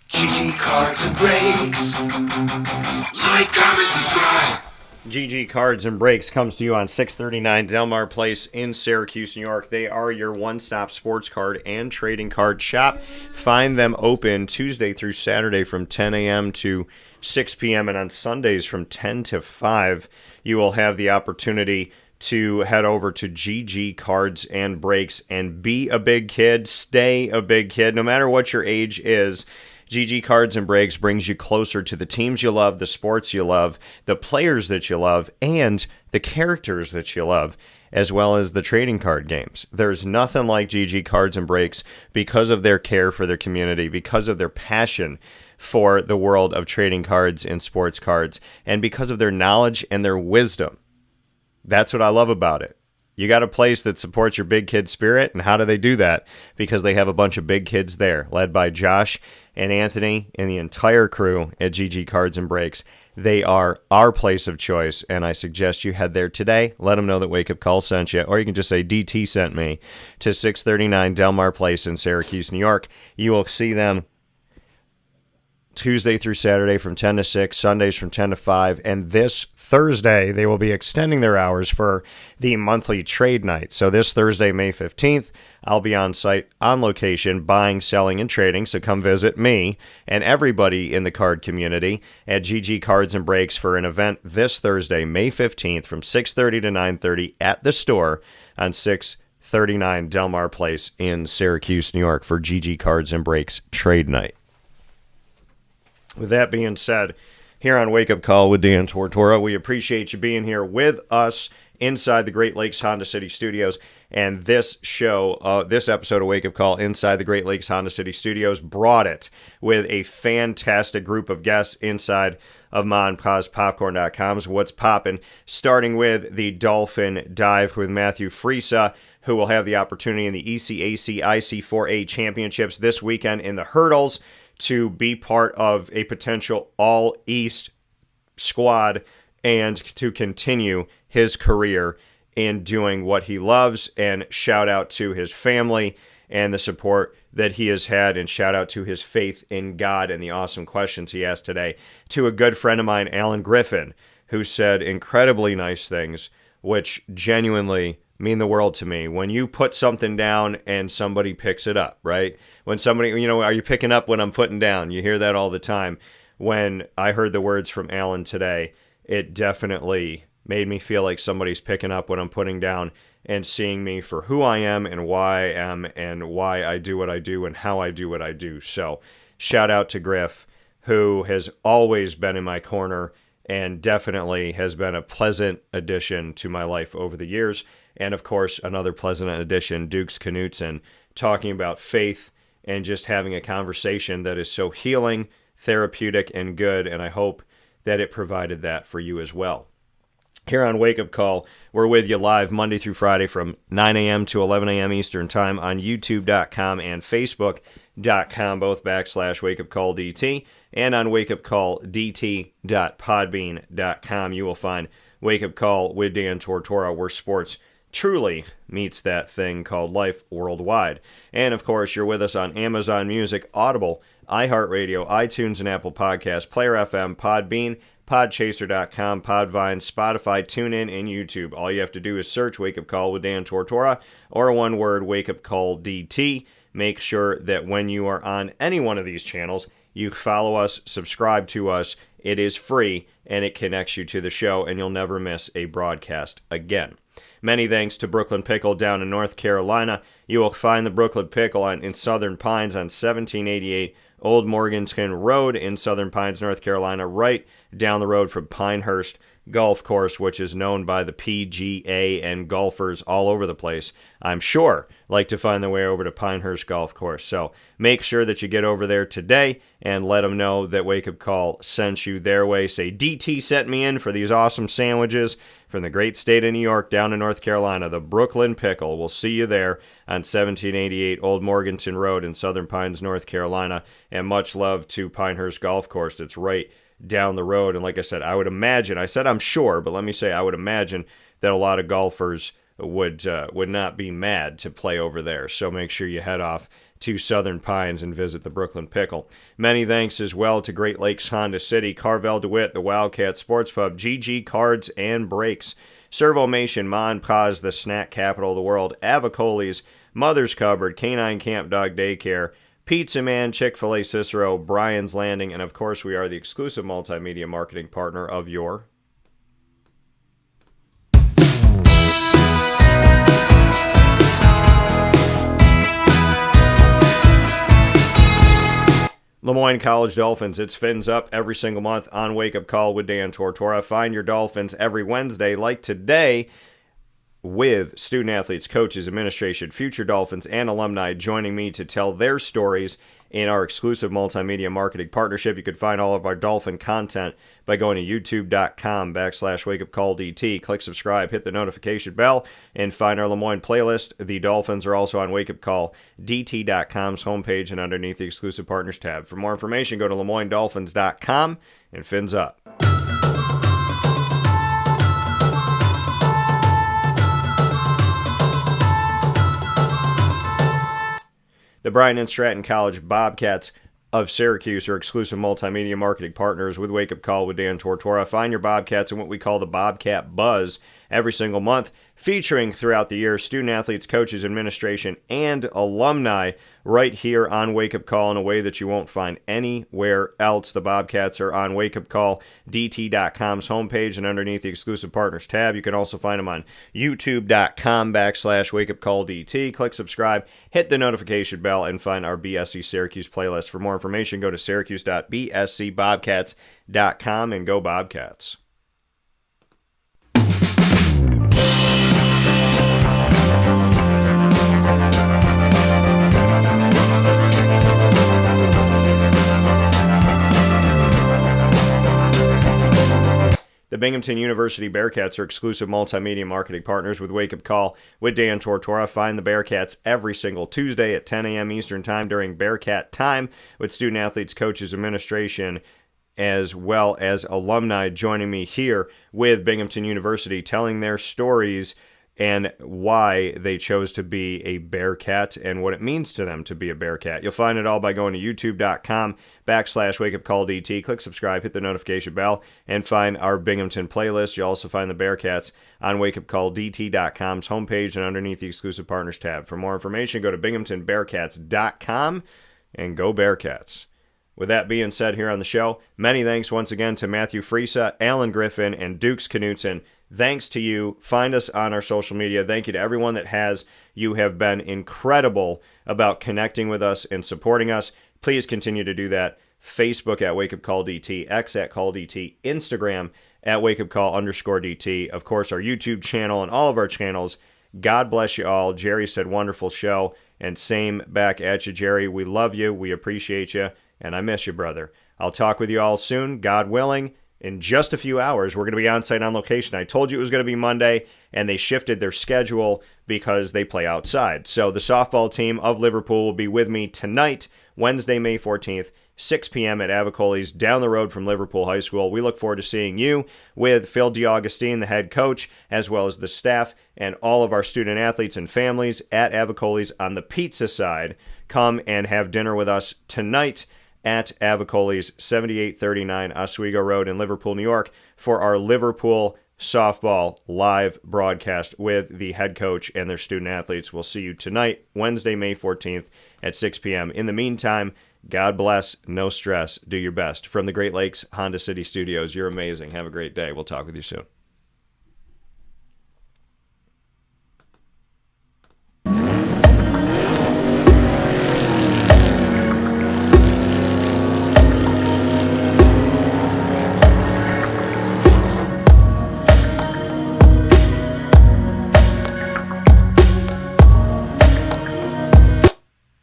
GG Cards and Breaks. Like, comment, subscribe. GG Cards and Breaks comes to you on 639 Delmar Place in Syracuse, New York. They are your one-stop sports card and trading card shop. Find them open Tuesday through Saturday from 10 a.m. to 6 p.m. and on Sundays from 10 to 5. You will have the opportunity to head over to GG Cards and Breaks and be a big kid, stay a big kid, no matter what your age is. GG Cards and Breaks brings you closer to the teams you love, the sports you love, the players that you love, and the characters that you love. as well as the trading card games. There's nothing like GG Cards and Breaks because of their care for their community, because of their passion for the world of trading cards and sports cards, and because of their knowledge and their wisdom. That's what I love about it. You got a place that supports your big kid spirit, and how do they do that? Because they have a bunch of big kids there, led by Josh and Anthony and the entire crew at GG Cards and Breaks. They are our place of choice, and I suggest you head there today. Let them know that Wake Up Call sent you, or you can just say DT sent me to 639 Delmar Place in Syracuse, New York. You will see them Tuesday through Saturday from 10 to 6, Sundays from 10 to 5, and this Thursday they will be extending their hours for the monthly trade night. So this Thursday, May 15th, I'll be on site, on location, buying, selling, and trading, so come visit me and everybody in the card community at GG Cards and Breaks for an event this Thursday, May 15th from 6:30 to 9:30 at the store on 639 Delmar Place in Syracuse, New York for GG Cards and Breaks Trade Night. With that being said, here on Wake Up Call with Dan Tortora, we appreciate you being here with us inside the Great Lakes Honda City Studios. And this show, this episode of Wake Up Call inside the Great Lakes Honda City Studios, brought it with a fantastic group of guests inside of MonPazPopcorn.com's What's Poppin', starting with the Dolphin Dive with Matthew Frisa, who will have the opportunity in the ECAC IC4A Championships this weekend in the hurdles to be part of a potential All-East squad and to continue his career in doing what he loves. And shout out to his family and the support that he has had, and shout out to his faith in God and the awesome questions he asked today. To a good friend of mine, Allen Griffin, who said incredibly nice things, which genuinely mean the world to me. When you put something down and somebody picks it up, right? When somebody, are you picking up what I'm putting down? You hear that all the time. When I heard the words from Alan today, it definitely made me feel like somebody's picking up what I'm putting down and seeing me for who I am and why I am and why I do what I do and how I do what I do. So shout out to Griff, who has always been in my corner and definitely has been a pleasant addition to my life over the years. And of course, another pleasant addition, Dukes Knutson, talking about faith and just having a conversation that is so healing, therapeutic, and good. And I hope that it provided that for you as well. Here on Wake Up Call, we're with you live Monday through Friday from 9 a.m. to 11 a.m. Eastern Time on YouTube.com and Facebook.com, both /WakeUpCallDT, and on WakeUpCallDT.podbean.com. You will find Wake Up Call with Dan Tortora, where sports truly meets that thing called life worldwide. And of course, you're with us on Amazon Music, Audible, iHeartRadio, iTunes and Apple Podcasts, Player FM, Podbean, Podchaser.com, Podvine, Spotify, TuneIn, and YouTube. All you have to do is search Wake Up Call with Dan Tortora, or one word, Wake Up Call DT. Make sure that when you are on any one of these channels, you follow us, subscribe to us. It is free, and it connects you to the show, and you'll never miss a broadcast again. Many thanks to Brooklyn Pickle down in North Carolina. You will find the Brooklyn Pickle in Southern Pines on 1788 Old Morganton Road in Southern Pines, North Carolina, right down the road from Pinehurst Golf Course, which is known by the PGA and golfers all over the place, I'm sure, like to find their way over to Pinehurst Golf Course. So make sure that you get over there today and let them know that Wake Up Call sent you their way. Say, DT sent me in for these awesome sandwiches from the great state of New York down in North Carolina, the Brooklyn Pickle. We'll see you there on 1788 Old Morganton Road in Southern Pines, North Carolina. And much love to Pinehurst Golf Course. It's right down the road. And like I said, I would imagine, I said I'm sure, but let me say I would imagine that a lot of golfers would not be mad to play over there. So make sure you head off to Southern Pines and visit the Brooklyn Pickle. Many thanks as well to Great Lakes Honda City, Carvel DeWitt, the Wildcat Sports Pub, GG Cards and Breaks, Servomation, Mon Paz, the snack capital of the world, Avicoli's, Mother's Cupboard, Canine Camp Dog Daycare, Pizza Man, Chick-fil-A Cicero, Brian's Landing, and of course we are the exclusive multimedia marketing partner of your Moyne College Dolphins. It's Fins Up every single month on Wake Up Call with Dan Tortora. Find your Dolphins every Wednesday, like today, with student athletes, coaches, administration, future Dolphins, and alumni joining me to tell their stories in our exclusive multimedia marketing partnership. You can find all of our Dolphin content by going to youtube.com/wakeupcalldt. Click subscribe, hit the notification bell, and find our Lemoyne playlist. The Dolphins are also on wakeupcalldt.com's homepage and underneath the exclusive partners tab. For more information, go to lemoynedolphins.com and fins up. The Bryan and Stratton College Bobcats of Syracuse are exclusive multimedia marketing partners with Wake Up Call with Dan Tortora. Find your Bobcats in what we call the Bobcat Buzz every single month, featuring throughout the year student athletes, coaches, administration, and alumni right here on Wake Up Call in a way that you won't find anywhere else. The Bobcats are on wakeupcalldt.com's homepage and underneath the exclusive partners tab. You can also find them on youtube.com/wakeupcalldt. Click subscribe, hit the notification bell, and find our BSC Syracuse playlist. For more information, go to syracuse.bscbobcats.com and go Bobcats. The Binghamton University Bearcats are exclusive multimedia marketing partners with Wake Up Call with Dan Tortora. Find the Bearcats every single Tuesday at 10 a.m. Eastern Time during Bearcat Time with student athletes, coaches, administration, as well as alumni joining me here with Binghamton University, telling their stories and why they chose to be a Bearcat and what it means to them to be a Bearcat. You'll find it all by going to youtube.com/wakeupcalldt. Click subscribe, hit the notification bell, and find our Binghamton playlist. You'll also find the Bearcats on wakeupcalldt.com's homepage and underneath the exclusive partners tab. For more information, go to binghamtonbearcats.com and go Bearcats. With that being said here on the show, many thanks once again to Matthew Frisa, Allen Griffin, and Dukes Knutson. Thanks to you. Find us on our social media. Thank you to everyone that has. You have been incredible about connecting with us and supporting us. Please continue to do that. Facebook at Wake Up Call DT, X at Call DT, Instagram at Wake Up Call _DT. Of course, our YouTube channel and all of our channels. God bless you all. Jerry said wonderful show. And same back at you, Jerry. We love you. We appreciate you. And I miss you, brother. I'll talk with you all soon, God willing. In just a few hours, we're going to be on site on location. I told you it was going to be Monday, and they shifted their schedule because they play outside. So the softball team of Liverpool will be with me tonight, Wednesday, May 14th, 6 p.m. at Avicoli's down the road from Liverpool High School. We look forward to seeing you with Phil DiAugustine, the head coach, as well as the staff and all of our student athletes and families at Avicoli's on the pizza side. Come and have dinner with us tonight at Avicoli's, 7839 Oswego Road in Liverpool, New York, for our Liverpool softball live broadcast with the head coach and their student athletes. We'll see you tonight, Wednesday, May 14th at 6 p.m. In the meantime, God bless, no stress, do your best. From the Great Lakes Honda City Studios, you're amazing. Have a great day. We'll talk with you soon.